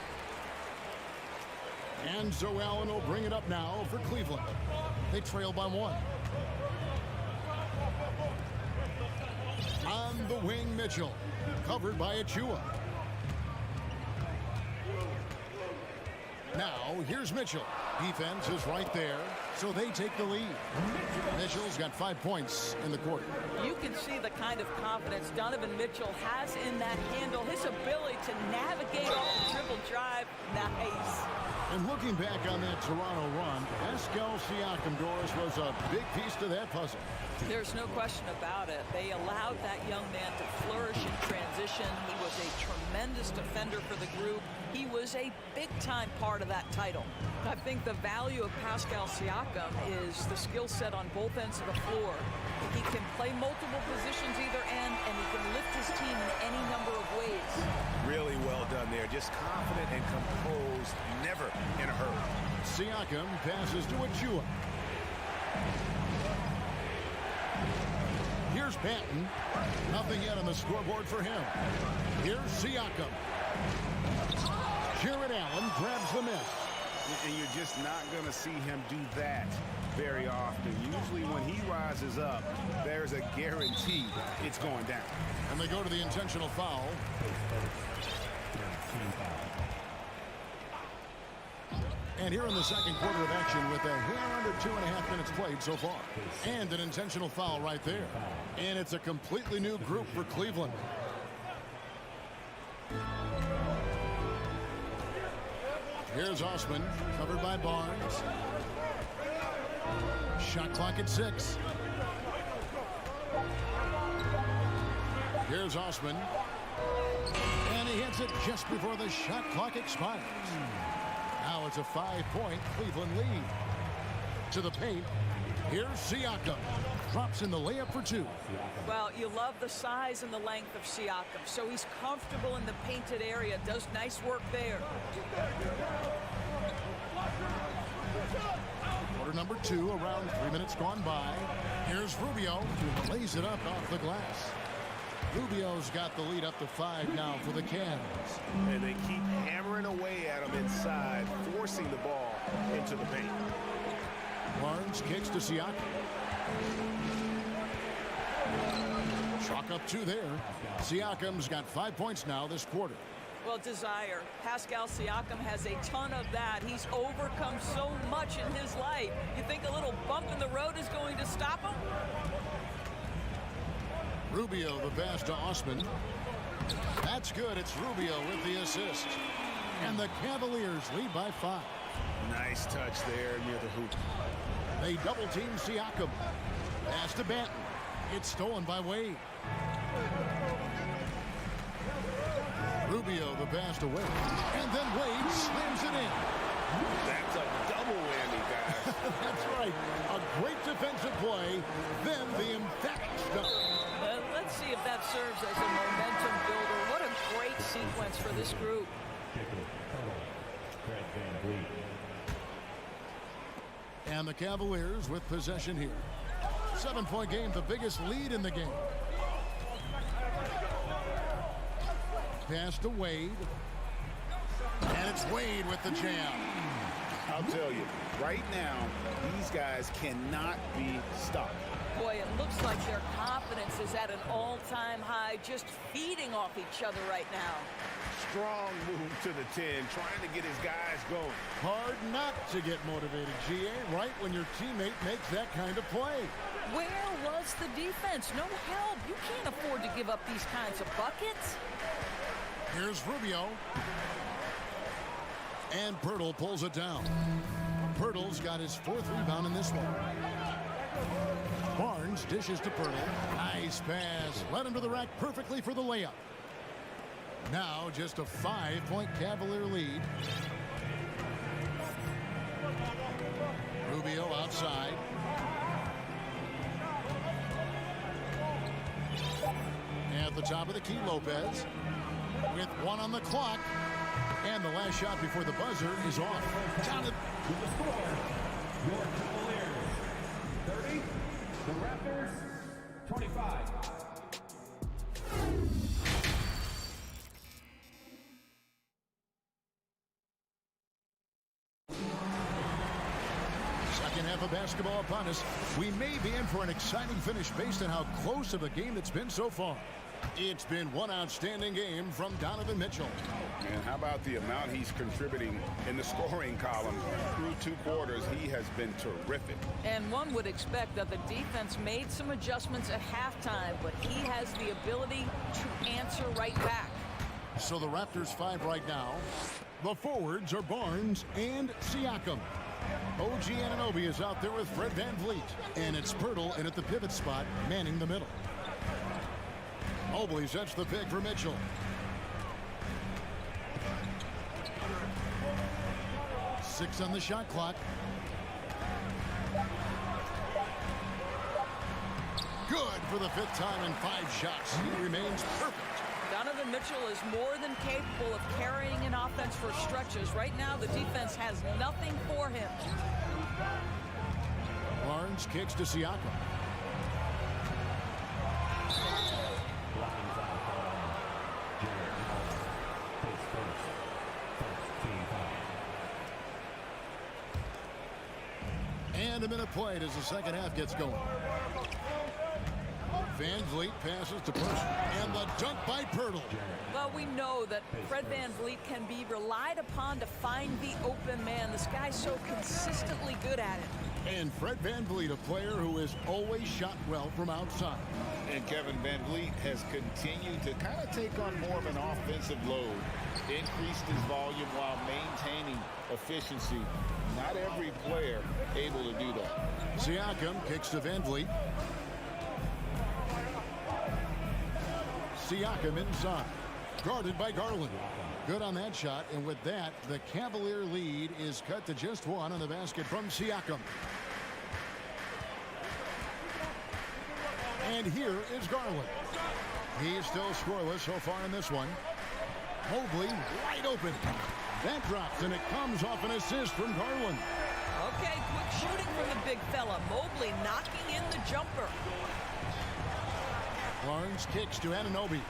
And so Allen will bring it up now for Cleveland. They trail by 1. On the wing, Mitchell. Covered by Achua. Now, here's Mitchell. Defense is right there, so they take the lead. Mitchell's got 5 points in the quarter. You can see the kind of confidence Donovan Mitchell has in that handle. His ability to navigate off the dribble drive. Nice. And looking back on that Toronto run, Pascal Siakam, Doris, was a big piece to that puzzle. There's no question about it. They allowed that young man to flourish in transition. He was a tremendous defender for the group. He was a big-time part of that title. I think the value of Pascal Siakam is the skill set on both ends of the floor. He can play multiple positions either end, and he can lift his team in any number of ways. Really well done there. Just confident and composed, never in a hurry. Siakam passes to Achua. Here's Banton. Nothing yet on the scoreboard for him. Here's Siakam. Jared Allen grabs the miss. And you're just not going to see him do that very often. Usually when he rises up, there's a guarantee it's going down. And they go to the intentional foul. And here in the second quarter of action with a hair under 2.5 minutes played so far. And an intentional foul right there. And it's a completely new group for Cleveland. Here's Osman, covered by Barnes. Shot clock at 6. Here's Osman. And he hits it just before the shot clock expires. Now it's a 5-point Cleveland lead. To the paint. Here's Siakam. Drops in the layup for 2. Well, you love the size and the length of Siakam. So he's comfortable in the painted area. Does nice work there. Quarter number 2, around 3 minutes gone by. Here's Rubio. Lays it up off the glass. Rubio's got the lead up to 5 now for the Cavs. And they keep hammering away at him inside, forcing the ball into the paint. Barnes kicks to Siakam. Chalk up 2 there. Siakam's got 5 points now this quarter. Well, desire. Pascal Siakam has a ton of that. He's overcome so much in his life. You think a little bump in the road is going to stop him? Rubio the pass to Osman. That's good. It's Rubio with the assist. And the Cavaliers lead by 5. Nice touch there near the hoop. They double team Siakam. Pass to Banton. It's stolen by Wade. Rubio the pass to Wade. And then Wade slams it in. That's a double whammy, guys. That's right. A great defensive play. Then the emphatic dunk. Let's see if that serves as a momentum builder. What a great sequence for this group. And the Cavaliers with possession here. 7-point game, the biggest lead in the game. Pass to Wade. And it's Wade with the jam. I'll tell you, right now, these guys cannot be stopped. Boy, it looks like their confidence is at an all-time high, just feeding off each other right now. Strong move to the 10, trying to get his guys going. Hard not to get motivated, GA, right when your teammate makes that kind of play. Where was the defense? No help. You can't afford to give up these kinds of buckets. Here's Rubio. And Pirtle pulls it down. Pirtle's got his 4th rebound in this one. Barnes dishes to Pirtle. Nice pass. Led him to the rack perfectly for the layup. Now just a 5-point Cavalier lead. Rubio outside. At the top of the key, Lopez. With 1 on the clock. And the last shot before the buzzer is off. Down to the score. Your Cavaliers 30. The Raptors 25. Second half of basketball upon us. We may be in for an exciting finish based on how close of a game it's been so far. It's been one outstanding game from Donovan Mitchell. And how about the amount he's contributing in the scoring column? Through 2 quarters, he has been terrific. And one would expect that the defense made some adjustments at halftime, but he has the ability to answer right back. So the Raptors 5 right now. The forwards are Barnes and Siakam. OG Anunoby is out there with Fred VanVleet. And it's Pirtle in at the pivot spot, manning the middle. Mobley sets the pick for Mitchell. Six on the shot clock. Good for the 5th time in 5 shots. He remains perfect. Donovan Mitchell is more than capable of carrying an offense for stretches. Right now, the defense has nothing for him. Barnes kicks to Siakam. And a minute played as the second half gets going. VanVleet passes to Person, and the dunk by Pirtle. Well, we know that Fred VanVleet can be relied upon to find the open man. This guy's so consistently good at it. And Fred VanVleet, a player who has always shot well from outside. And Kevin VanVleet has continued to kind of take on more of an offensive load, increased his volume while maintaining efficiency. Not every player able to do that. Siakam kicks to VanVleet. Siakam inside, guarded by Garland. Good on that shot, and with that, the Cavalier lead is cut to just 1 on the basket from Siakam. And here is Garland. He's still scoreless so far in this one. Mobley wide open. That drops, and it comes off an assist from Garland. Okay, quick shooting from the big fella. Mobley knocking in the jumper. Barnes kicks to Anunoby.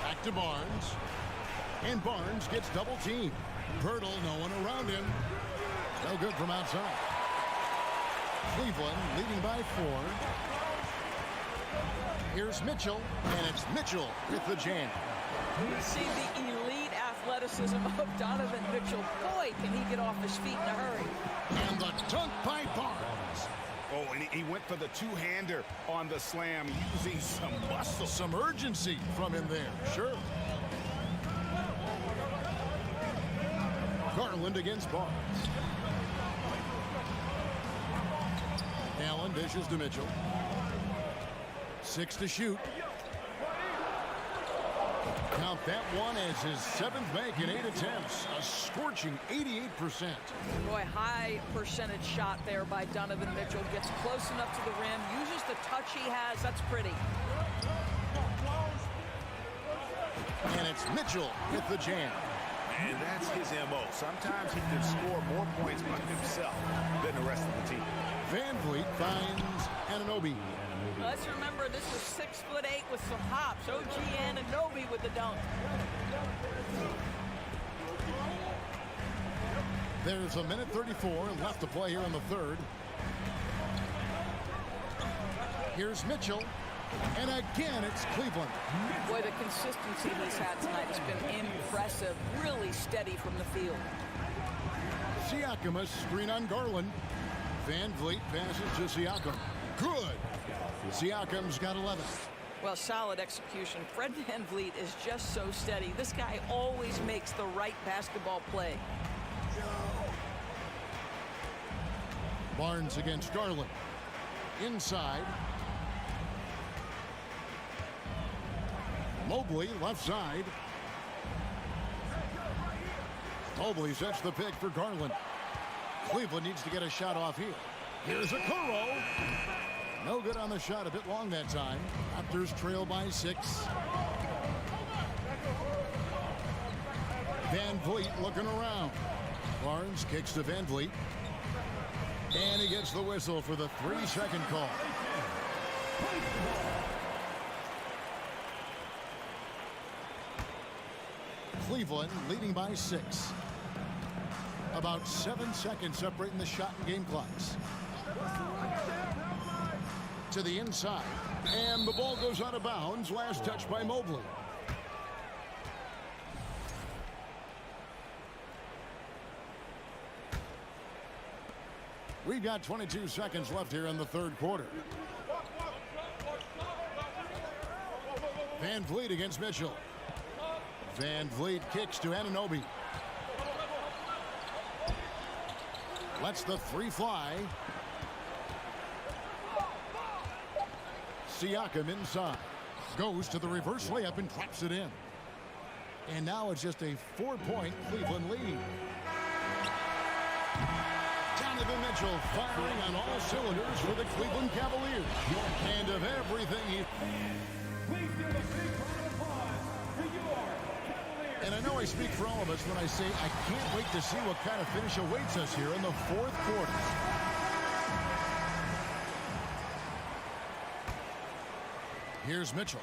Back to Barnes. And Barnes gets double teamed. Pirtle, no one around him. No good from outside. Cleveland leading by 4. Here's Mitchell, and it's Mitchell with the jam. You see the elite athleticism of Donovan Mitchell. Boy, can he get off his feet in a hurry. And the dunk by Barnes. Oh, and he went for the two-hander on the slam, using some muscle. Some urgency from him there, sure. Garland against Barnes. Allen dishes to Mitchell. 6 to shoot. Count that one as his 7th make in 8 attempts. A scorching 88%. Boy, high percentage shot there by Donovan Mitchell. Gets close enough to the rim, uses the touch he has. That's pretty. And it's Mitchell with the jam. And that's his MO. Sometimes he can score more points by himself than the rest of the team. VanVleet finds Anunoby. Let's remember this was 6'8" with some hops. OG Anunoby with the dunk. There's a minute 34 left to play here in the 3rd. Here's Mitchell. And again, it's Cleveland. Boy, the consistency he's had tonight has been impressive. Really steady from the field. Siakam, a screen on Garland. VanVleet passes to Siakam. Good. Siakam's got 11. Well, solid execution. Fred VanVleet is just so steady. This guy always makes the right basketball play. Barnes against Garland. Inside. Mobley left side. Mobley sets the pick for Garland. Cleveland needs to get a shot off here. Here's a Okoro. No good on the shot, a bit long that time. Raptors trail by 6. VanVleet looking around. Barnes kicks to VanVleet. And he gets the whistle for the 3-second call. Cleveland leading by 6. About 7 seconds separating the shot and game clocks. To the inside. And the ball goes out of bounds. Last touch by Mobley. We've got 22 seconds left here in the 3rd quarter. VanVleet against Mitchell. VanVleet kicks to Anunoby. Lets the three fly. Siakam inside. Goes to the reverse layup and drops it in. And now it's just a 4-point Cleveland lead. Donovan Mitchell firing on all cylinders for the Cleveland Cavaliers. And of everything he... And I know I speak for all of us when I say I can't wait to see what kind of finish awaits us here in the fourth quarter. Here's Mitchell.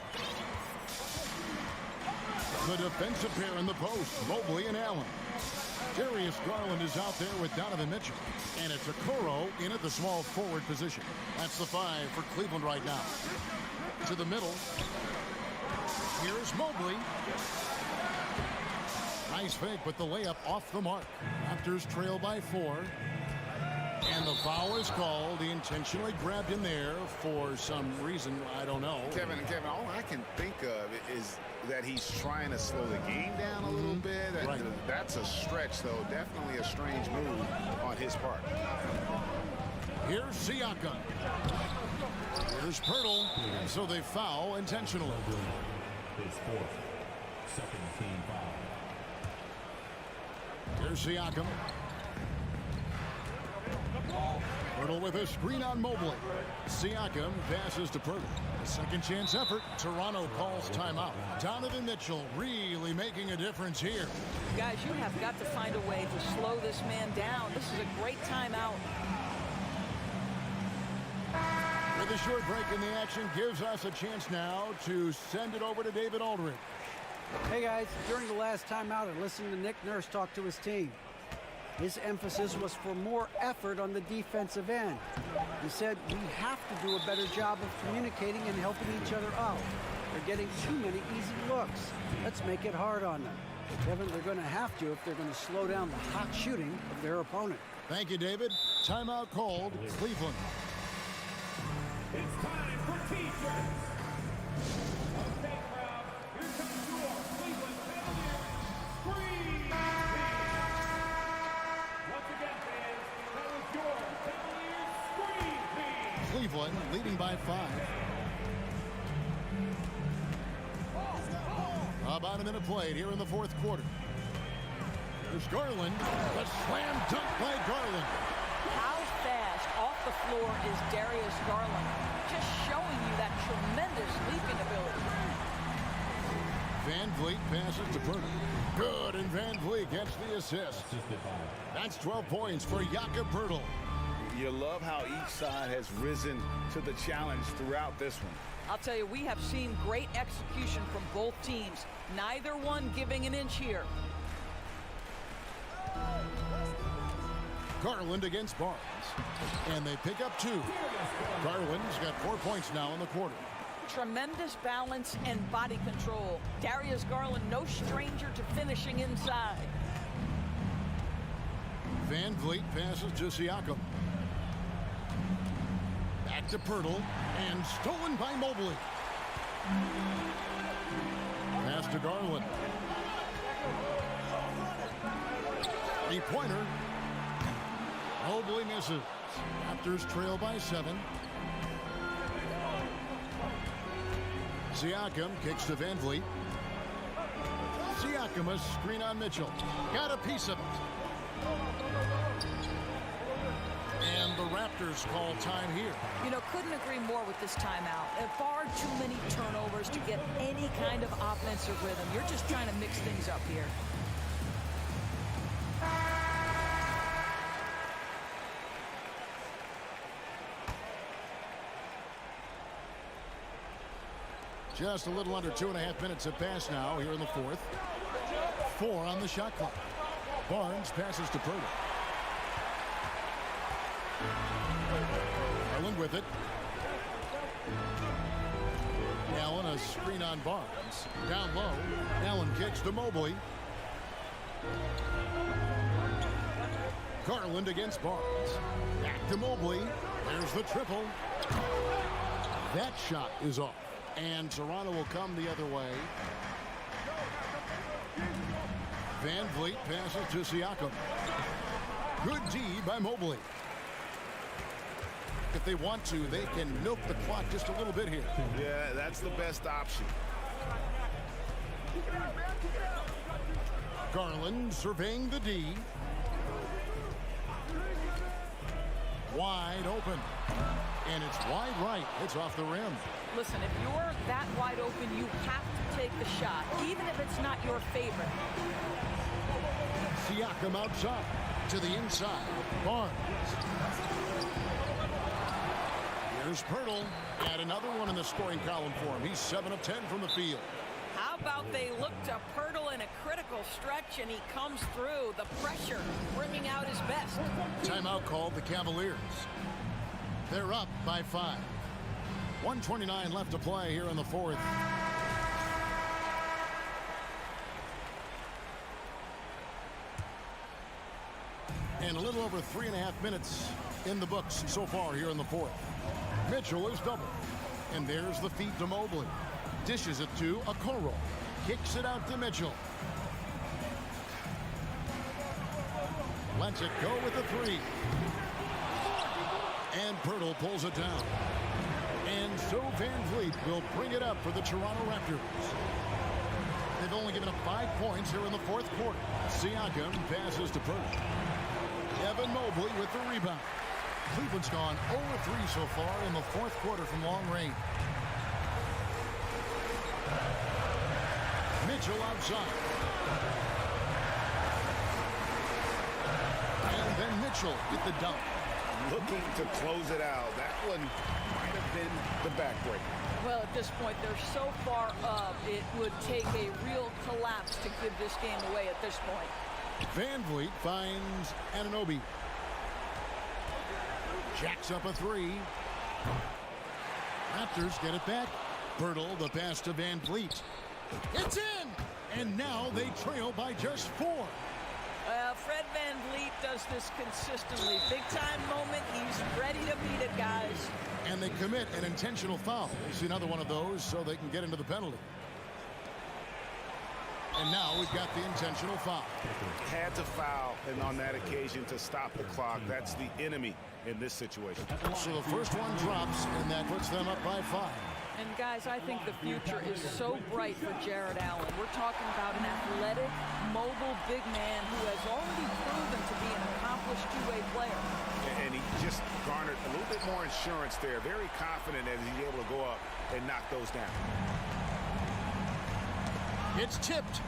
The defensive pair in the post, Mobley and Allen. Darius Garland is out there with Donovan Mitchell. And it's Okoro in at the small forward position. That's the 5 for Cleveland right now. To the middle. Here's Mobley. Nice fake, but the layup off the mark. Raptors trail by 4. And the foul is called. He intentionally grabbed in there for some reason. I don't know. Kevin, all I can think of is that he's trying to slow the game down a little bit. That's a stretch, though. Definitely a strange move on his part. Here's Siakam. Here's Pirtle. And so they foul intentionally. His fourth. Second team foul. Here's Siakam. Pirtle with a screen on Mobley. Siakam passes to Pirtle. A second chance effort. Toronto calls timeout. Donovan Mitchell really making a difference here. Guys, you have got to find a way to slow this man down. This is a great timeout. With a short break in the action gives us a chance now to send it over to David Aldridge. Hey guys, during the last timeout, I listened to Nick Nurse talk to his team. His emphasis was for more effort on the defensive end. He said we have to do a better job of communicating and helping each other out. They're getting too many easy looks. Let's make it hard on them. Kevin, they're going to have to if they're going to slow down the hot shooting of their opponent. Thank you, David. Timeout called. Cleveland. It's time for T-shirts. Okay, crowd. Here comes your Cleveland Cavaliers Scream Team. Once again, fans, that was your Cavaliers Scream Team. Cleveland leading by 5. About a minute played here in the fourth quarter. There's Garland. A slam dunk by Garland. How fast off the floor is Darius Garland? Just showing you that tremendous leaping ability. Van Vliet passes to Pirtle. Good, and Van Vliet gets the assist. That's 12 points for Jakob Pirtle. You love how each side has risen to the challenge throughout this one. I'll tell you, we have seen great execution from both teams. Neither one giving an inch here. Garland against Barnes. And they pick up 2. Garland's got 4 points now in the quarter. Tremendous balance and body control. Darius Garland, no stranger to finishing inside. Van Vliet passes to Siakam. Back to Pirtle. And stolen by Mobley. Pass to Garland. 3-pointer. Mobley misses. Raptors trail by 7. Siakam kicks to Van Vliet. Siakam a screen on Mitchell. Got a piece of it. And the Raptors call time here. You know, couldn't agree more with this timeout. Far too many turnovers to get any kind of offensive rhythm. You're just trying to mix things up here. Just a little under 2.5 minutes have passed now here in the fourth. 4 on the shot clock. Barnes passes to Pirtle. Garland with it. Allen a screen on Barnes. Down low. Allen kicks to Mobley. Garland against Barnes. Back to Mobley. There's the triple. That shot is off. And Toronto will come the other way. Van Vliet passes to Siakam. Good D by Mobley. If they want to, they can milk the clock just a little bit here. Yeah, that's the best option. Garland surveying the D. Wide open. And it's wide right. It's off the rim. Listen, if you're that wide open, you have to take the shot, even if it's not your favorite. Siakam outside. To the inside. Barnes. Here's Pirtle. And another one in the scoring column for him. He's 7 of 10 from the field. How about they look to Pirtle in a critical stretch, and he comes through. The pressure bringing out his best. Timeout called the Cavaliers. They're up by 5. 1:29 left to play here in the fourth. And a little over 3.5 minutes in the books so far here in the fourth. Mitchell is double. And there's the feed to Mobley. Dishes it to Okoro. Kicks it out to Mitchell. Lets it go with the 3. And Pirtle pulls it down. And so Van Vliet will bring it up for the Toronto Raptors. They've only given up 5 points here in the fourth quarter. Siakam passes to Pirtle. Evan Mobley with the rebound. Cleveland's gone 0-3 so far in the fourth quarter from long range. Mitchell outside. And then Mitchell with the dunk. Looking to close it out. That one might have been the backbreaker. Well, at this point, they're so far up, it would take a real collapse to give this game away at this point. Van Vliet finds Anunoby. Jacks up a 3. Raptors get it back. Pirtle, the pass to Van Vliet. It's in! And now they trail by just 4. Fred Van Vliet does this consistently. Big-time moment. He's ready to beat it, guys. And they commit an intentional foul. See another one of those so they can get into the penalty. And now we've got the intentional foul. Had to foul, and on that occasion to stop the clock. That's the enemy in this situation. So the first one drops, and that puts them up by 5. And guys, I think the future is so bright for Jared Allen. We're talking about an athletic, mobile big man who has already proven to be an accomplished two-way player. And he just garnered a little bit more insurance there. Very confident as he's able to go up and knock those down. It's tipped.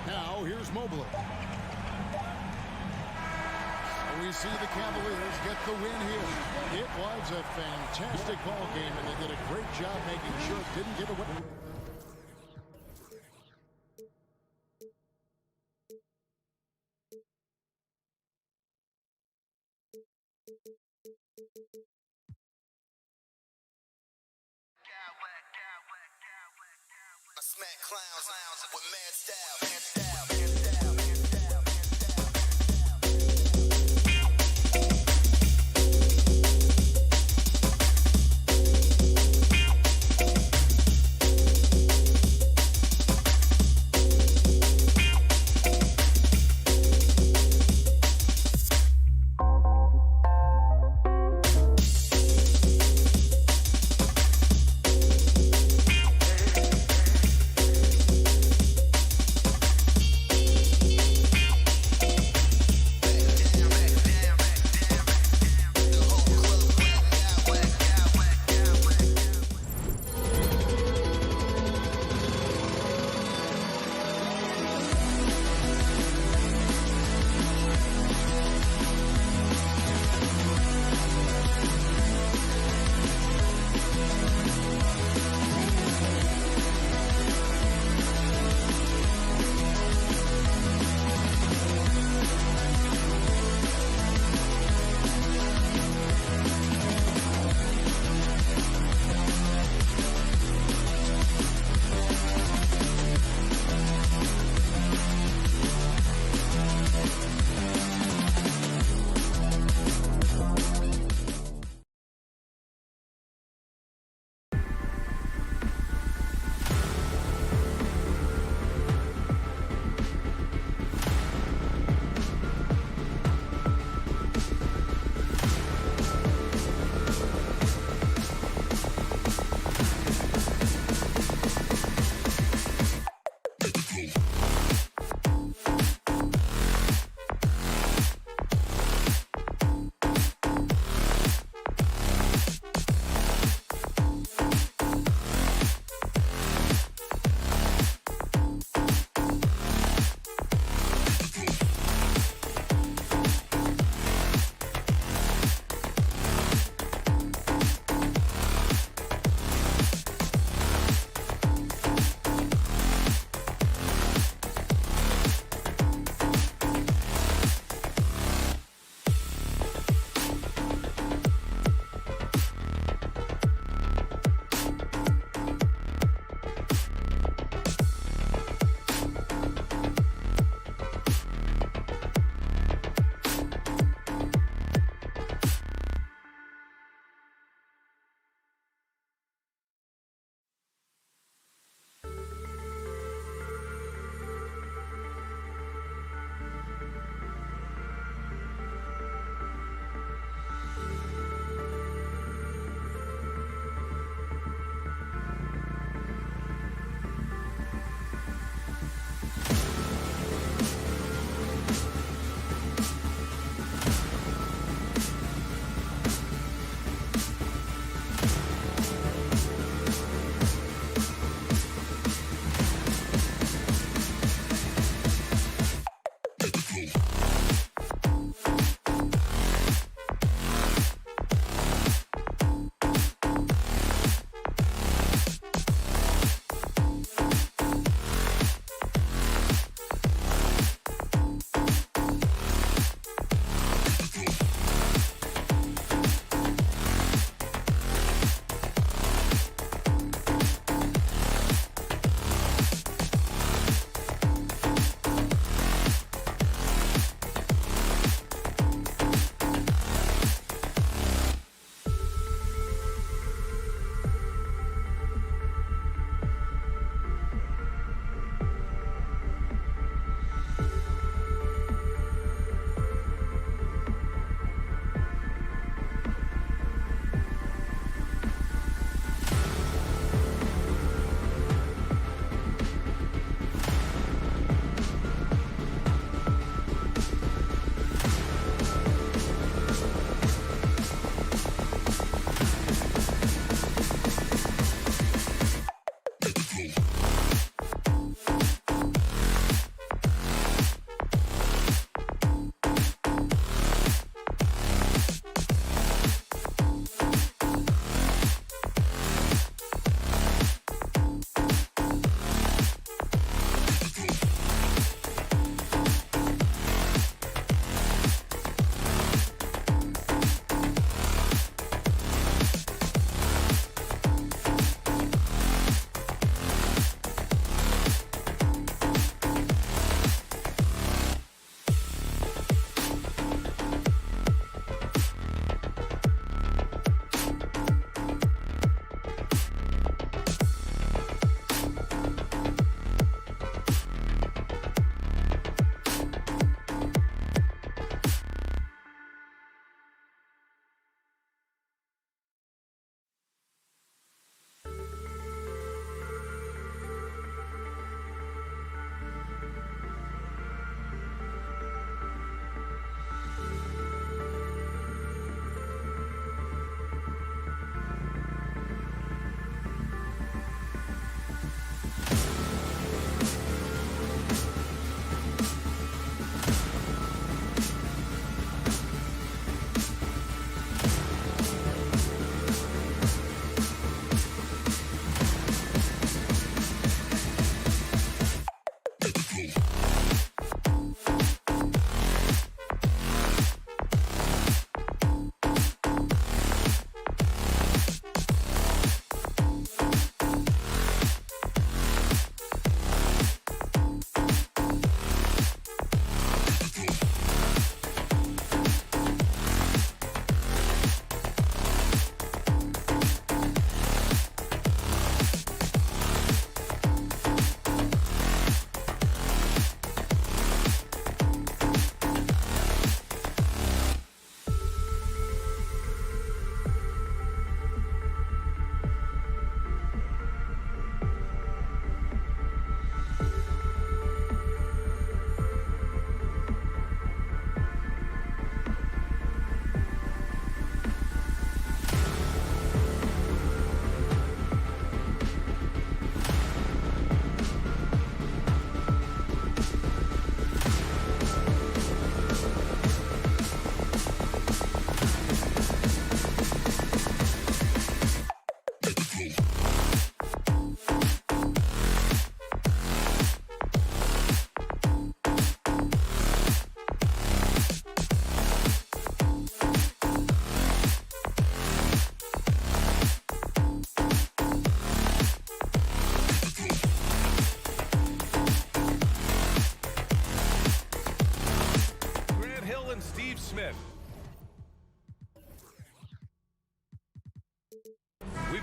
Now here's Mobley. We see the Cavaliers get the win here. It was a fantastic ball game, and they did a great job making sure it didn't give away. I smack clowns with mad style.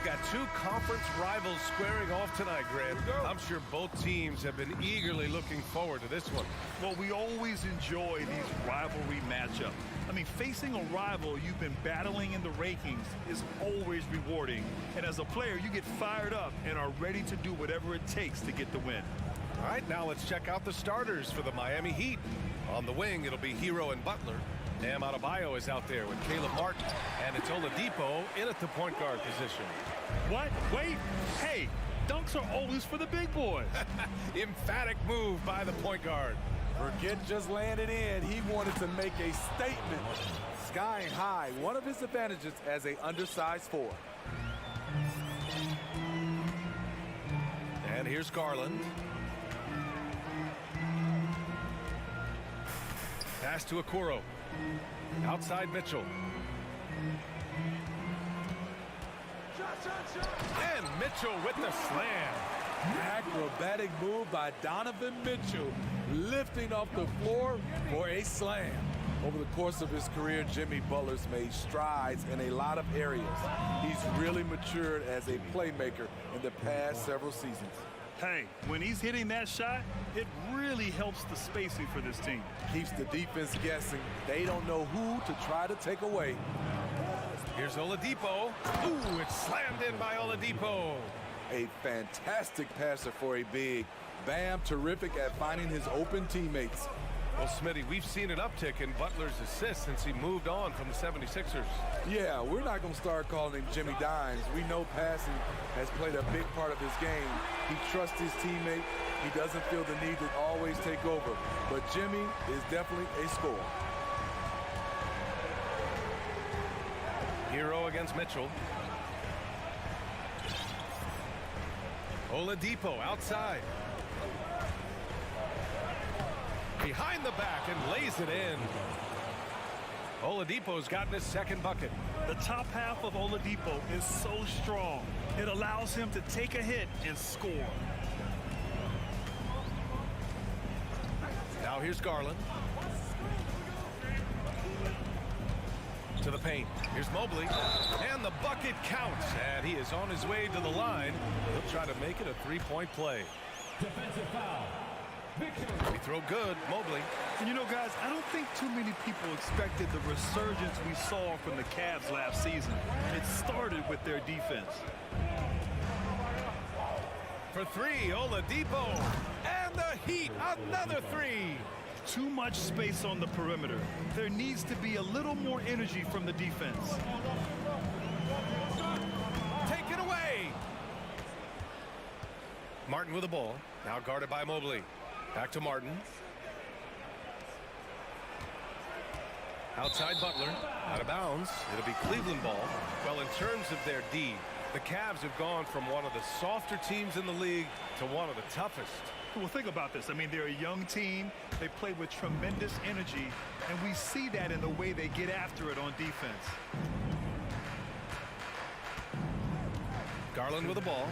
got two conference rivals squaring off tonight, Grant. I'm sure both teams have been eagerly looking forward to this one. Well, we always enjoy these rivalry matchups. I mean, facing a rival you've been battling in the rankings is always rewarding. And as a player, you get fired up and are ready to do whatever it takes to get the win. All right, now let's check out the starters for the Miami Heat. On the wing, it'll be Hero and Butler. Bam Adebayo is out there with Caleb Martin. And it's Oladipo in at the point guard position. What? Wait. Hey, dunks are always for the big boys. Emphatic move by the point guard. Forget just laying it in. He wanted to make a statement. Skying high, one of his advantages as an undersized forward. And here's Garland. Pass to Okoro. Outside Mitchell. And Mitchell with the slam. Acrobatic move by Donovan Mitchell, lifting off the floor for a slam. Over the course of his career, Jimmy Butler's made strides in a lot of areas. He's really matured as a playmaker in the past several seasons. Hey, when he's hitting that shot, it really helps the spacing for this team. Keeps the defense guessing. They don't know who to try to take away. Here's Oladipo. Ooh, it's slammed in by Oladipo. A fantastic passer for a big. Bam, terrific at finding his open teammates. Well, Smitty, we've seen an uptick in Butler's assists since he moved on from the 76ers. Yeah, we're not going to start calling him Jimmy Dimes. We know passing has played a big part of his game. He trusts his teammate. He doesn't feel the need to always take over. But Jimmy is definitely a scorer. Hero against Mitchell. Oladipo outside. Behind the back and lays it in. Oladipo's gotten his second bucket. The top half of Oladipo is so strong. It allows him to take a hit and score. Now here's Garland. To the paint. Here's Mobley. And the bucket counts. And he is on his way to the line. He'll try to make it a three-point play. Defensive foul. He throw good, Mobley. And you know, guys, I don't think too many people expected the resurgence we saw from the Cavs last season. It started with their defense. For three, Oladipo. And the Heat, another three. Too much space on the perimeter. There needs to be a little more energy from the defense. Take it away. Martin with the ball. Now guarded by Mobley. Back to Martin. Outside Butler. Out of bounds. It'll be Cleveland ball. Well, in terms of their D, the Cavs have gone from one of the softer teams in the league to one of the toughest. Well, think about this. I mean, they're a young team. They play with tremendous energy, and we see that in the way they get after it on defense. Garland with the ball.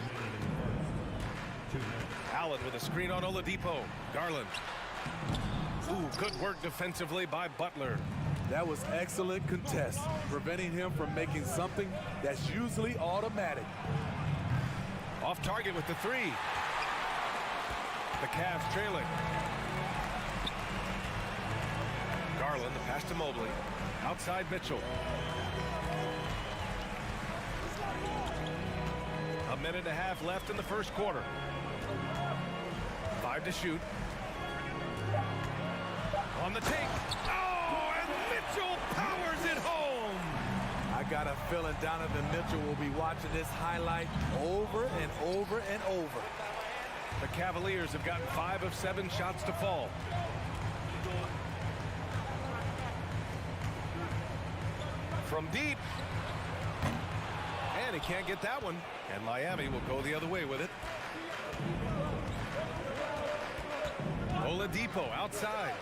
Allen with a screen on Oladipo. Garland. Ooh, good work defensively by Butler. That was excellent contest, preventing him from making something that's usually automatic. Off target with the three. The Cavs trailing. Garland, the pass to Mobley. Outside Mitchell. A minute and a half left in the first quarter. 5 to shoot. On the take. Oh, and Mitchell powers it home. I got a feeling Donovan Mitchell will be watching this highlight over and over and over. The Cavaliers have gotten 5 of 7 shots to fall. From deep. And he can't get that one. And Miami will go the other way with it. Oladipo outside.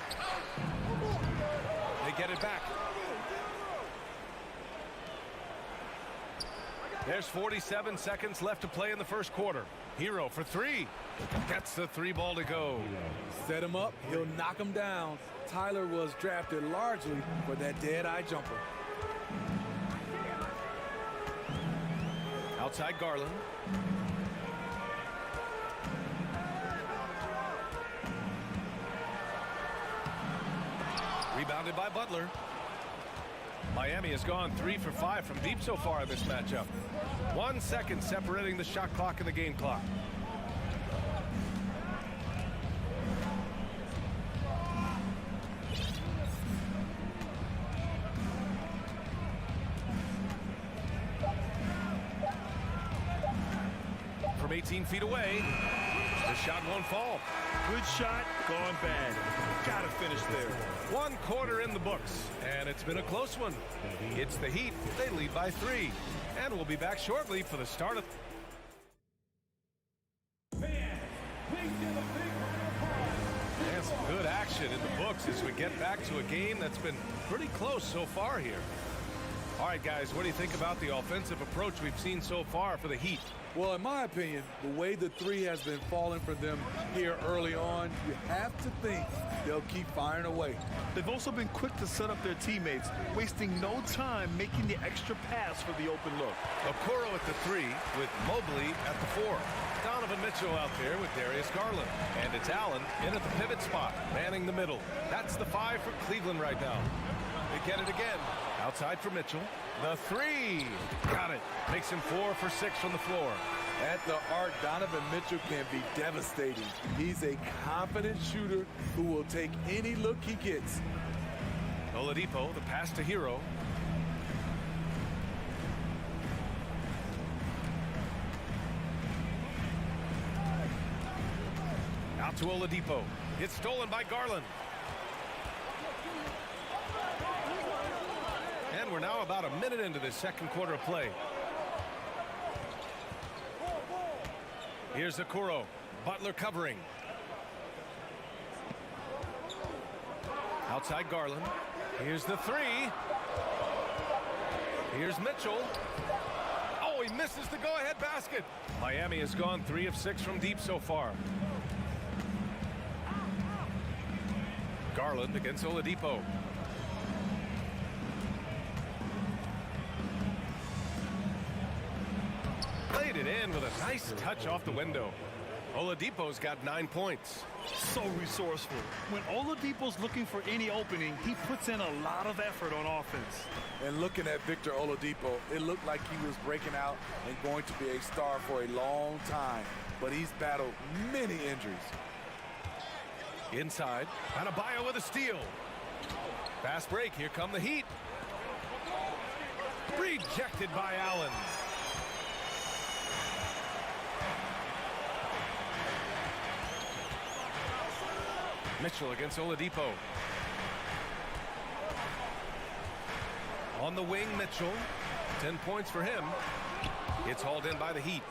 They get it back. There's 47 seconds left to play in the first quarter. Hero for three. Gets the three ball to go. Set him up. He'll knock him down. Tyler was drafted largely for that dead-eye jumper. Outside Garland. Rebounded by Butler. Miami has gone 3 for 5 from deep so far in this matchup. 1 second separating the shot clock and the game clock. From 18 feet away, the shot won't fall. Good shot, gone bad. Gotta finish there. 1 quarter in the books, and it's been a close one. It's the Heat. They lead by 3. And we'll be back shortly for the start of... And some good action in the books as we get back to a game that's been pretty close so far here. All right, guys, what do you think about the offensive approach we've seen so far for the Heat? Well, in my opinion, the way the three has been falling for them here early on, you have to think they'll keep firing away. They've also been quick to set up their teammates, wasting no time making the extra pass for the open look. Okoro at the 3 with Mobley at the 4. Donovan Mitchell out there with Darius Garland. And it's Allen in at the pivot spot, manning the middle. That's the 5 for Cleveland right now. They get it again. Outside for Mitchell. The 3. Got it. Makes him 4 for 6 from the floor. At the arc, Donovan Mitchell can be devastating. He's a confident shooter who will take any look he gets. Oladipo, the pass to Hero. Out to Oladipo. It's stolen by Garland. And we're now about a minute into this second quarter of play. Here's Okoro. Butler covering. Outside Garland. Here's the 3. Here's Mitchell. Oh, he misses the go-ahead basket. Miami has gone 3 of 6 from deep so far. Garland against Oladipo. Played it in with a nice touch off the window. Oladipo's got 9 points. So resourceful. When Oladipo's looking for any opening, he puts in a lot of effort on offense. And looking at Victor Oladipo, it looked like he was breaking out and going to be a star for a long time. But he's battled many injuries. Inside, Adebayo with a steal. Fast break, here come the Heat. Rejected by Allen. Mitchell against Oladipo. On the wing, Mitchell. 10 points for him. It's hauled in by the Heat.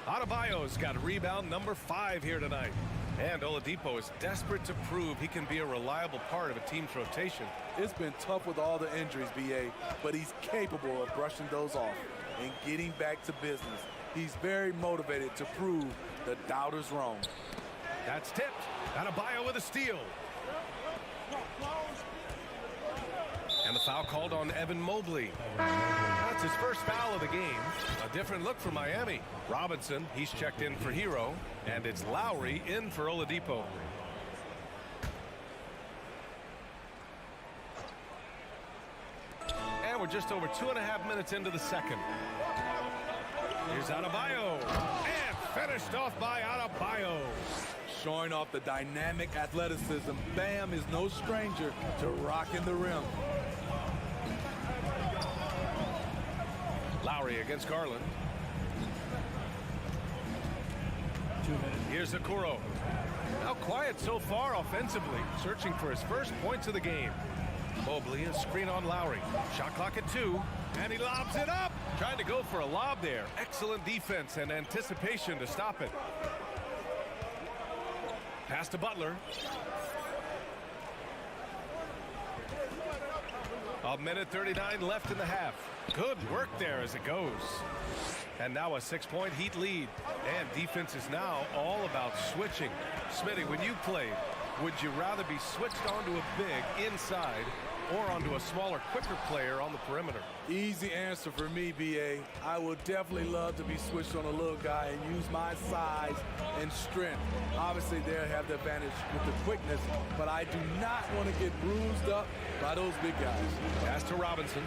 Adebayo's got rebound number 5 here tonight. And Oladipo is desperate to prove he can be a reliable part of a team's rotation. It's been tough with all the injuries, BA, but he's capable of brushing those off and getting back to business. He's very motivated to prove the doubters wrong. That's tipped. Adebayo with a steal. And the foul called on Evan Mobley. That's his first foul of the game. A different look for Miami. Robinson, he's checked in for Hero. And it's Lowry in for Oladipo. And we're just over 2.5 minutes into the second. Here's Adebayo. And finished off by Adebayo. Showing off the dynamic athleticism, Bam is no stranger to rocking the rim. Lowry against Garland. Here's Okoro. Now quiet so far offensively, searching for his first points of the game. Mobley, a screen on Lowry. Shot clock at 2, and he lobs it up. Trying to go for a lob there. Excellent defense and anticipation to stop it. Pass to Butler. A minute 39 left in the half. Good work there as it goes. And now a 6-point Heat lead. And defense is now all about switching. Smitty, when you played, would you rather be switched onto a big inside or onto a smaller, quicker player on the perimeter? Easy answer for me, B.A. I would definitely love to be switched on a little guy and use my size and strength. Obviously, they'll have the advantage with the quickness, but I do not want to get bruised up by those big guys. Pass to Robinson.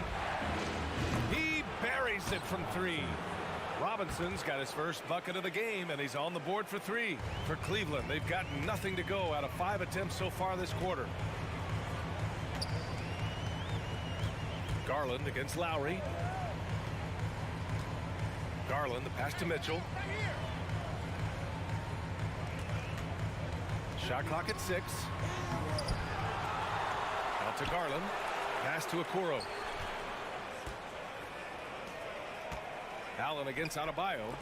He buries it from 3. Robinson's got his first bucket of the game, and he's on the board for 3. For Cleveland, they've got nothing to go out of 5 attempts so far this quarter. Garland against Lowry. Garland, the pass to Mitchell. Shot clock at 6. Out to Garland. Pass to Okoro. Allen against Adebayo.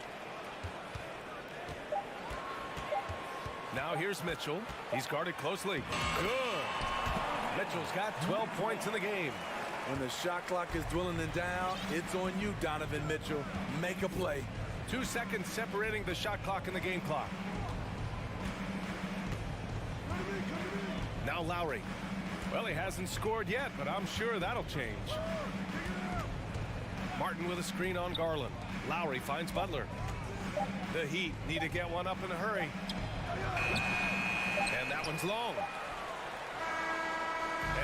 Now here's Mitchell. He's guarded closely. Good. Mitchell's got 12 points in the game. When the shot clock is dwindling down, it's on you, Donovan Mitchell. Make a play. 2 seconds separating the shot clock and the game clock. Now Lowry. Well, he hasn't scored yet, but I'm sure that'll change. Martin with a screen on Garland. Lowry finds Butler. The Heat need to get one up in a hurry. And that one's long.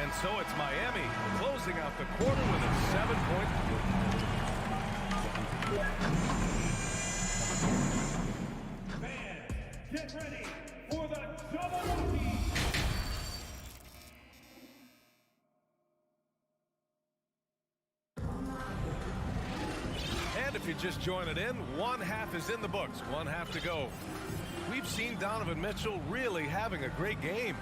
And so it's Miami closing out the quarter with a 7-point lead. Fans, get ready for the double whammy. And if you're just joining in, 1 half is in the books, 1 half to go. We've seen Donovan Mitchell really having a great game.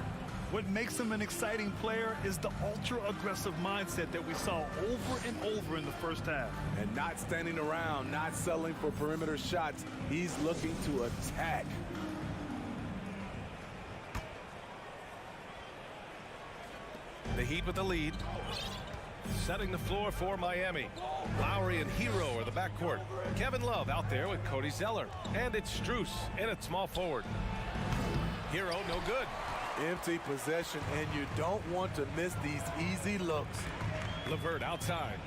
What makes him an exciting player is the ultra-aggressive mindset that we saw over and over in the first half. And not standing around, not settling for perimeter shots. He's looking to attack. The Heat with the lead. Setting the floor for Miami. Lowry and Hero are the backcourt. Kevin Love out there with Cody Zeller. And it's Strus in at small forward. Hero no good. Empty possession, and you don't want to miss these easy looks. LeVert outside.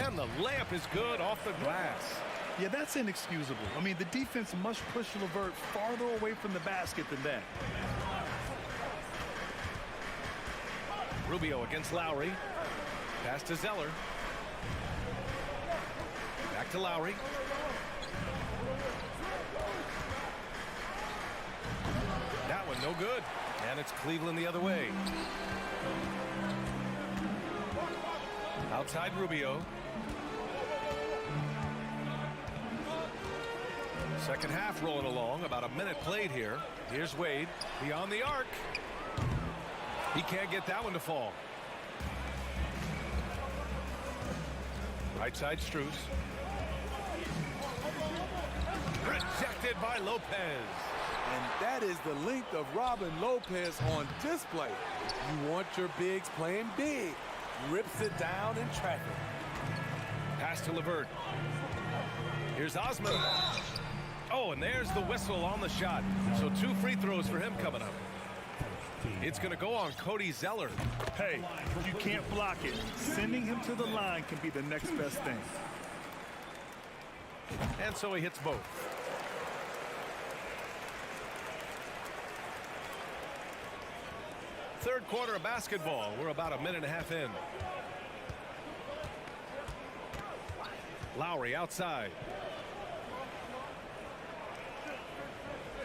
And the layup is good off the glass. Yeah, that's inexcusable. I mean, the defense must push LeVert farther away from the basket than that. Rubio against Lowry. Pass to Zeller. Back to Lowry. That one no good. And it's Cleveland the other way. Outside Rubio. Second half rolling along. About a minute played here. Here's Wade. Beyond the arc. He can't get that one to fall. Right side Strus. Rejected by Lopez. And that is the length of Robin Lopez on display. You want your bigs playing big. Rips it down in traffic. Pass to LeVert. Here's Osman. Oh, and there's the whistle on the shot. So 2 free throws for him coming up. It's going to go on Cody Zeller. Hey, if you can't block it, sending him to the line can be the next best thing. And so he hits both. Third quarter of basketball. We're about a minute and a half in. Lowry outside.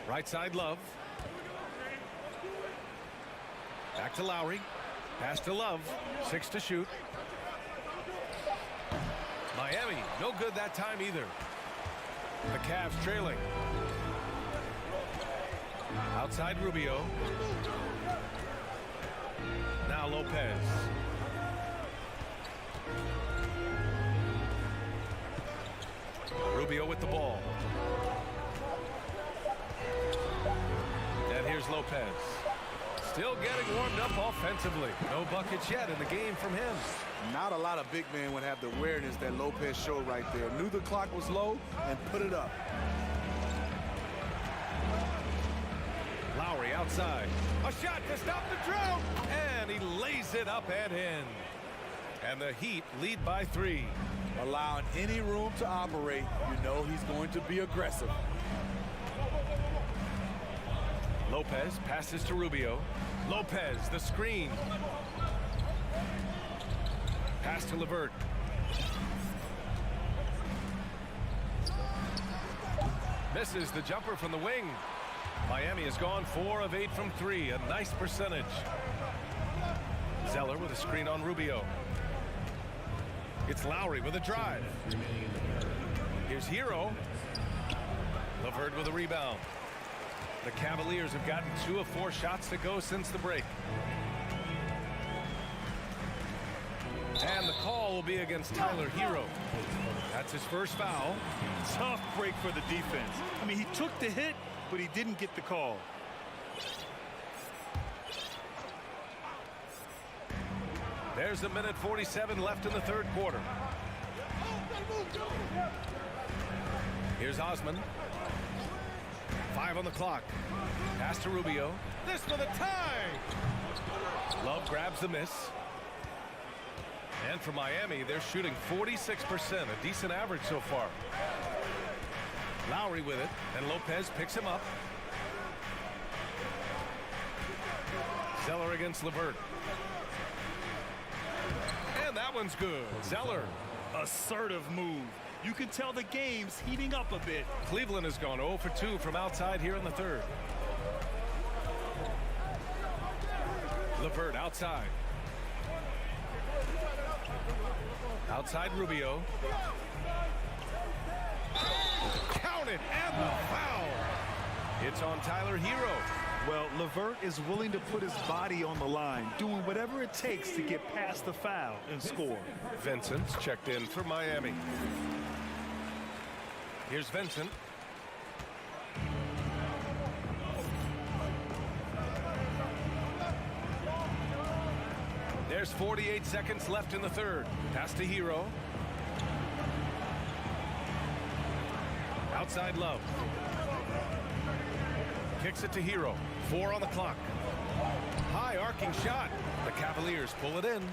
Right side Love. Back to Lowry. Pass to Love. 6 to shoot. Miami, no good that time either. The Cavs trailing. Outside Rubio. Now Lopez. Rubio with the ball. And here's Lopez. Still getting warmed up offensively. No buckets yet in the game from him. Not a lot of big men would have the awareness that Lopez showed right there. Knew the clock was low and put it up. Lowry outside. A shot to stop the drought. And he lays it up and in. And the Heat lead by 3. Allowing any room to operate, you know he's going to be aggressive. Lopez passes to Rubio. Lopez, the screen. Pass to LeVert. Misses the jumper from the wing. Miami has gone 4 of 8 from 3. A nice percentage. Zeller with a screen on Rubio. It's Lowry with a drive. Here's Hero. LeVert with a rebound. The Cavaliers have gotten 2 of 4 shots to go since the break. And the call will be against Tyler Hero. That's his first foul. Tough break for the defense. I mean, he took the hit, but he didn't get the call. There's a minute 47 left in the third quarter. Here's Osman. 5 on the clock. Pass to Rubio. This for the tie. Love grabs the miss. And for Miami, they're shooting 46%, a decent average so far. Lowry with it, and Lopez picks him up. Zeller against LeVert. And that one's good. Zeller. Assertive move. You can tell the game's heating up a bit. Cleveland has gone 0 for 2 from outside here in the third. LeVert outside. Outside Rubio. Count it, and the foul. It's on Tyler Hero. Well, LeVert is willing to put his body on the line, doing whatever it takes to get past the foul and score. Vincent's checked in for Miami. Here's Vincent. There's 48 seconds left in the third. Pass to Hero. Outside Love. Kicks it to Hero. 4 on the clock. High arcing shot. The Cavaliers pull it in.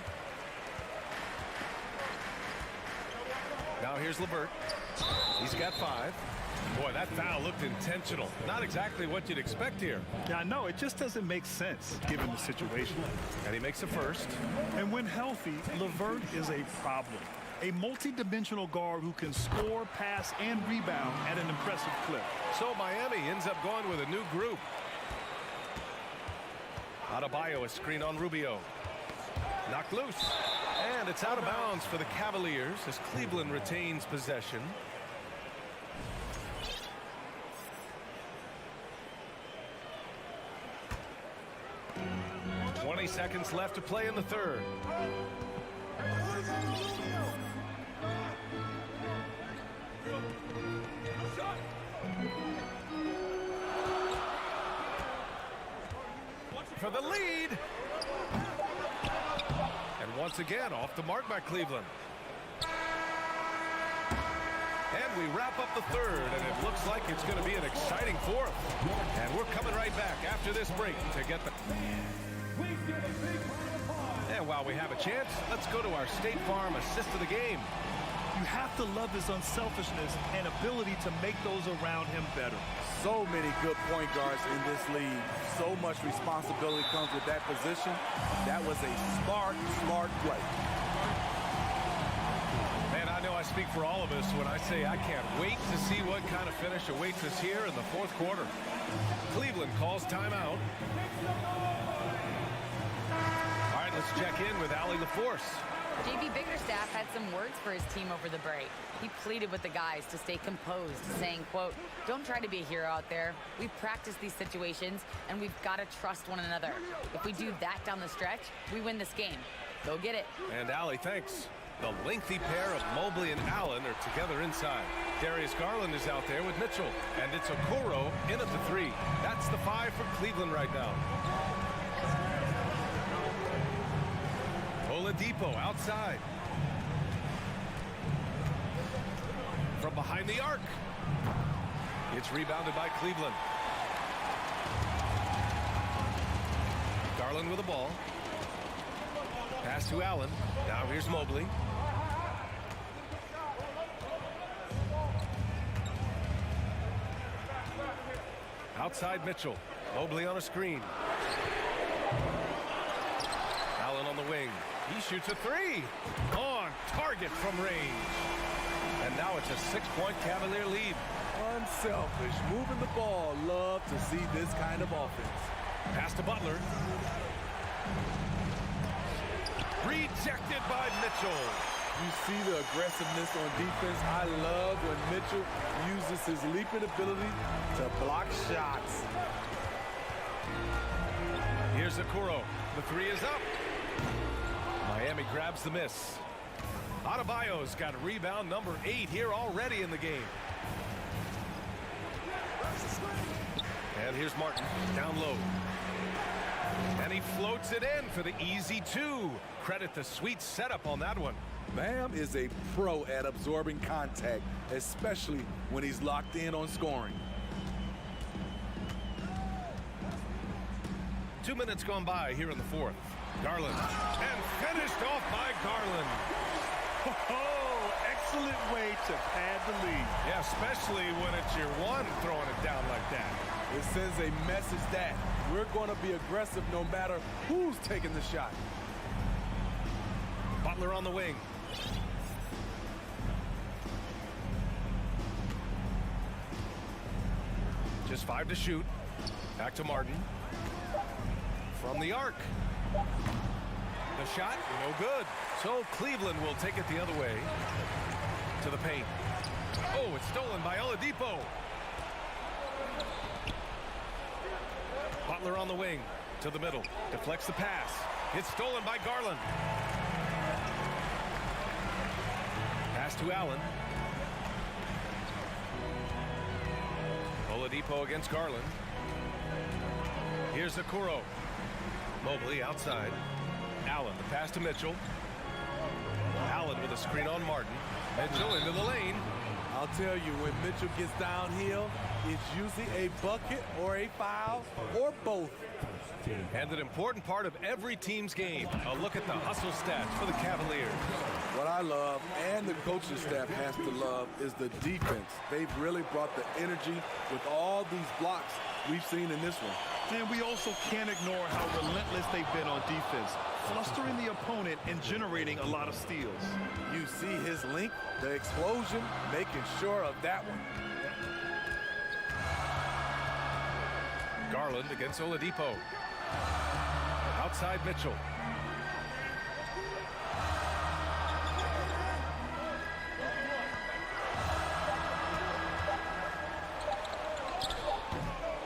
Now here's LeVert. He's got 5. Boy, that foul looked intentional. Not exactly what you'd expect here. Yeah, I know. It just doesn't make sense given the situation. And he makes a first. And when healthy, LeVert is a problem. A multi-dimensional guard who can score, pass, and rebound at an impressive clip. So Miami ends up going with a new group. Adebayo, a screen on Rubio. Knocked loose. And it's out of bounds for the Cavaliers as Cleveland retains possession. Seconds left to play in the third. For the lead. And once again, off the mark by Cleveland. And we wrap up the third, and it looks like it's going to be an exciting fourth. And we're coming right back after this break to get the... And while we have a chance, let's go to our State Farm assist of the game. You have to love his unselfishness and ability to make those around him better. So many good point guards in this league. So much responsibility comes with that position. That was a smart play. Man, I know I speak for all of us when I say I can't wait to see what kind of finish awaits us here in the fourth quarter. Cleveland calls timeout. Let's check in with Allie LaForce. JB Biggerstaff had some words for his team over the break. He pleaded with the guys to stay composed, saying, quote, "Don't try to be a hero out there. We've practiced these situations, and we've got to trust one another. If we do that down the stretch, we win this game. Go get it." And Allie, thanks. The lengthy pair of Mobley and Allen are together inside. Darius Garland is out there with Mitchell, and it's Okoro in at the 3. That's the 5 for Cleveland right now. Oladipo outside. From behind the arc. It's rebounded by Cleveland. Garland with the ball. Pass to Allen. Now here's Mobley. Outside Mitchell. Mobley on a screen. Allen on the wing. He shoots a three. On target from range. And now it's a 6-point Cavalier lead. Unselfish, moving the ball. Love to see this kind of offense. Pass to Butler. Rejected by Mitchell. You see the aggressiveness on defense. I love when Mitchell uses his leaping ability to block shots. Here's Okoro. The three is up. Miami grabs the miss. Adebayo's got rebound number 8 here already in the game. And here's Martin down low. And he floats it in for the easy 2. Credit the sweet setup on that one. Bam is a pro at absorbing contact, especially when he's locked in on scoring. 2 minutes gone by here in the fourth. Garland. And finished off by Garland. Oh, excellent way to pad the lead. Yeah, especially when it's your one throwing it down like that. It sends a message that we're going to be aggressive no matter who's taking the shot. Butler on the wing. Just 5 to shoot. Back to Martin. From the arc. The shot, no good. So Cleveland will take it the other way. To the paint. Oh, it's stolen by Oladipo. Butler on the wing. To the middle. Deflects the pass. It's stolen by Garland. Pass to Allen. Oladipo against Garland. Here's Okoro. Mobley outside. Allen, the pass to Mitchell. Allen with a screen on Martin. Mitchell into the lane. I'll tell you, when Mitchell gets downhill, it's usually a bucket or a foul or both. And an important part of every team's game. A look at the hustle stats for the Cavaliers. What I love, and the coaching staff has to love, is the defense. They've really brought the energy with all these blocks we've seen in this one. And we also can't ignore how relentless they've been on defense, flustering the opponent and generating a lot of steals. You see his length, the explosion, making sure of that one. Garland against Oladipo. Outside Mitchell.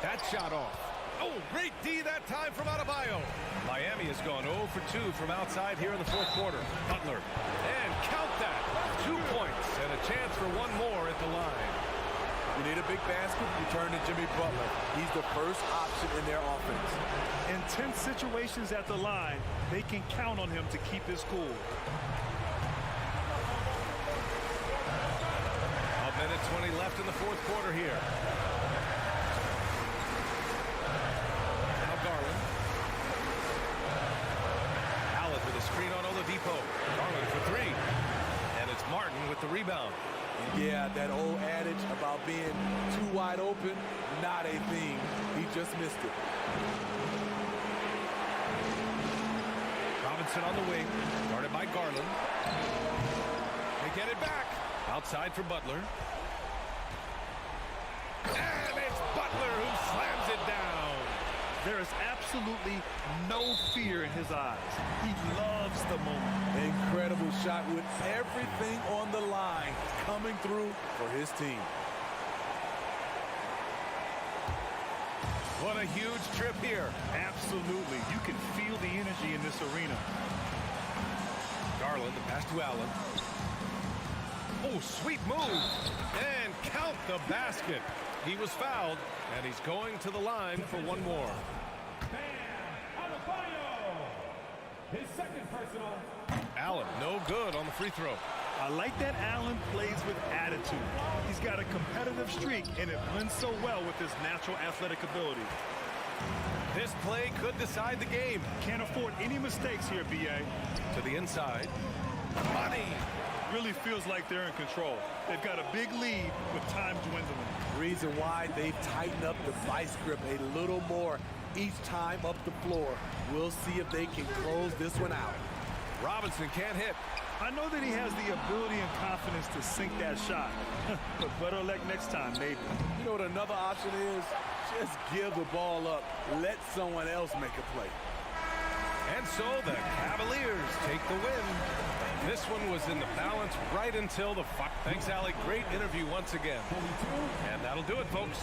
That shot off. Oh, great D that time from Adebayo. Miami has gone 0 for 2 from outside here in the fourth quarter. Butler. And count that. 2 points and a chance for one more at the line. You need a big basket, you turn to Jimmy Butler. He's the first option in their offense. In tense situations at the line, they can count on him to keep his cool. A minute 20 left in the fourth quarter here. Now Garland. Allen with a screen on Oladipo. Garland for 3. And it's Martin with the rebound. Yeah, that old adage about being too wide open, not a thing. He just missed it. Robinson on the wing, guarded by Garland. They get it back. Outside for Butler. And it's Butler who slams it down. There is absolutely no fear in his eyes. He loves the moment. Incredible shot with everything on the line coming through for his team. What a huge trip here. Absolutely. You can feel the energy in this arena. Garland, the pass to Allen. Oh, sweet move. And count the basket. He was fouled, and he's going to the line for one more. His second personal. Allen, no good on the free throw. I like that Allen plays with attitude. He's got a competitive streak, and it blends so well with his natural athletic ability. This play could decide the game. Can't afford any mistakes here, B.A. To the inside. Money. Really feels like they're in control. They've got a big lead with time dwindling. Reason why they've tightened up the vice grip a little more each time up the floor. We'll see if they can close this one out. Robinson can't hit. I know that he has the ability and confidence to sink that shot. But better luck next time, maybe. You know what another option is? Just give the ball up. Let someone else make a play. And so the Cavaliers take the win. This one was in the balance right until the... Thanks, Alec. Great interview once again. And that'll do it, folks.